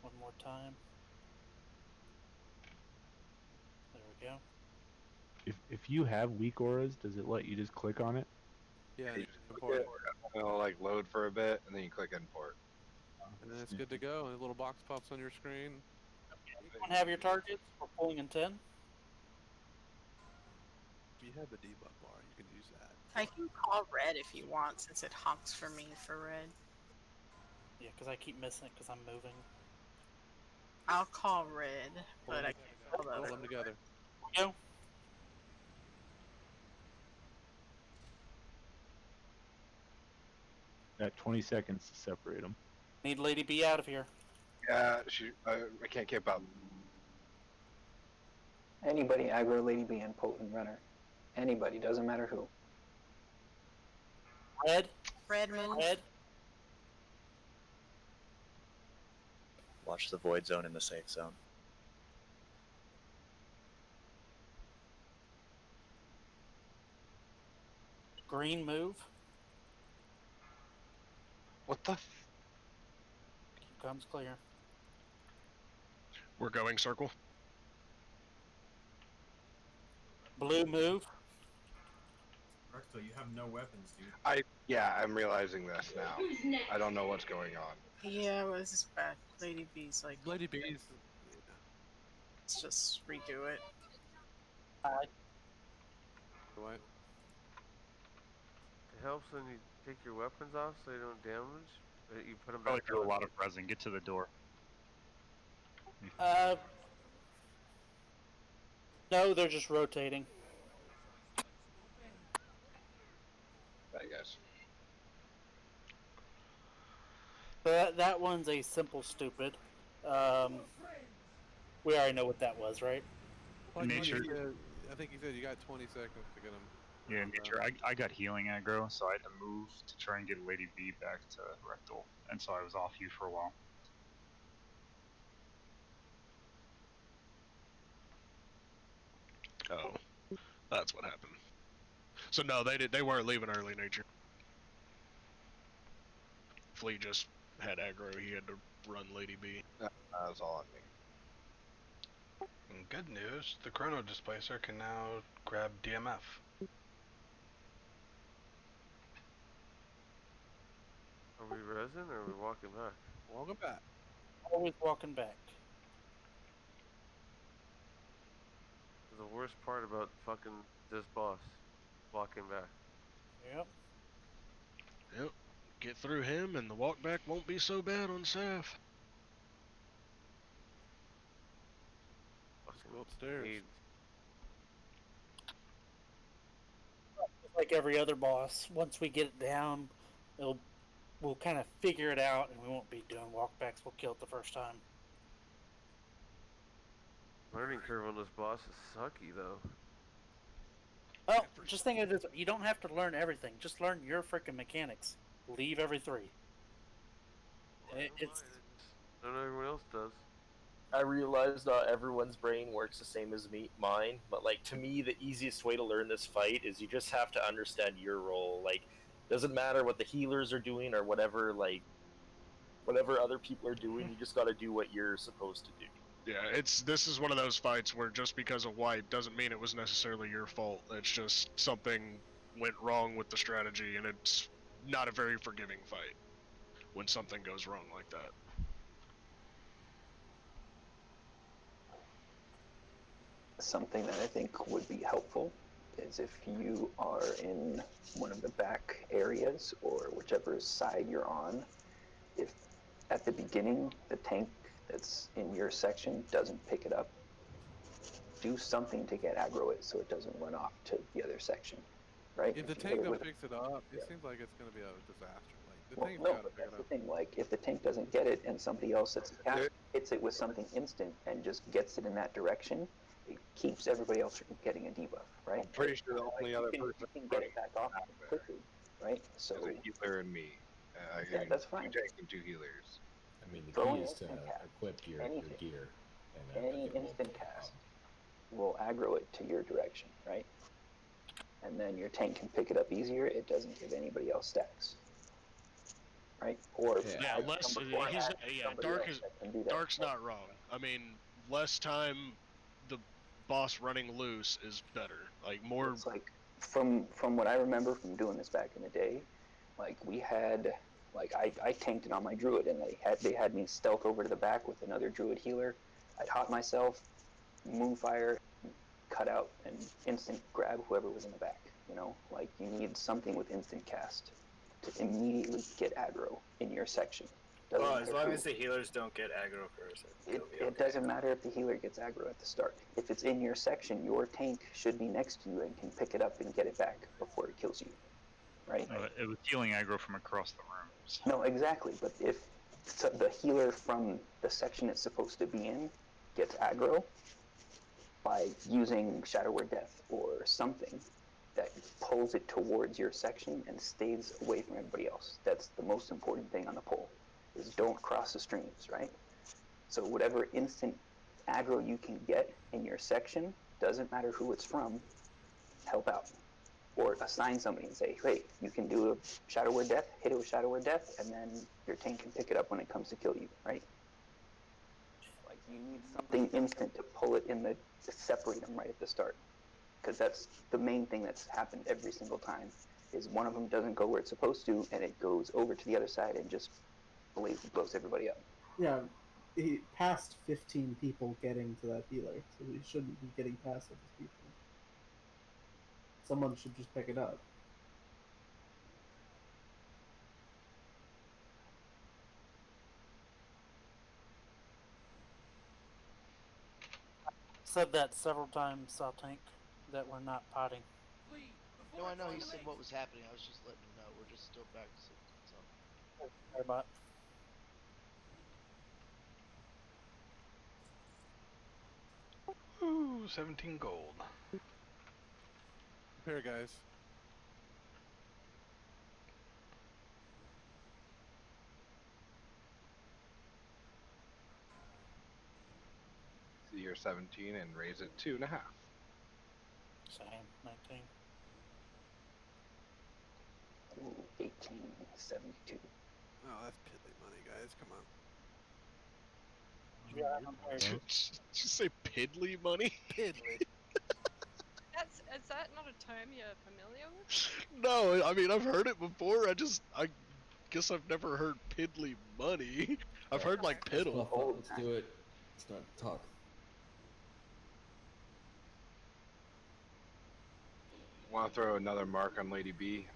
One more time. There we go. If you have weak auras, does it let you just click on it? Yeah, You just click it, it'll like load for a bit, and then you click import. and then it's good to go, and a little box pops on your screen. Anyone have your targets? We're pulling in 10. If you have the debug bar, you can use that. I can call red if you want, since it honks for me for red. Yeah, because I keep missing it because I'm moving. I'll call red, but I can't call the Pull other. them together. Go. Got 20 seconds to separate them. Need Lady B out of here. Yeah, I can't keep up. Anybody aggro Lady B and potent runner. Anybody, doesn't matter who. Red. Red move. Red. Watch the void zone in the safe zone. Green move. What the? Keep comes clear. We're going circle. Blue move. Recto, you have no weapons, dude. I'm realizing this now. I don't know what's going on. Yeah, well, this is bad. Lady B's like. Lady B's. Let's just redo it. What? It helps when you take your weapons off so you don't damage. You put them Probably back. do a lot of presing. Get to the door. No, they're just rotating. Right, guys. That one's a simple stupid. We already know what that was, right? Like Nature. I think he said you got 20 seconds to get him. Yeah, Nature. I got healing aggro, so I had to move to try and get Lady B back to Rectal, and so I was off you for a while. Oh, that's what happened. So no, they weren't leaving early, Nature. Flea just had aggro. He had to run Lady B. That was all on me. And good news, the Chrono Displacer can now grab DMF. Are we resin or are we walking back? Walking back. Always walking back. The worst part about fucking this boss, walking back. Yep. Yep. Get through him, and the walk back won't be so bad on Saf. Let's go upstairs. Like every other boss, once we get it down, we'll kind of figure it out, and we won't be doing walkbacks. We'll kill it the first time. Learning curve on this boss is sucky though. Oh, just think of this: you don't have to learn everything. Just learn your freaking mechanics. Leave every 3. It's Not everyone else does. I realized everyone's brain works the same as mine, but like to me, the easiest way to learn this fight is you just have to understand your role. Like, doesn't matter what the healers are doing or whatever. Like, whatever other people are doing, you just got to do what you're supposed to do. Yeah, this is one of those fights where just because of wipe doesn't mean it was necessarily your fault. It's just something went wrong with the strategy, and it's not a very forgiving fight when something goes wrong like that. Something that I think would be helpful is if you are in one of the back areas or whichever side you're on, if at the beginning the tank that's in your section doesn't pick it up, do something to get aggro it so it doesn't run off to the other section, right? If the you tank hit it don't with- fix it up, it seems like it's going to be a disaster. Like the Well, tank's no, got to but pick that's it the up. thing. Like, if the tank doesn't get it and somebody else that's a cast hits it with something instant and just gets it in that direction, it keeps everybody else from getting a debuff, right? I'm pretty sure the only other person you can get it back off quickly, right? So is a healer and me. Yeah, that's fine. 2 tanks and 2 healers. I mean, the Throw key an is to instant cast. equip your Anything. gear. And any that will instant be a cast problem. will aggro it to your direction, right? And then your tank can pick it up easier. It doesn't give anybody else stacks, right? Or Yeah, less. Dark's not wrong. I mean, less time the boss running loose is better. Like more. It's like from what I remember from doing this back in the day, like we had like I tanked it on my druid and they had me stealth over to the back with another druid healer. I'd hot myself, moonfire, cut out and instant grab whoever was in the back. You know, like you need something with instant cast to immediately get aggro in your section. Well, as long as the healers don't get aggro first, It doesn't matter if the healer gets aggro at the start. If it's in your section, your tank should be next to you and can pick it up and get it back before it kills you, right? It was healing aggro from across the room. So. No, exactly. But if the healer from the section it's supposed to be in gets aggro by using Shadow Word Death or something that pulls it towards your section and stays away from everybody else. That's the most important thing on the pole, is don't cross the streams, right? So whatever instant aggro you can get in your section, doesn't matter who it's from, help out. Or assign somebody and say, hey, you can do a Shadow Word Death, hit it with Shadow Word Death, and then your tank can pick it up when it comes to kill you, right? Like, you need something instant to pull it in the, to separate them right at the start. Because that's the main thing that's happened every single time, is one of them doesn't go where it's supposed to, and it goes over to the other side and just blows everybody up. Yeah, past 15 people getting to that healer, so we shouldn't be getting past those people. Someone should just pick it up. Said that several times, I'll tank, that we're not potting. No, I know he said what was happening. I was just letting him know. We're just still practicing. So. Airbot. Ooh, 17 gold. Prepare, guys. See your 17 and raise it 2.5. Same, 19. Ooh, 18, 72. Oh, that's piddly money, guys. Come on. Did you say piddly money? Piddly. Is that not a term you're familiar with? No, I mean I've heard it before. I guess I've never heard piddly money. I've heard like Let's piddle. buff up. Let's do it. Let's not talk. Want to throw another mark on Lady B?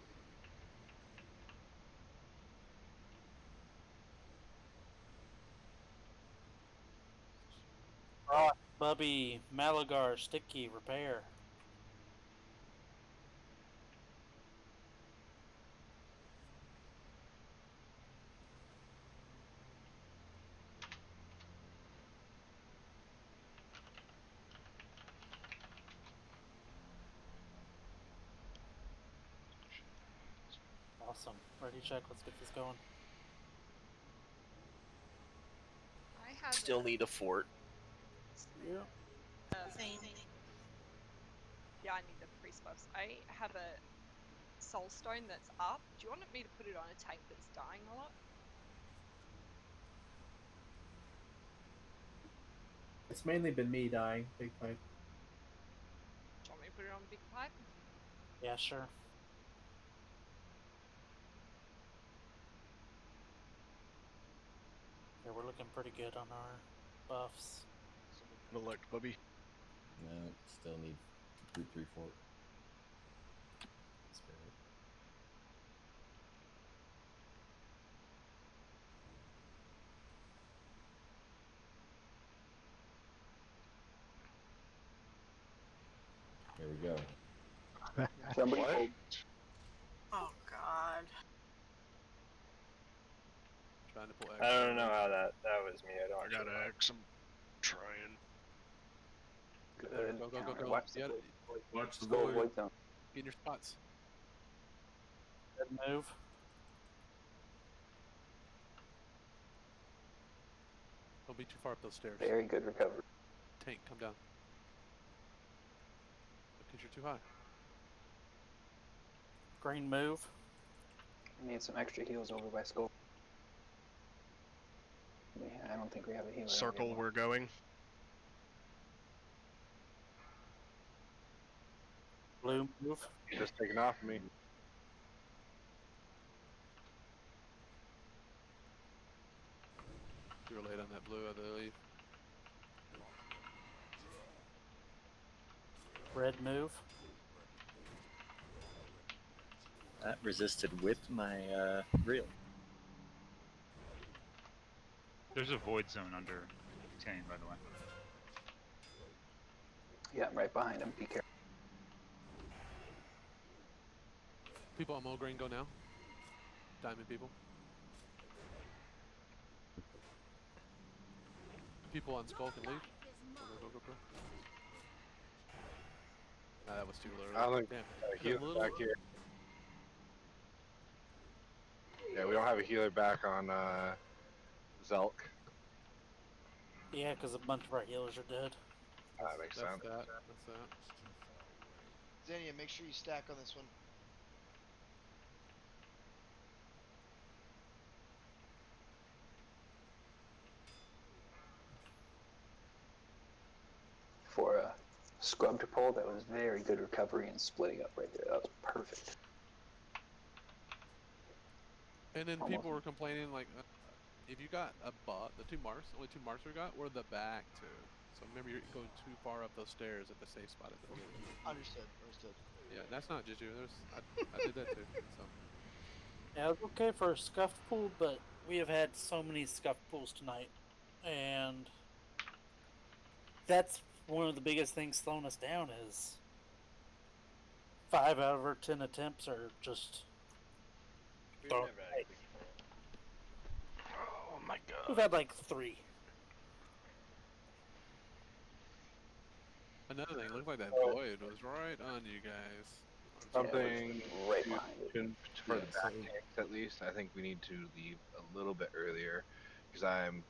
Bubby, Malagar, Sticky, Repair. Awesome. Ready, check. Let's get this going. I have Still need a fort. Yeah. Same. Yeah, I need the priest buffs. I have a soul stone that's up. Do you want me to put it on a tank that's dying a lot? It's mainly been me dying, big pipe. Do you want me to put it on big pipe? Yeah, sure. Yeah, we're looking pretty good on our buffs. Elect Bubby. No, still need 3 fort. Spirit. Here we go. Somebody What? hold. Oh God. Trying to pull X. I don't know how that was me. I don't. I got actually X. I'm trying. Good. Go, go, go, go. Watch the Yeah, Watch the Go void. void zone. get in your spots. Good move. Don't be too far up those stairs. Very good recovery. Tank, come down. Because you're too high. Green move. We need some extra heals over by Skull. Yeah, I don't think we have a healer. Circle, available. we're going. Blue move. You're just taking off me. You were late on that blue, I believe. Red move. That resisted with my reel. There's a void zone under Tane, by the way. Yeah, right behind him. Be careful. People on Mulgreen, go now. Diamond people. People on Skull can leave. Go, go, go, go, go. Nah, that was too early. I don't think Damn. a Put a healer little... back here. Yeah, we don't have a healer back on Zelk. Yeah, because a bunch of our healers are dead. That makes sense. That's that. Xenia, make sure you stack on this one. For a scrub to pull, that was very good recovery and splitting up right there. That was perfect. And then Almost. people were complaining like, if you got a bot, the only two marks we got were the back two. So remember, you're going too far up those stairs at the safe spot at the beginning. Understood. Yeah, that's not just you. I did that too. So. Yeah, it was okay for a scuffed pool, but we have had so many scuffed pools tonight, and that's one of the biggest things slowing us down is 5 out of our 10 attempts are just. We've never had a quick Oh my god. We've had like 3. Another thing, looked like that void was right on you guys. Something right to, behind it. for the back tanks at least. I think we need to leave a little bit earlier because I'm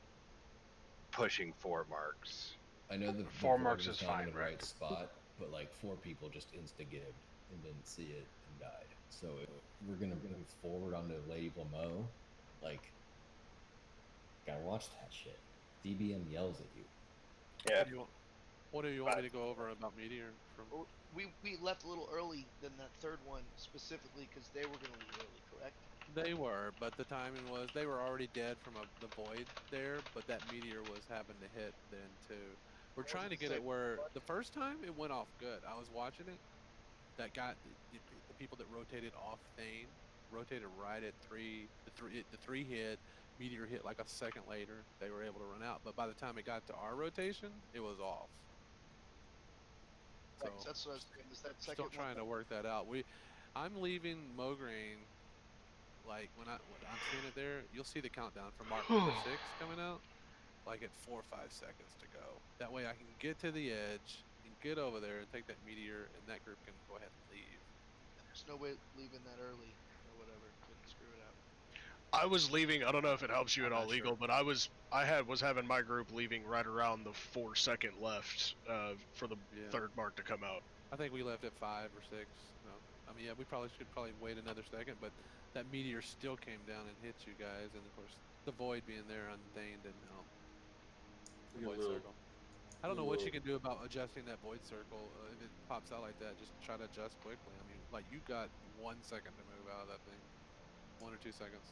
pushing 4 marks. I know the 4 void marks was is not fine, in the right? right spot, but like 4 people just insta-gibbed and didn't see it and died. So if we're gonna move forward onto Lady Blamo, like, gotta watch that shit. DBM yells at you. Yeah. What do you want me to go over about Meteor? We left a little early than that third one specifically because they were going to leave early, correct? They were, but the timing was they were already dead from the void there, but that meteor was having to hit then too. We're trying to get it where the first time it went off good. I was watching it. That got the people that rotated off Thane rotated right at 3. The 3 hit. Meteor hit like a second later. They were able to run out, but by the time it got to our rotation, it was off. So right, that's what I was saying. Is that second still trying to work that out. I'm leaving Mograine. Like when I'm seeing it there, you'll see the countdown for mark number 6 coming out, like at 4 or 5 seconds to go. That way I can get to the edge and get over there and take that meteor, and that group can go ahead and leave. There's no way leaving that early or whatever. Couldn't screw it up. I was leaving. I don't know if it helps you at all, Legal, but I was having my group leaving right around the 4-second left for the third mark to come out. I think we left at 5 or 6. So, I mean, yeah, we should wait another second, but that meteor still came down and hit you guys, and of course the void being there on Thane didn't help. The void circle. I don't know what you can do about adjusting that void circle. If it pops out like that, just try to adjust quickly. I mean, like you got 1 second to move out of that thing, 1 or 2 seconds.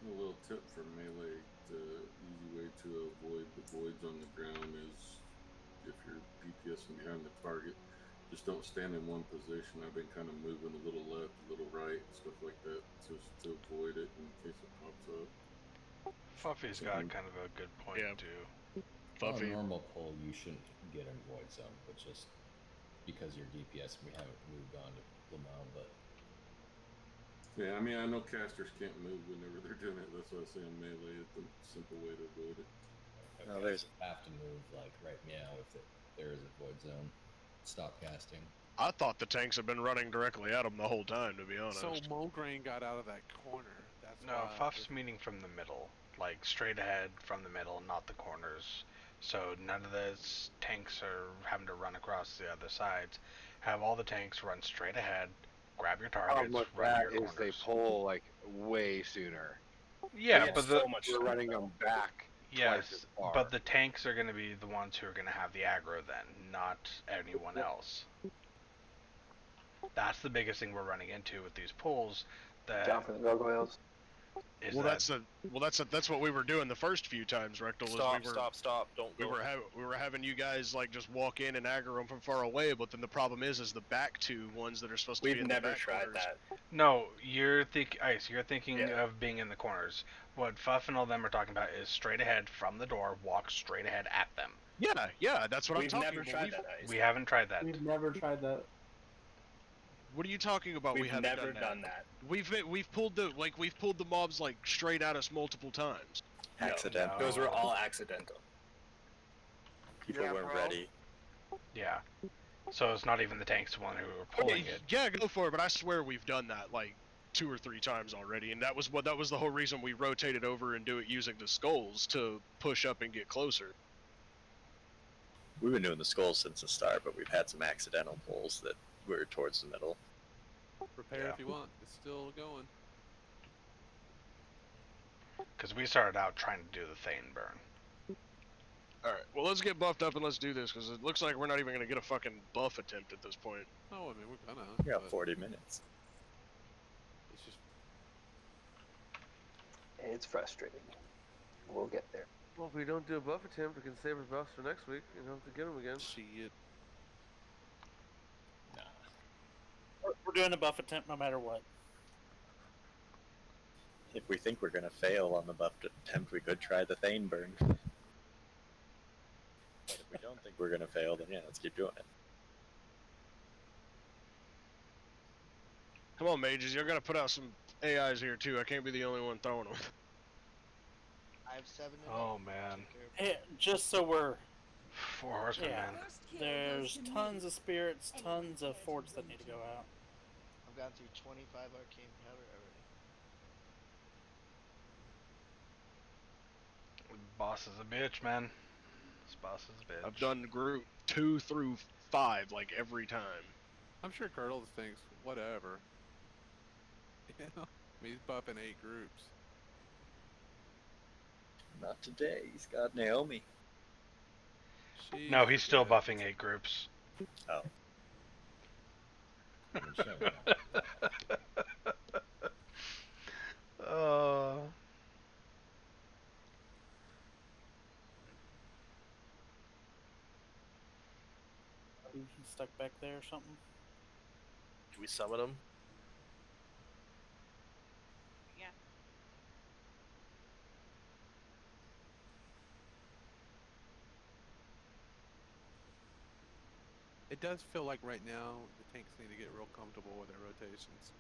A little tip for melee: the easy way to avoid the voids on the ground is if you're DPSing behind the target, just don't stand in one position. I've been kind of moving a little left, a little right, stuff like that, just to avoid it in case it pops up. Fuffy's got kind of a good point too. On a normal pull, you shouldn't get in void zone, but just because you're DPS, we haven't moved on to Lamau, but. Yeah, I mean, I know casters can't move whenever they're doing it. That's why I say on melee, it's a simple way to avoid it. Okay, no, there's have to move like right meow if there is a void zone. Stop casting. I thought the tanks have been running directly at them the whole time, to be honest. So Mograine got out of that corner. That's no, Fuff's meaning from the middle, like straight ahead from the middle, not the corners. So none of the tanks are having to run across the other sides. Have all the tanks run straight ahead, grab your targets, run your corners. They pull like way sooner. Yeah, but we're running them back. Yes, but the tanks are going to be the ones who are going to have the aggro then, not anyone else. That's the biggest thing we're running into with these pulls. That down for the gargoyles. That's what we were doing the first few times, Rectal. Stop! Don't go. We were having you guys like just walk in and aggro them from far away, but then the problem is the back 2 ones that are supposed to be in the back We've never tried corners. that. No, you're thinking of being in the corners. What Fuff and all them are talking about is straight ahead from the door, walk straight ahead at them. Yeah, that's what I'm talking about. We've never tried that. We haven't tried that. We've never tried that. What are you talking about? We've we haven't never done that. We've pulled the mobs like straight at us multiple times. Accidental. Those were all accidental. People weren't ready. Yeah. So it's not even the tanks the one who were pulling it. Yeah, go for it. But I swear we've done that like 2 or 3 times already, and that was the whole reason we rotated over and do it using the skulls to push up and get closer. We've been doing the skulls since the start, but we've had some accidental pulls that were towards the middle. Prepare if you want. It's still going. Because we started out trying to do the Thane burn. Alright, well, let's get buffed up and let's do this, because it looks like we're not even going to get a fucking buff attempt at this point. Oh, I mean, we're gonna. We got 40 minutes. It's just. It's frustrating. We'll get there. Well, if we don't do a buff attempt, we can save our buffs for next week and have to get them again. Shit. We're doing a buff attempt no matter what. If we think we're going to fail on the buff attempt, we could try the Thane burn. But if we don't think we're going to fail, then yeah, let's keep doing it. Come on, mages, you're going to put out some AIs here, too. I can't be the only one throwing them. I have 7 in Oh, man. Hey, just so we're... 4 horsemen, Yeah, man. there's tons of spirits, tons of forts that need to go out. I've gone through 25 arcane powder already. Boss is a bitch, man. This boss is a bitch. I've done group 2 through 5, like, every time. I'm sure Curdle thinks, whatever. You know? He's buffing 8 groups. Not today. He's got Naomi. No, he's still buffing 8 groups. Oh. He's stuck back there or something? Do we summon him? Yeah. It does feel like right now the tanks need to get real comfortable with their rotations.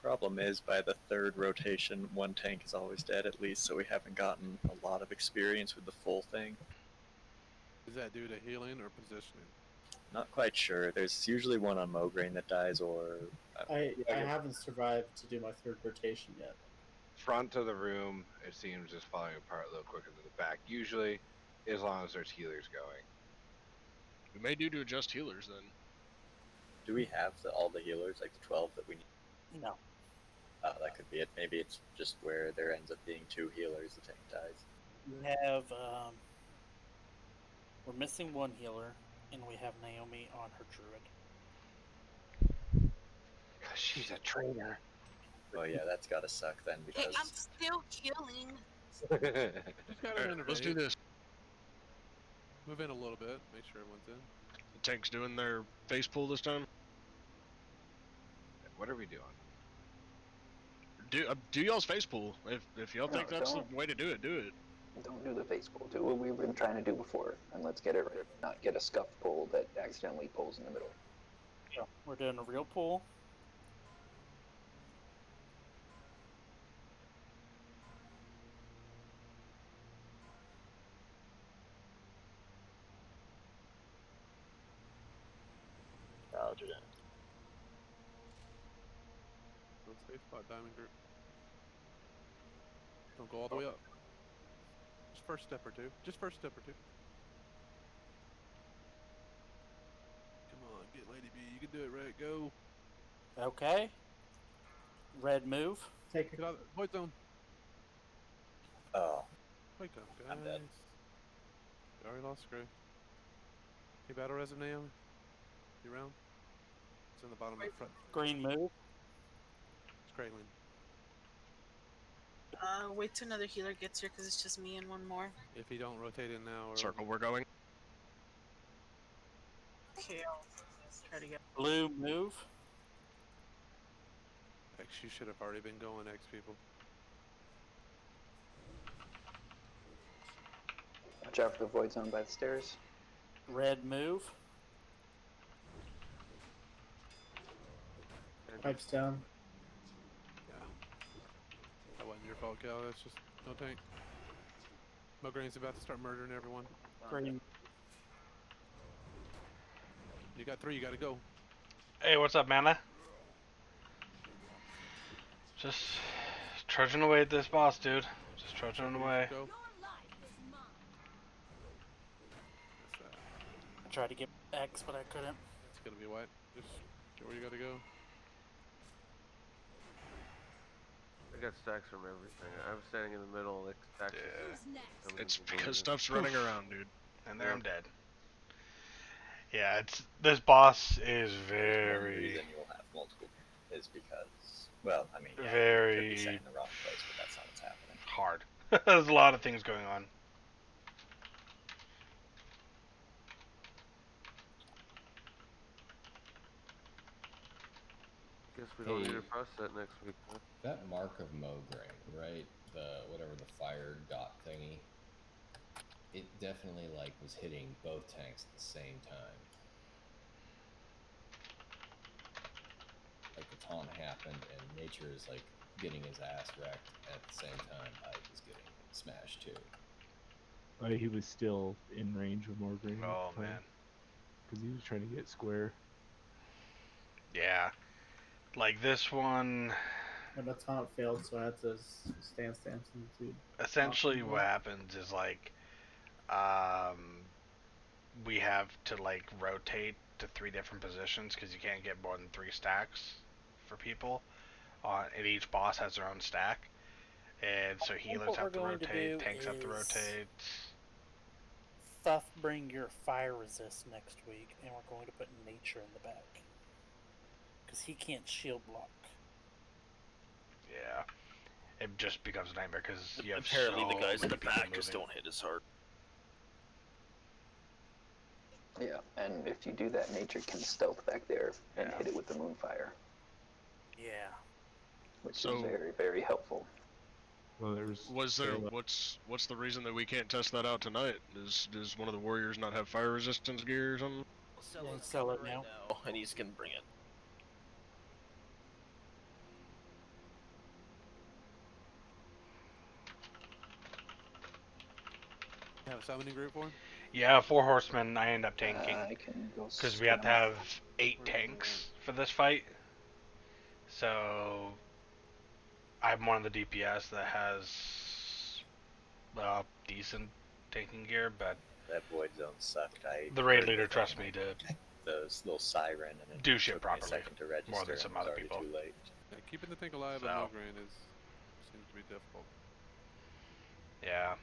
Problem is, by the 3rd rotation, 1 tank is always dead at least, so we haven't gotten a lot of experience with the full thing. Is that due to healing or positioning? Not quite sure. There's usually one on Mograine that dies, or... I haven't survived to do my 3rd rotation yet. Front to the room, it seems, just falling apart a little quicker than the back. Usually, as long as there's healers going. We may do to adjust healers, then. Do we have all the healers, like the 12 that we need? No. That could be it. Maybe it's just where there ends up being 2 healers, the tank dies. We have, we're missing 1 healer, and we have Naomi on her druid. Because she's a traitor. Oh yeah, that's gotta suck then, Hey, because... I'm still healing. Just gotta Alright, let's do this. Move in a little bit, make sure everyone's in. The tank's doing their face pull this time. What are we doing? Do y'all's face pull. If y'all think No, that's don't. the way to do it, do it. Don't do the face pull. Do what we've been trying to do before, and let's get it right. Not get a scuffed pull that accidentally pulls in the middle. Yeah, we're doing a real pull. Roger that. Don't safe spot, diamond group. Don't go all the way up. Just first step or two. Just first step or two. Come on, get Lady B. You can do it, right? Go. Okay. Red move. Take Get out of the void zone. Oh. Wake up, guys. I'm dead. We already lost Gray. Hey, battle res of Naomi. You round? It's in the bottom of the front. Green move. It's cradling. Wait till another healer gets here because it's just me and 1 more. If you don't rotate in now, or Circle, we're going. Okay, I'll try to get. Blue move. X, you should have already been going, X people. Watch out for the void zone by the stairs. Red move. Pipes down. Yeah. That wasn't your fault, Cal. That's just no tank. Mograine's about to start murdering everyone. Green. You got 3, you gotta go. Hey, what's up, Mana? Just trudging away at this boss, dude. Just trudging away. Go. tried to get X, but I couldn't. It's gonna be white. Just get where you gotta go. I got stacks from everything. I'm standing in the middle, like stacks. It's because stuff's running around, dude. And there Yep. I'm dead. Yeah, this boss is One very, reason you'll have multiple is because, well, I mean, yeah, you could be very set in the wrong place, but that's not what's happening. hard. There's a lot of things going on. Guess we don't need Hey. a press set next week. Huh? That mark of Mograine, right? The whatever the fire dot thingy. It definitely like was hitting both tanks at the same time. Like the taunt happened and nature is like getting his ass wrecked at the same time Ike is getting smashed too. He was still in range of Morgrave. Oh man. Because he was trying to get square. Yeah. Like this one. When the taunt failed, so I had to stand to. Essentially, what happens is like, we have to like rotate to 3 different positions because you can't get more than 3 stacks for people. And each boss has their own stack, and so healers have to rotate, tanks have to rotate. Thuff, bring your fire resist next week, and we're going to put nature in the back because he can't shield block. Yeah, it just becomes a nightmare because you have Apparently, so the guys in the many people back just moving. don't hit as hard. Yeah, and if you do that, nature can stealth back there and hit it with the moonfire. Yeah. Which is very, very helpful. Well, there's what's the reason that we can't test that out tonight? Does one of the warriors not have fire resistance gear or something? Sell it now, and he's gonna bring it. You have a summoning group for him? Yeah, 4 horsemen I end up tanking. I can go because we have to have 8 tanks for this fight. So I'm one of the DPS that has decent tanking gear, but that void zone sucked. The raid leader trusts me to those little siren and it do shit took properly me a second to register more than some and it was other already people. too late. Yeah, keeping the tank alive So. at Mograine seems to be difficult. Yeah.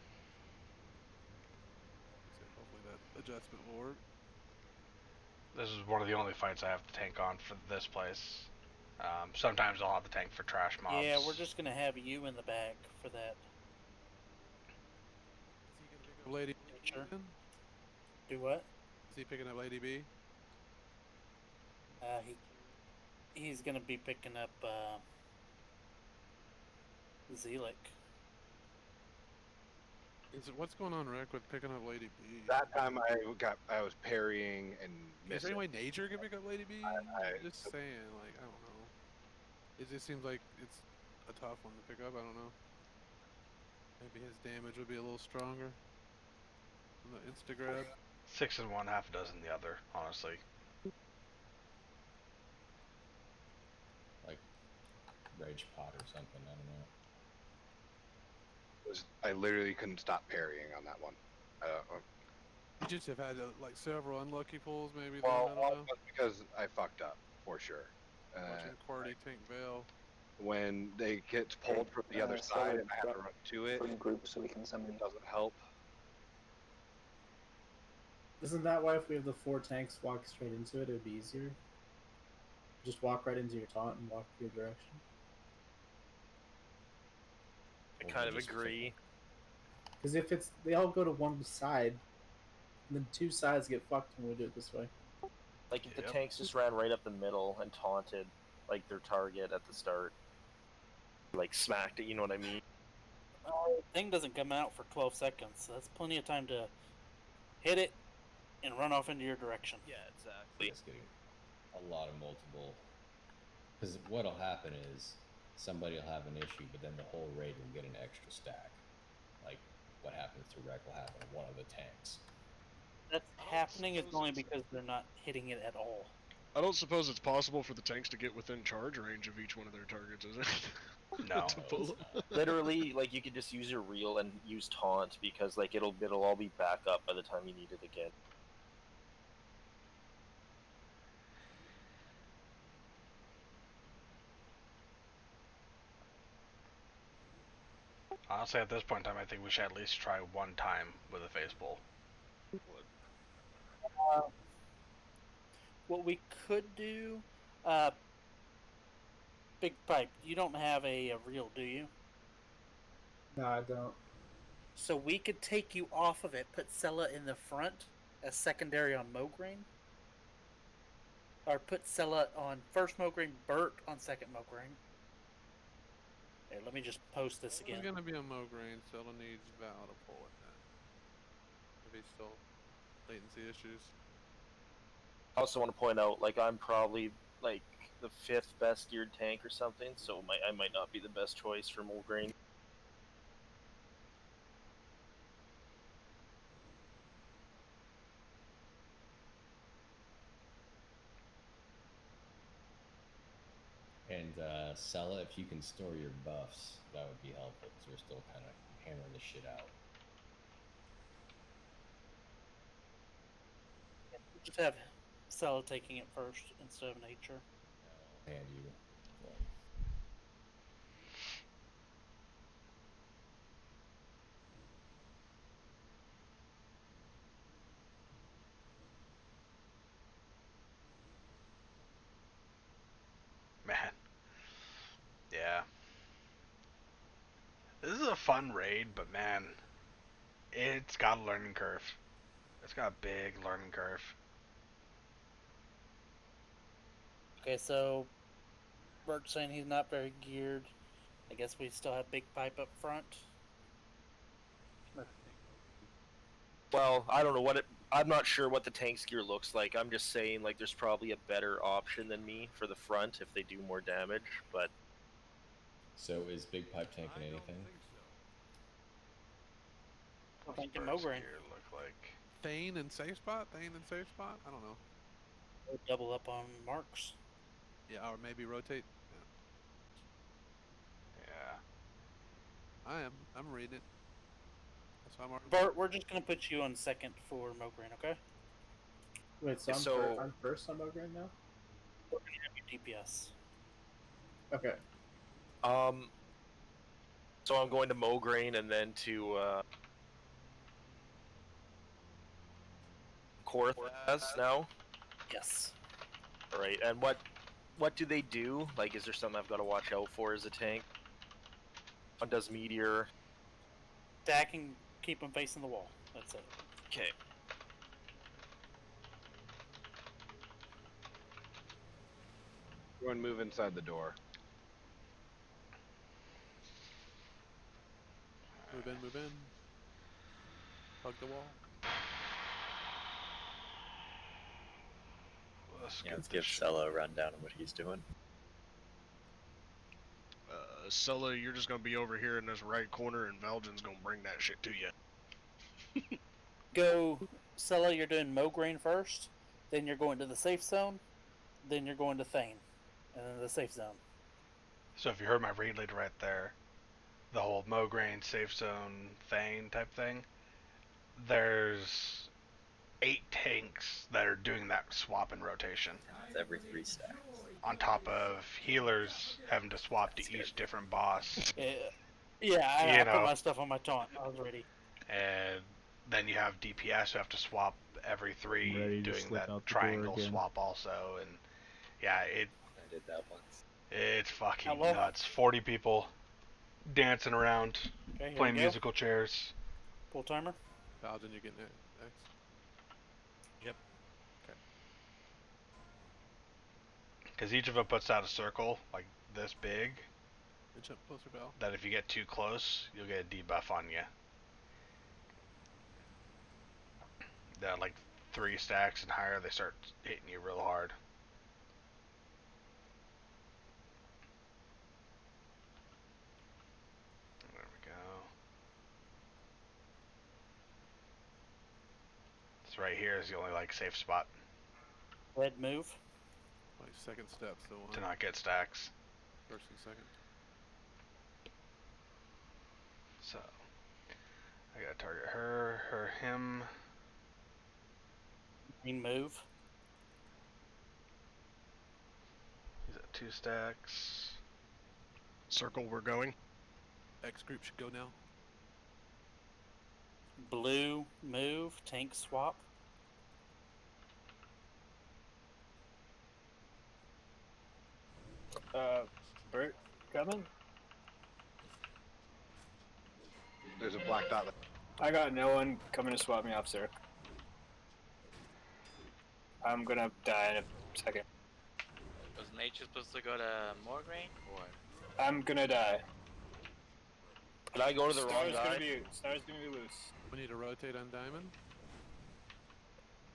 So hopefully that adjustment will work. This is one of the only fights I have the tank on for this place. Sometimes I'll have the tank for trash mobs. Yeah, we're just gonna have you in the back for that. Is he gonna pick up Lady B? Sure. Do what? Is he picking up Lady B? He's gonna be picking up Zelik. What's going on, Rick, with picking up Lady B? That time I was parrying and missing. Is there any way nature can pick up Lady B? I I'm just saying, like, I don't know. It just seems like it's a tough one to pick up. I don't know. Maybe his damage would be a little stronger on the insta grab. 6 in one, half a dozen the other, honestly. Like rage pot or something, I don't know. I literally couldn't stop parrying on that one. You just have had like several unlucky pulls, maybe. Well, then, I don't know. because I fucked up for sure. Watching QWERTY tank Veil. When they get pulled from the other side and I have to run to it, from group so we can summon. It doesn't help. Isn't that why if we have the 4 tanks walk straight into it, it'd be easier? Just walk right into your taunt and walk your direction. I kind of agree. Because if they all go to one side, then 2 sides get fucked when we do it this way. Like if the tanks just ran right up the middle and taunted like their target at the start, like smacked it, you know what I mean? Thing doesn't come out for 12 seconds, so that's plenty of time to hit it and run off into your direction. Yeah, exactly. It's getting a lot of multiple. Because what'll happen is somebody will have an issue, but then the whole raid will get an extra stack. Like what happens to Wreck will happen to one of the tanks. That's happening is only because they're not hitting it at all. I don't suppose it's possible for the tanks to get within charge range of each one of their targets, is it? No. To pull. Literally, like you could just use your reel and use taunt because like it'll all be back up by the time you need it again. Honestly, at this point in time, I think we should at least try one time with a face bowl. What we could do, Big Pipe, you don't have a reel, do you? No, I don't. So we could take you off of it, put Sella in the front as secondary on Mograine. Or put Sella on first Mograine, Bert on second Mograine. Hey, let me just post this again. It's gonna be a Mograine, so it'll need Val to pull it then. If he's still latency issues. I also want to point out, like, I'm probably like the 5th best geared tank or something, so I might not be the best choice for Mulgrain. And Sella, if you can store your buffs, that would be helpful because we're still kind of hammering this shit out. Just have Sella taking it first instead of Nature. I'll hand you one. Man. Yeah. This is a fun raid, but man, it's got a learning curve. It's got a big learning curve. Okay, so Bert's saying he's not very geared. I guess we still have Big Pipe up front. Well, I don't know what I'm not sure what the tank's gear looks like. I'm just saying, like, there's probably a better option than me for the front if they do more damage, but... So is Big Pipe tanking anything? What's Bert's Mograine gear look like? Thane and safe spot? Thane and safe spot? I don't know. Double up on marks. Yeah, or maybe rotate. Yeah. I'm reading it. That's why I'm already... Bart, we're just gonna put you on second for Mograine, okay? Wait, so I'm first on Mograine now? We're gonna have your DPS. Okay. So I'm going to Mograine and then to Korthas now? Yes. Alright, and what do they do? Like, is there something I've got to watch out for as a tank? One does Meteor. Stack and keep them facing the wall. That's it. Okay. Everyone move inside the door. Move in, move in. Hug the wall. Let's give Sella a rundown of what he's doing. Sella, you're just gonna be over here in this right corner, and Valjan's gonna bring that shit to you. Go, Sella, you're doing Mograine first, then you're going to the safe zone, then you're going to Thane, and then the safe zone. So if you heard my raid lead right there, the whole Mograine, safe zone, Thane type thing, there's 8 tanks that are doing that swap and rotation. It's every 3 stacks. On top of healers having to swap to each different boss. Yeah, I put my stuff on my taunt. I was ready. And then you have DPS who have to swap every 3, doing that triangle swap also. And yeah, I did that once. It's fucking nuts. 40 people dancing around, Okay, playing musical chairs. Full timer. Valjan, you're getting it. X. Yep. Okay. Because each of them puts out a circle like this big. And jump closer, Val. That if you get too close, you'll get a debuff on you. That like 3 stacks and higher, they start hitting you real hard. There we go. So right here is the only like safe spot. Red move. Like second step, so on. To not get stacks. First and second. So I gotta target her, him. Green move. He's at 2 stacks. Circle, we're going. X group should go now. Blue move, tank swap. Bert, coming? There's a black dot. I got no one coming to swap me off, sir. I'm gonna die in a second. Was Nature supposed to go to Morgraine or? I'm gonna die. Did I go to the wrong guy? Star's gonna be loose. We need to rotate on Diamond.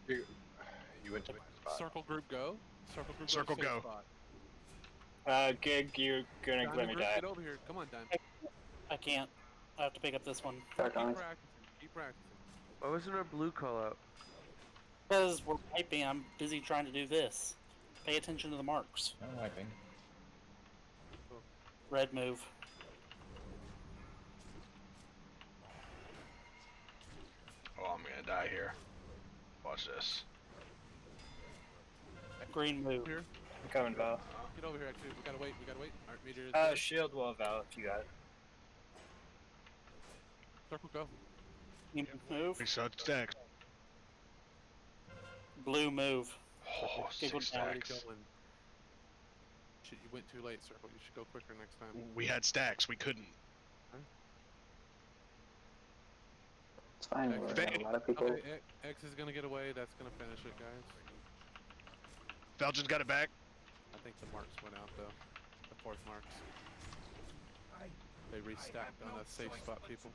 You went to the spot. Circle group go. Circle safe go. Spot. Gig, you're gonna Diamond let me group, die. get over here. Come on, Diamond. I can't. I have to pick up this one. Dark Keep Eyes. practicing. Keep practicing. Why wasn't our blue call out? Because we're wiping, I'm busy trying to do this. Pay attention to the marks. I'm wiping. Red move. Oh, I'm gonna die here. Watch this. Green move. Here. I'm coming, Val. Get over here, actually. We gotta wait. Alright, meteor is there. Shield wall, Val, if you got it. Circle go. Move. We saw stacks. Blue move. Oh, Giggle 6 down. stacks. Shit, you went too late, Circle. You should go quicker next time. We had stacks. We couldn't. It's fine. We're a lot of people. Okay, X is gonna get away. That's gonna finish it, guys. Belgian's got it back. I think the marks went out though. The fourth marks. They restacked on a safe spot, people.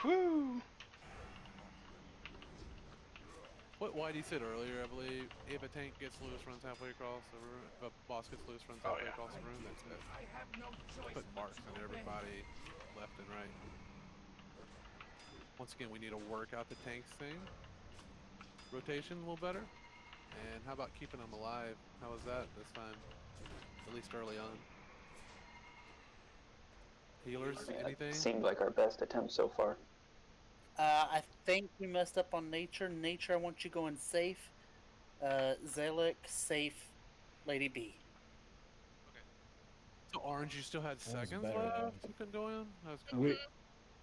Whoo! What Whitey said earlier, I believe, if a tank gets loose, runs halfway across the room. If a boss gets loose, runs halfway across the room. That's it. Put marks on everybody, left and right. Once again, we need to work out the tanks thing. Rotation a little better. And how about keeping them alive? How was that this time? At least early on. Healers, anything? Seemed like our best attempt so far. I think we messed up on Nature. Nature, I want you going safe. Zalek, safe. Lady B. So Orange, you still had That was seconds better, left? You couldn't go in? That was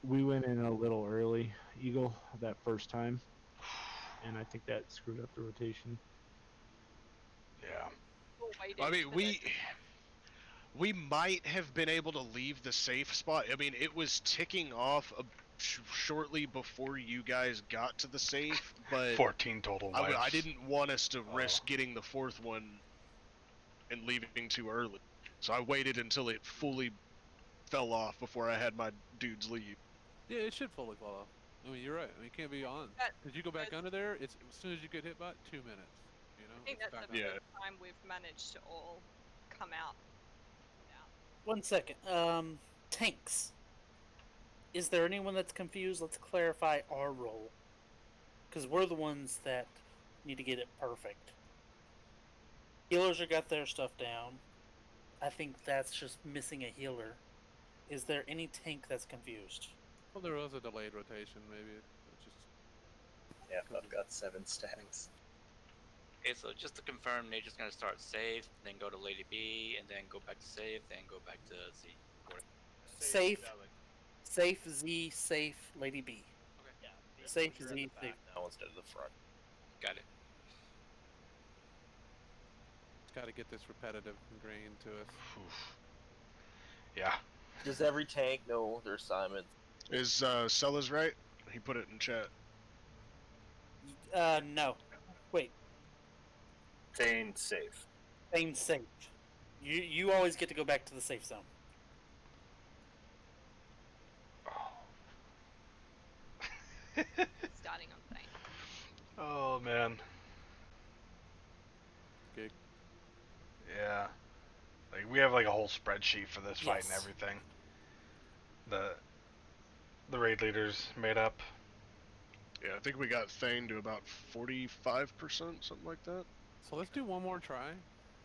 We went in a little early, Eagle, that first time, and I think that screwed up the rotation. Yeah. I mean, we might have been able to leave the safe spot. I mean, it was ticking off shortly before you guys got to the safe, but 14 total wipes. I didn't want us to risk getting the fourth one and leaving too early, so I waited until it fully fell off before I had my dudes leave. Yeah, it should fully fall off. I mean, you're right. I mean, it can't be on. Because you go back under there, it's as soon as you get hit by it, 2 minutes. You know? I think It's that's back the on. first time we've managed to all come out. 1 second. Tanks. Is there anyone that's confused? Let's clarify our role. Because we're the ones that need to get it perfect. Healers have got their stuff down. I think that's just missing a healer. Is there any tank that's confused? Well, there was a delayed rotation, maybe. It's just... Yeah, I've got 7 stacks. Okay, so just to confirm, Nature's gonna start safe, then go to Lady B, and then go back to safe, then go back to Z. Safe, safe Z, safe Lady B. Okay. Yeah. Safe Z, safe. Now instead of the front. Got it. It's got to get this repetitive ingrained to us. Yeah. Does every tank know their assignment? Is Sellers right? He put it in chat. No. Wait. Thane safe. Thane safe. You always get to go back to the safe zone. Starting on Thane. Oh man. Gig. Yeah. Like we have like a whole spreadsheet for this fight and Yes. everything. The raid leaders made up. Yeah, I think we got Thane to about 45%, something like that. So let's do one more try.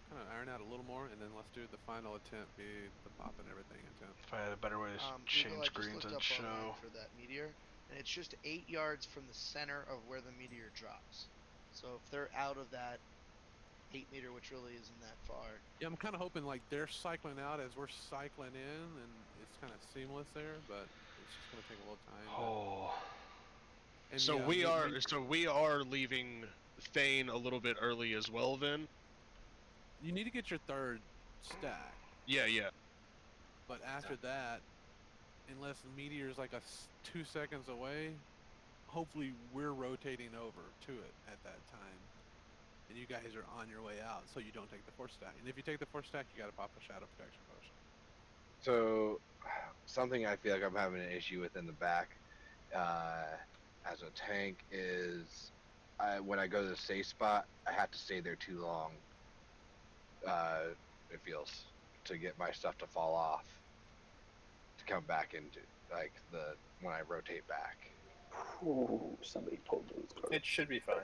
Kind of iron out a little more, and then let's do the final attempt, be the pop and everything attempt. If I had a better way to Eagle, I change just screens looked and up online show. for that meteor, and it's just 8 yards from the center of where the meteor drops. So if they're out of that 8 meter, which really isn't that far. Yeah, I'm kind of hoping like they're cycling out as we're cycling in, and it's it's kind of seamless there, but it's just gonna take a little time. Oh. And So yeah, we are leaving Thane a little bit early as well. Then you need to get your third stack. yeah. But after that, unless the meteor's like 2 seconds away, hopefully we're rotating over to it at that time, and you guys are on your way out, so you don't take the 4th stack. And if you take the 4th stack, you got to pop a shadow protection potion. So, something I feel like I'm having an issue with in the back, as a tank is, when I go to the safe spot, I have to stay there too long. It feels to get my stuff to fall off, to come back into when I rotate back. Ooh, somebody pulled those cards. It should be fine.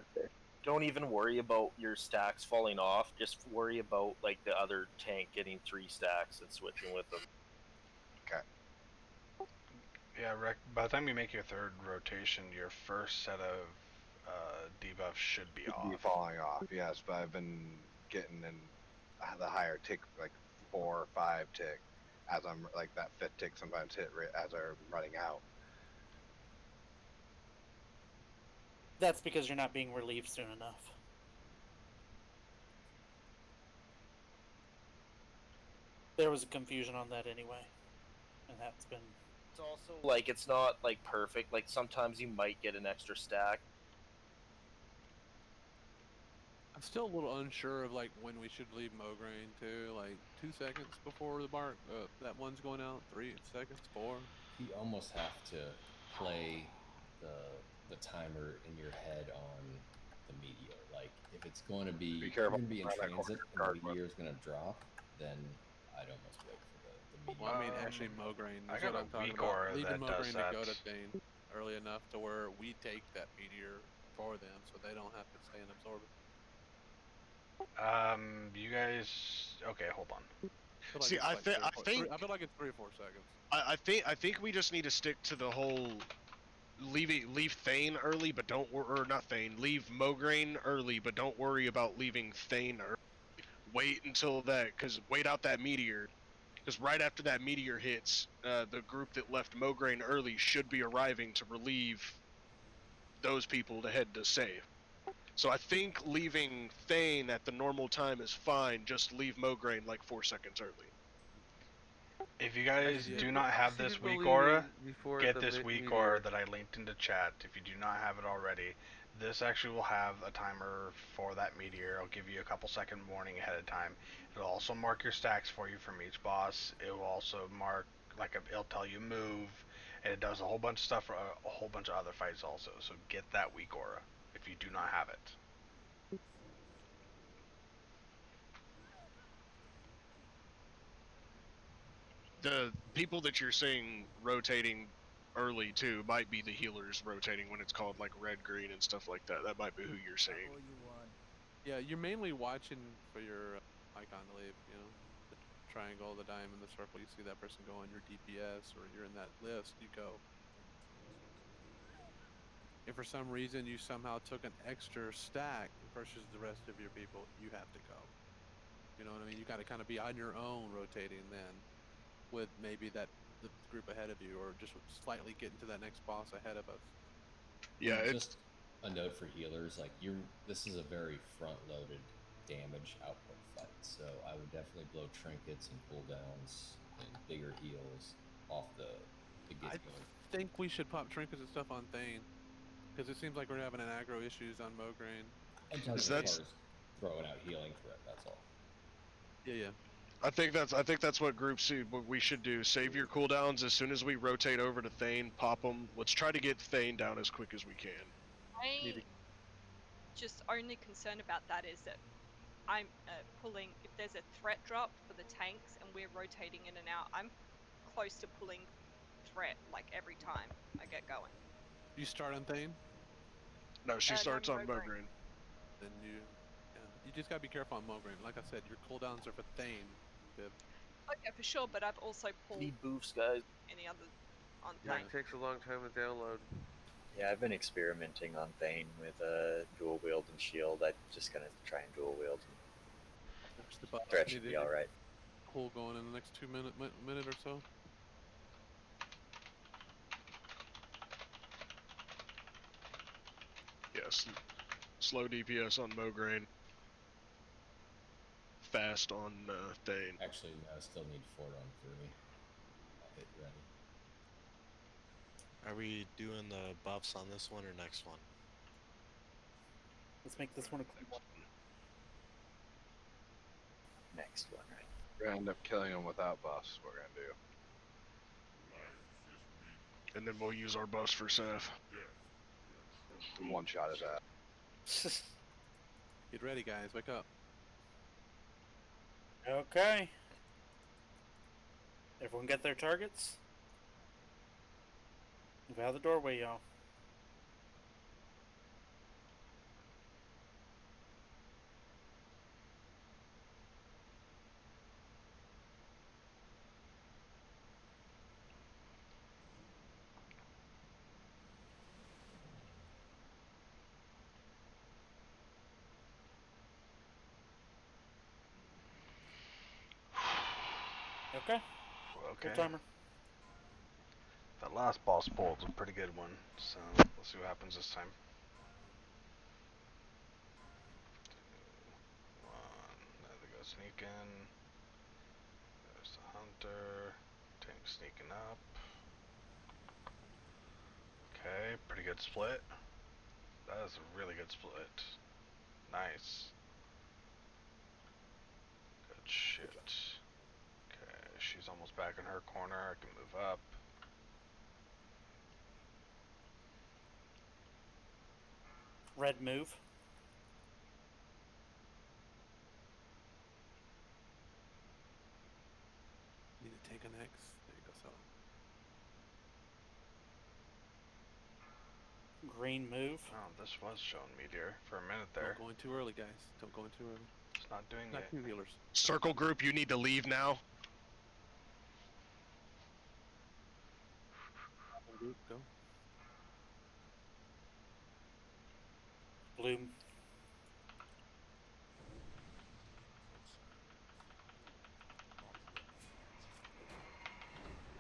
Don't even worry about your stacks falling off. Just worry about like the other tank getting 3 stacks and switching with them. Okay. Yeah, by the time you make your 3rd rotation, your first set of debuffs should be off. Be falling off, yes, but I've been getting in the higher tick, like 4 or 5 tick, as I'm like that 5th tick sometimes hit as I'm running out. That's because you're not being relieved soon enough. There was a confusion on that anyway, and that's been. It's also like it's not like perfect. Like sometimes you might get an extra stack. I'm still a little unsure of like when we should leave Mograine too. Like 2 seconds before the bark, that one's going out. 3 seconds, 4. You almost have to play the timer in your head on the meteor. Like if it's going to be, if you're careful going to be in around that transit corner, and the meteor is going to drop, then I'd almost wait for the meteor. Well, I mean, actually, Mograine I is got what a I'm talking weak about. aura Leaving that does Mograine to go that. to Thane early enough to where we take that meteor for them, so they don't have to stay and absorb it. You guys. Okay, hold on. See, I think I feel like it's 3 or 4 seconds. I think we just need to stick to the whole leave Thane early, but don't or not Thane. Leave Mograine early, but don't worry about leaving Thane early. Wait until wait out that meteor. Because right after that meteor hits, the group that left Mograine early should be arriving to relieve those people to head to safe. So I think leaving Thane at the normal time is fine. Just leave Mograine like 4 seconds early. If you guys Yeah. do not have See this people weak leaving aura, before get the this weak meteor. aura that I linked into chat. If you do not have it already, this actually will have a timer for that meteor. It'll give you a couple second warning ahead of time. It'll also mark your stacks for you from each boss. It will also mark it'll tell you move, and it does a whole bunch of stuff for a whole bunch of other fights also. So get that weak aura if you do not have it. The people that you're seeing rotating early too might be the healers rotating when it's called like red, green, and stuff like that. That might be who you're seeing. Yeah, you're mainly watching for your icon to leave, you know, the triangle, the diamond, the circle. You see that person go on your DPS or you're in that list, you go. If for some reason you somehow took an extra stack versus the rest of your people, you have to go. You know what I mean? You got to kind of be on your own rotating then with maybe the group ahead of you or just slightly getting to that next boss ahead of us. Yeah, just a note for healers, like this is a very front-loaded damage output fight, so I would definitely blow trinkets and cooldowns and bigger heals off the get going. I think we should pop trinkets and stuff on Thane, because it seems like we're having an aggro issues on Mograine. I'm talking as far as throwing out healing threat. That's all. Yeah. I think that's what what we should do. Save your cooldowns as soon as we rotate over to Thane. Pop them. Let's try to get Thane down as quick as we can. My just only concern about that is that I'm pulling, if there's a threat drop for the tanks and we're rotating in and out, I'm close to pulling threat like every time I get going. You start on Thane? No, she starts on Mograine. Then you just gotta be careful on Mograine. Like I said, your cooldowns are for Thane, Bib. Okay, for sure, but I've also pulled Need boofs, guys. Any other on Yeah, Thane. it takes a long time to download. Yeah, I've been experimenting on Thane with dual wield and shield. I'm just gonna try and dual wield. Threat should be all right. Pool going in the next minute or so. Slow DPS on Mograine. Fast on Thane. Actually, no, I still need 4 on 3. I'll hit ready. Are we doing the buffs on this one or next one? Let's make this one a clean one. Next one, right? We're gonna end up killing them without buffs. We're gonna do. And then we'll use our buffs for Seth. One shot at that. Get ready, guys. Wake up. Okay. Everyone get their targets? Move out of the doorway, y'all. Okay. Okay. Full timer. That last boss pull was a pretty good one, so let's see what happens this time. 2, 1, there they go sneaking. There's the hunter. Tank sneaking up. Okay, pretty good split. That is a really good split. Nice. Good shit. Okay, she's almost back in her corner. I can move up. Red move. Need to take an X. There you go, Sella. Green move. Oh, this was showing meteor for a minute there. Don't go in too early, guys. Don't go in too early. It's not doing Not it. 2 healers. Circle group, you need to leave now. Group, go. Bloom.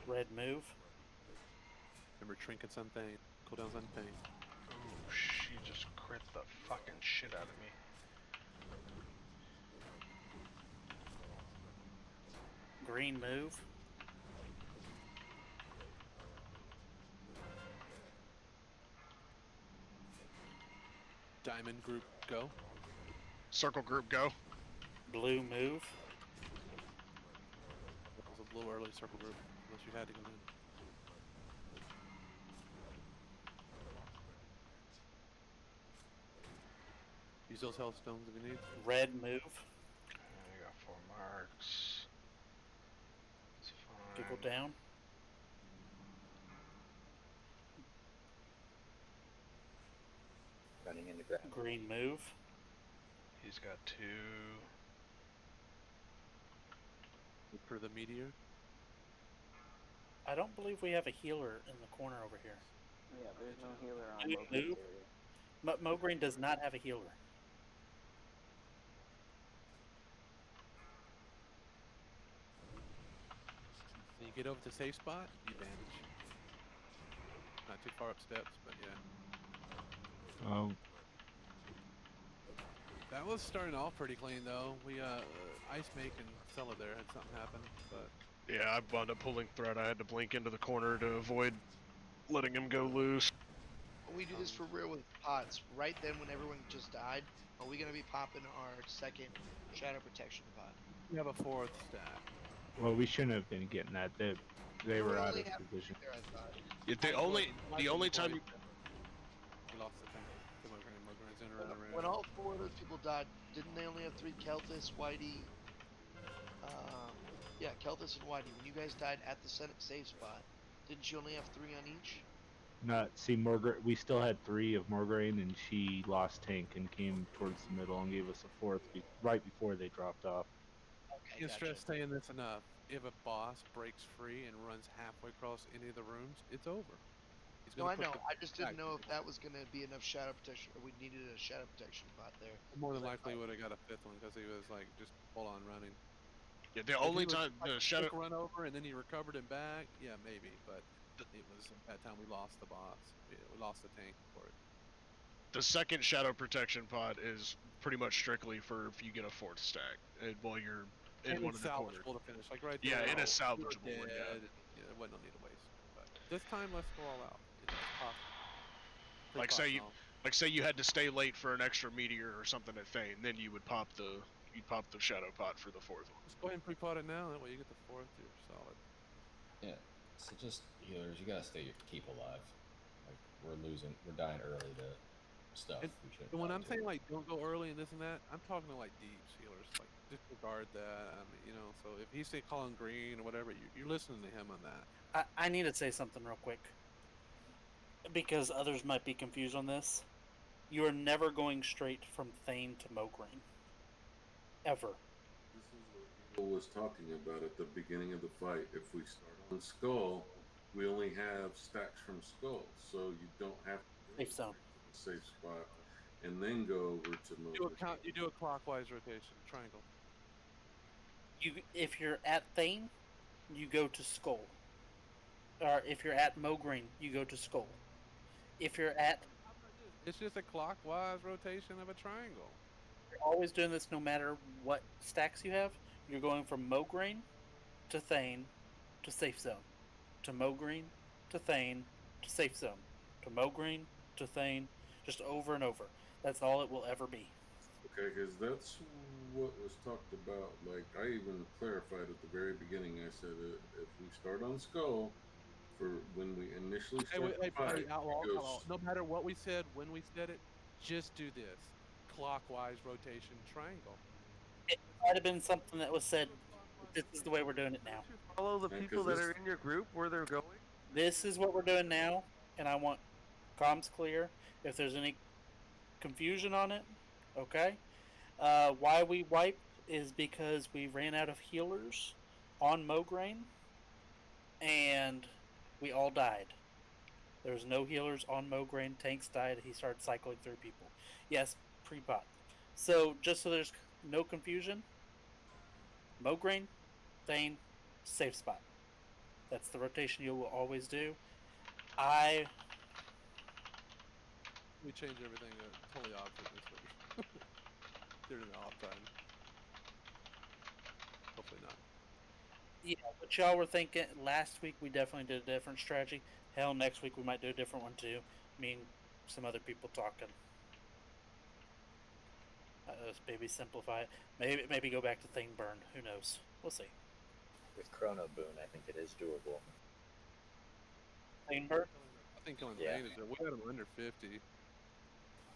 Red move. Remember trinkets on Thane. Cooldowns on Thane. Ooh, she just crit the fucking shit out of me. Green move. Diamond group, go. Circle group, go. Blue move. That was a little early, circle group, unless you had to go in. Use those health stones if you need. Red move. Okay, I got 4 marks. It's fine. Giggle down. Running into ground. Green move. He's got 2. Look for the meteor. I don't believe we have a healer in the corner over here. Yeah, there's no healer on Green Mogren's move. area. Mograine does not have a healer. When you get over to safe spot, you bandage. Not too far up steps, but yeah. Oh, That was starting off pretty clean though. We Ice Make and Sella there had something happen, but Yeah, I wound up pulling thread. I had to blink into the corner to avoid letting him go loose. When we do this for real with pots, right then when everyone just died, are we gonna be popping our second shadow protection pot? we have a 4th stat. well, we shouldn't have been getting that. They were out only of have position. there, I thought. The only time you, We lost the tank. The Mograine's in around. When all 4 of those people died, didn't they only have 3? Kelthus, Whitey. Yeah, Kelthus and Whitey. When you guys died at the Senate safe spot, didn't you only have 3 on each? We still had 3 of Morgraine, and she lost tank and came towards the middle and gave us a 4th right before they dropped off. Okay, Can't gotcha. stress saying this enough. If a boss breaks free and runs halfway across any of the rooms, it's over. He's No, gonna I put know. the I just didn't back know to if that was gonna be enough shadow protection, or we needed a shadow protection pot there. More than likely would have got a 5th one because he was like just full on running. yeah, the If only he was, time like, the a shadow, quick run over and then he recovered him back, yeah, maybe. But it was at that time we lost the boss. We lost the tank for it. The second shadow protection pot is pretty much strictly for if you get a 4th stack while you're in And one it's of the corners. salvageable to finish, like right Yeah, there. in a you were salvageable one, yeah. dead, yeah, it wasn't no need to waste. But this time, let's go all out. You know, let's pop. Like say you had to stay late for an extra meteor or something at Fane, then you would pop the shadow pot for the 4th one. Just go ahead and pre-pot it now. That way you get the 4th. You're solid. Yeah. So just healers, you gotta keep alive. Like we're dying early to stuff. And when I'm saying like don't go early and this and that, I'm talking to like deep healers. Like disregard that. I mean, you know. So if he say calling green or whatever, you're listening to him on that. I need to say something real quick because others might be confused on this. You are never going straight from Thane to Mograine. Ever. This is what Eagle was talking about at the beginning of the fight. If we start on Skull, we only have stacks from Skull, so you don't have to go Safe zone. to the safe spot and then go over to Mograine. You do a clockwise rotation, triangle. If you're at Thane, you go to Skull. Or if you're at Mograine, you go to Skull. If you're at... It's just a clockwise rotation of a triangle. You're always doing this no matter what stacks you have. You're going from Mograine to Thane to safe zone. To Mograine to Thane to safe zone. To Mograine to Thane. Just over and over. That's all it will ever be. Okay, because that's what was talked about. Like, I even clarified at the very beginning. I said if we start on Skull, for when we initially start the fight, outlaw. No matter what we said, when we said it, just do this. Clockwise rotation triangle. It might have been something that was said. This is the way we're doing it now. Follow the people that are in your group where they're going. This is what we're doing now, and I want comms clear. If there's any confusion on it, okay? Why we wiped is because we ran out of healers on Mograine, and we all died. There was no healers on Mograine. Tanks died. He started cycling through people. Yes, pre-pot. So just so there's no confusion, Mograine, Thane, safe spot. That's the rotation you will always do. We changed everything totally opposite this week. During the off time. Hopefully not. Yeah, but y'all were thinking last week we definitely did a different strategy. Hell, next week we might do a different one too. Me and some other people talking. Let's maybe simplify it. Maybe go back to Thing Burn. Who knows? We'll see. With Chrono Boon, I think it is doable. Thing Burn? I think going Yeah. we had him under 50.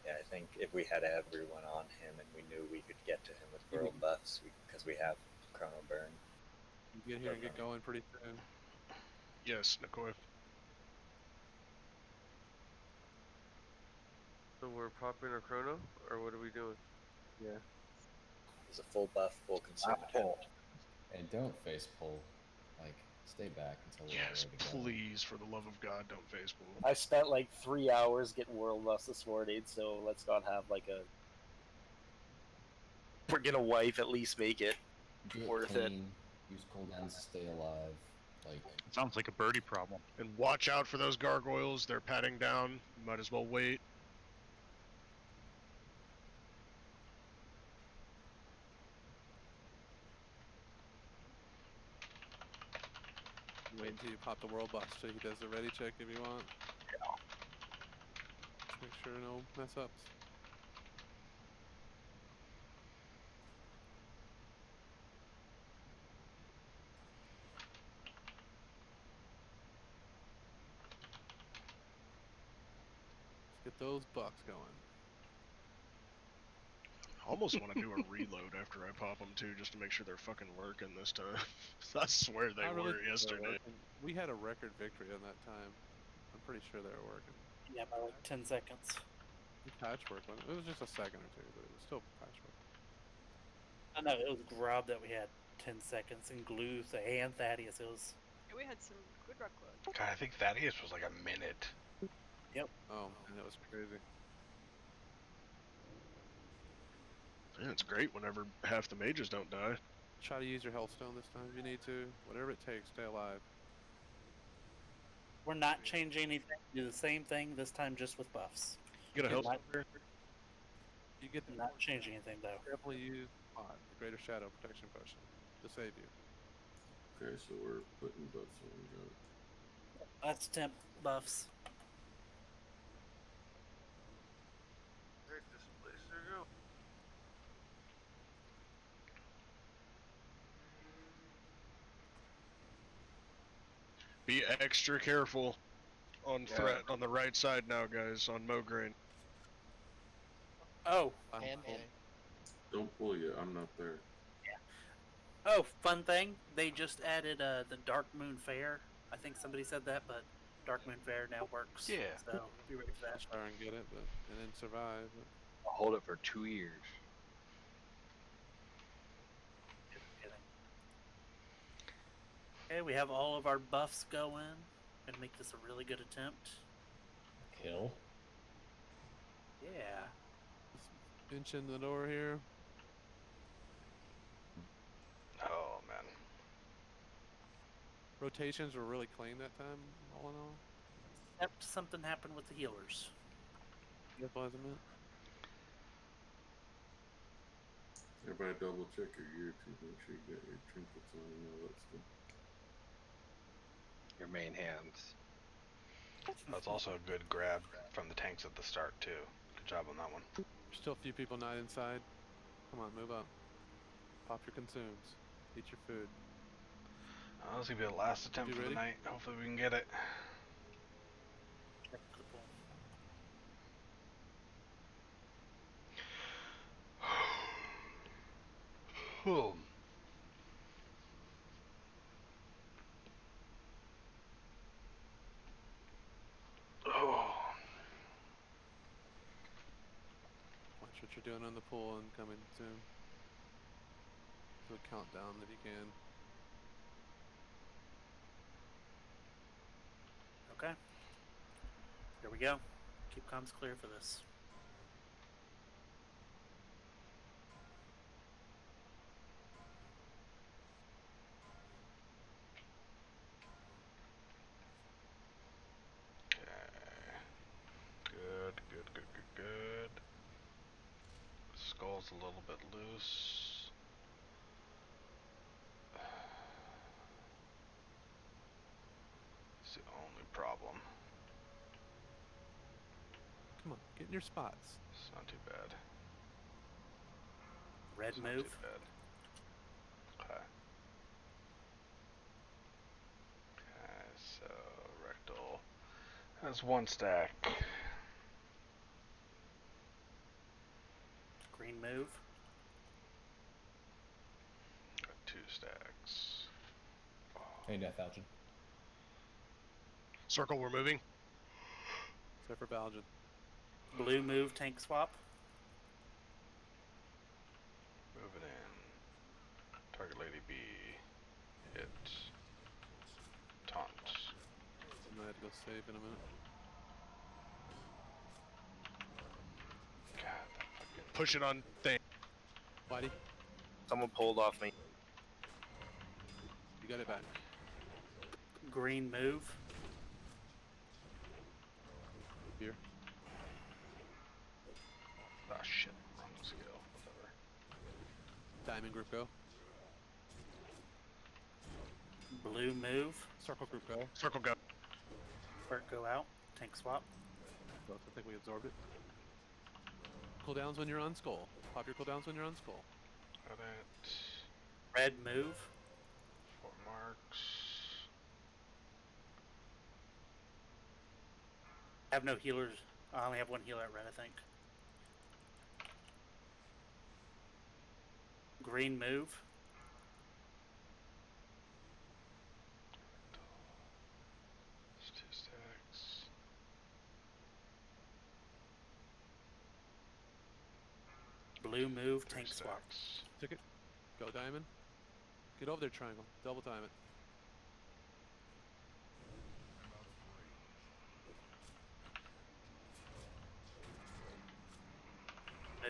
Yeah, I think if we had everyone on him and we knew we could get to him with world buffs, because we have Chrono Burn. You get here and get going pretty soon. Yes, Nikoi. So we're popping our chrono, or what are we doing? Yeah. There's a full buff, full consume attempt. And don't face pull. Like, stay back until we're Yes, ready to go. please, for the love of God, don't face pull. I spent like 3 hours getting world buffs this morning, so let's not have like a. We're gonna wipe, at least make it Do it worth clean, use cooldowns to stay alive. Like, sounds like a birdie problem. And watch out for those gargoyles. They're patting down. You might as well wait. Wait until you pop the world buff so he does the ready check if you want. Yeah. Just make sure no mess ups. Let's get those bucks going. I almost want to do a reload after I pop them too, just to make sure they're fucking working this time. I swear they were yesterday. We had a record victory on that time. I'm pretty sure they were working. Yeah, by like 10 seconds. Patchwork. It was just a second or two, but it was still patchwork. I know, it was Grub that we had 10 seconds, and Glue and Thaddeus. It was... Yeah, we had some good rock load. God, I think Thaddeus was like a minute. Yep. Oh, man, that was crazy. Yeah, it's great whenever half the mages don't die. Try to use your Hellstone this time if you need to. Whatever it takes, stay alive. We're not changing anything. Do the same thing, this time just with buffs. Get a help. You get the Not changing anything though. carefully used pod, the Greater Shadow Protection Potion, to save you. Okay, so we're putting buffs on. Got it. That's temp buffs. Where'd this blazer go? Be extra careful on threat on the right side now, guys, on Mograine. Oh. And Don't pull yet. I'm not there. Oh, fun thing. They just added the Dark Moon Fair. I think somebody said that, but Dark Moon Fair now works. Yeah. So be ready for that. Try and get it, and then survive. But... I'll hold it for 2 years. Just kidding. Okay, we have all of our buffs going. Gonna make this a really good attempt. Kill. Yeah. Just inching the door here. Oh man. Rotations were really clean that time, all in all. Except something happened with the healers. Yes, wasn't it? Everybody double check your gear to make sure you got your trinkets on and all that stuff. Your main hands. That's also a good grab from the tanks at the start too. Good job on that one. There's still a few people not inside. Come on, move up. Pop your consumes. Eat your food. This is gonna be the last attempt You for the ready? night. Hopefully we can get it. Oh. Oh. Watch what you're doing on the pool and coming soon. Do a countdown if you can. Okay. Here we go. Keep comms clear for this. Good, good, good, good, good. Skull's a little bit loose. It's the only problem. Come on, get in your spots. It's not too bad. Red It's move. not too bad. Okay. Okay, so rectal has 1 stack. Green move. Got 2 stacks. Hey, Death Algin. Circle, we're moving. Except for Belgian. Blue move, tank swap. Moving in. Target Lady B. Hit. Taunt. I'm gonna have to go save in a minute. God, that fucking... Push it on thing. Whitey, Someone pulled off me. you got it back. Green move. Here. Ah, shit. Wrong skill. Whatever. Diamond group go. Blue move. Circle group go. Circle, go. Burt go out. Tank swap. Both, I think we absorbed it. Cooldowns when you're on skull. Pop your cooldowns when you're on skull. Got it. Red move. 4 marks. I have no healers. I only have 1 healer at red, I think. Green move. It's 2 stacks. Blue move, 3 tank swap. stacks. Took it. Go diamond. Get over there, triangle. Double time it.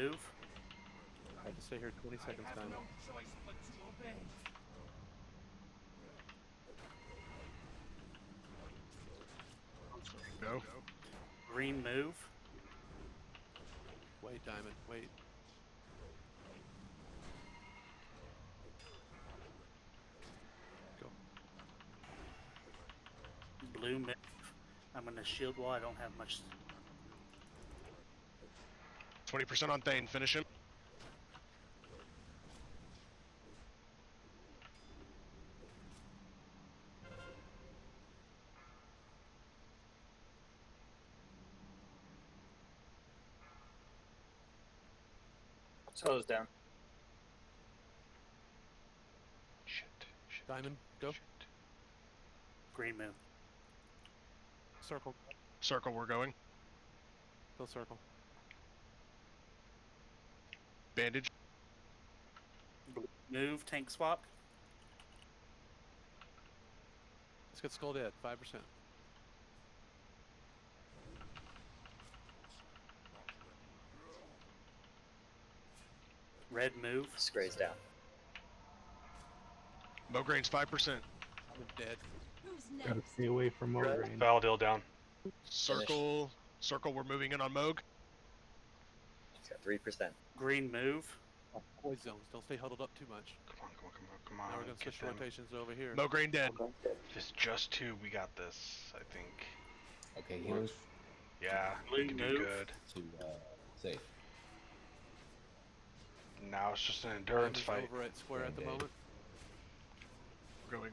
Move. I have to stay here 20 seconds time. Go. Green move. Wait, Diamond, wait. Go. Blue move. I'm gonna shield wall. I don't have much. 20% on Thane. Finish him. Slows down. Diamond, go. Green move. Circle. Circle, we're going. Go circle. Bandage. Blue move. Tank swap. Let's get Skull dead. 5%. Red move. Scray's down. Mograin's 5%. I'm dead. Gotta stay away from Mograine. Valadil down. Circle. Circle, we're moving in on Moog. He's got 3%. Green move. Void zones. Don't stay huddled up too much. Come on, come on, come on, come on. Now we're gonna switch rotations over here. Mograine dead. If it's just 2, we got this, I think. Okay, healers. Yeah, we can do good. To safe. Now it's just an endurance Diamond's fight. over at square at the moment. We're going.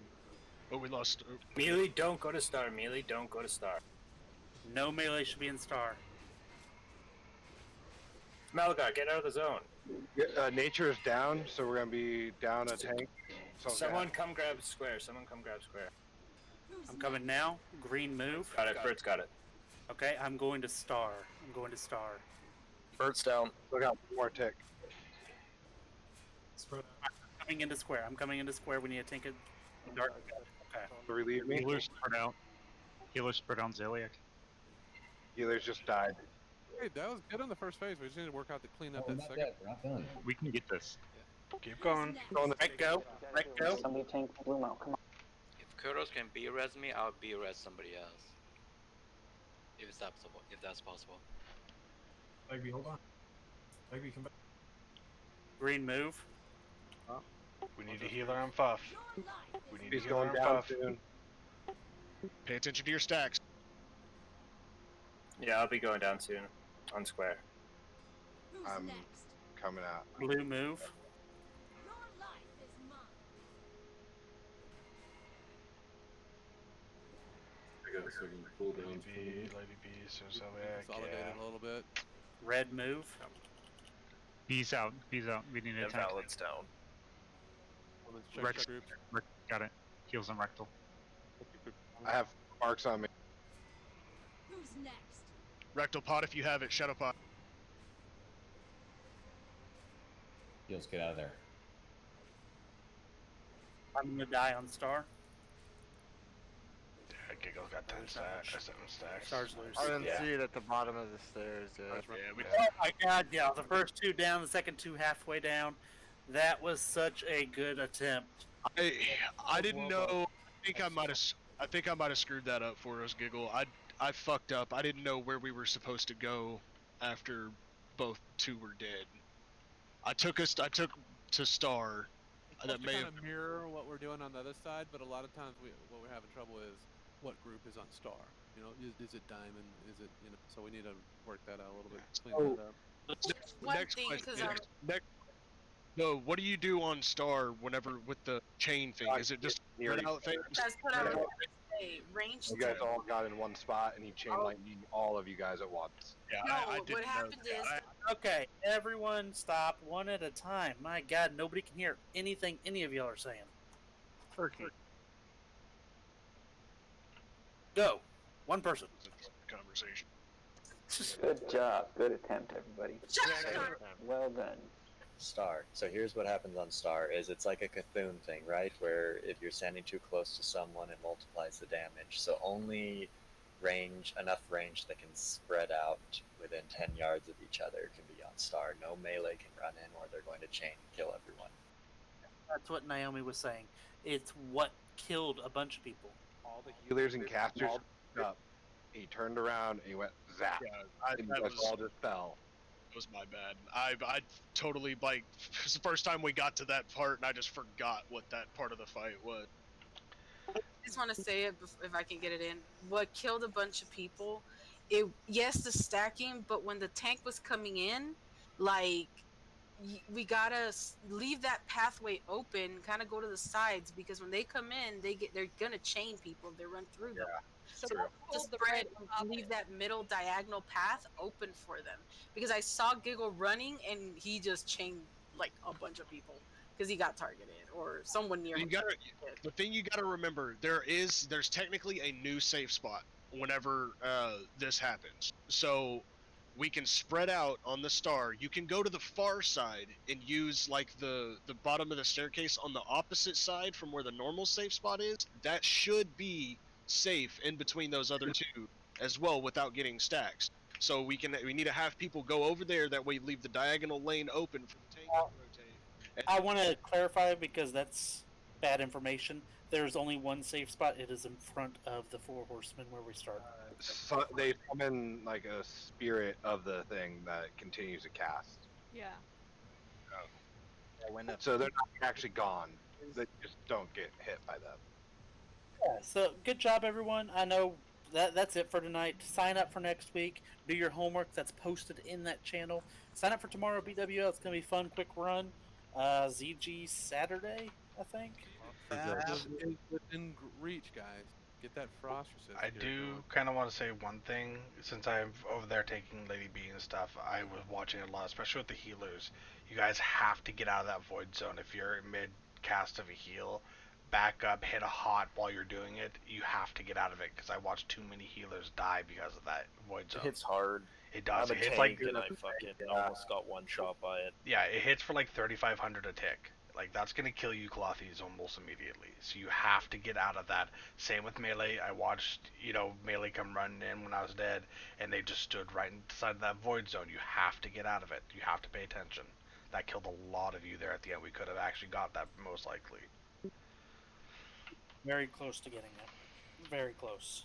Oh, we lost. Oh. Melee, don't go to star. Melee, don't go to star. No melee should be in star. Malgar, get out of the zone. Nature is down, so we're gonna be down a tank. Someone come grab square. Someone come grab square. I'm coming now. Green move. Got it. Bert's got it. Okay, I'm going to star. I'm going to star. Bert's down. Look out, one more tick. I'm coming into square. I'm coming into square. We need to tank it. Dark. Okay. Relieve me. Healers spread out. Healers spread on Ziliac. Healers just died. Hey, that was good on the first phase. We just need to work out to clean up We're that not second. dead. We're not done. We can get this. Keep going. Right go. Right go. Somebody tank Bloom out. Come on. If Kuros can B-res me, I'll B-res somebody else. If it's possible. If that's possible. Maybe hold on. Maybe come back. Green move. We need a healer on Fuff. We need He's a healer going on down Fuff. soon. Pay attention to your stacks. Yeah, I'll be going down soon. On square. I'm coming out. Blue move. I got a second cooldown. Lady B, so Zeliac, Consolidate yeah. it a little bit. Red move. He's out. He's out. We need a tank. Valid's down. Let's check Rex, the groups. got it. Heals on rectal. I have marks on me. Who's next? Rectal pot if you have it. Shadow pot. Heals, get out of there. I'm gonna die on star. Yeah, Giggle got 10 stacks, 7 stacks. Star's loose. I didn't see it at the bottom of the stairs. Oh my god, yeah. The first 2 down, the second 2 halfway down. That was such a good attempt. I didn't know. I think I might have screwed that up for us, Giggle. I fucked up. I didn't know where we were supposed to go after both 2 were dead. I took to star. That may kind have. of mirror what we're doing on the other side, but a lot of times what we're having trouble is what group is on star. You know, is it diamond? Is it, you know? So we need to work that out a little bit. Clean that up. One Next thing, question. 'cause I'm- No, what do you do on star whenever with the chain thing? Is it just spread out things? That's what I was going to say. Range You guys tank. all got in one spot, and he chain lightning all of you guys at once. Yeah, No, I what didn't know happened that. is Okay, everyone stop one at a time. My god, nobody can hear anything any of y'all are saying. Turkey. Go. One person. Conversation. Good job. Good attempt, everybody. Well done. Star. So here's what happens on Star is it's like a Cthulhu thing, right? Where if you're standing too close to someone, it multiplies the damage. So only enough range that can spread out within 10 yards of each other can be on Star. No melee can run in or they're going to chain and kill everyone. That's what Naomi was saying. It's what killed a bunch of people. All the healers and casters up. He turned around and he went zap. Yeah, and you guys all just fell. was my bad. I totally like it's the first time we got to that part, and I just forgot what that part of the fight was. I just want to say it if I can get it in. What killed a bunch of people? Yes, the stacking, but when the tank was coming in, like we gotta leave that pathway open, kind of go to the sides because when they come in, they're gonna chain people if they run through them. So So we'll to hold the spread red and leave that middle diagonal path open for them because I saw Giggle running and he just chained like a bunch of people because he got targeted or someone near him. The thing you gotta remember, there's technically a new safe spot whenever this happens. So we can spread out on the star. You can go to the far side and use like the bottom of the staircase on the opposite side from where the normal safe spot is. That should be safe in between those other two as well without getting stacks. So we need to have people go over there. That way, leave the diagonal lane open for the tank to rotate. I want to clarify because that's bad information. There's only one safe spot. It is in front of the Four Horsemen where we start. So they summon like a spirit of the thing that continues to cast. Yeah. So they're not actually gone. They just don't get hit by them. Yeah, so good job, everyone. I know that's it for tonight. Sign up for next week. Do your homework. That's posted in that channel. Sign up for tomorrow, BWL. It's gonna be fun. Quick run. ZG Saturday, I think. Fastest is within reach, guys. Get that frost resist. I do kind of want to say one thing. Since I'm over there taking Lady B and stuff, I was watching a lot, especially with the healers. You guys have to get out of that void zone. If you're mid cast of a heal, back up, hit a hot while you're doing it. You have to get out of it because I watched too many healers die because of that void It zone. hits hard. It does. I'm It a hits tank like and I fucking almost got one shot by it. yeah, it hits for like 3,500 a tick. Like that's gonna kill you clothies almost immediately. So you have to get out of that. Same with melee. I watched melee come running in when I was dead, and they just stood right inside that void zone. You have to get out of it. You have to pay attention. That killed a lot of you there at the end. We could have actually got that most likely. Very close to getting it. Very close.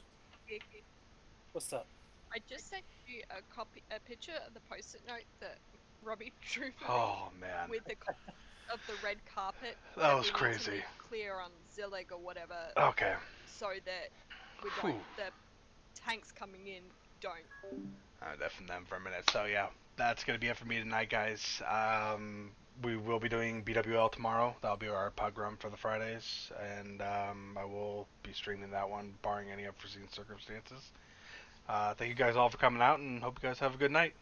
What's up? I just sent you a picture of the post-it note that Robbie drew for Oh me man. with the of the red carpet. That was we need crazy. to make clear on Zillig or whatever. Okay. So that we don't the tanks coming in don't. Deafened them for a minute. So yeah, that's gonna be it for me tonight, guys. We will be doing BWL tomorrow. That'll be our pug run for the Fridays, and I will be streaming that one, barring any unforeseen circumstances. Thank you guys all for coming out, and hope you guys have a good night.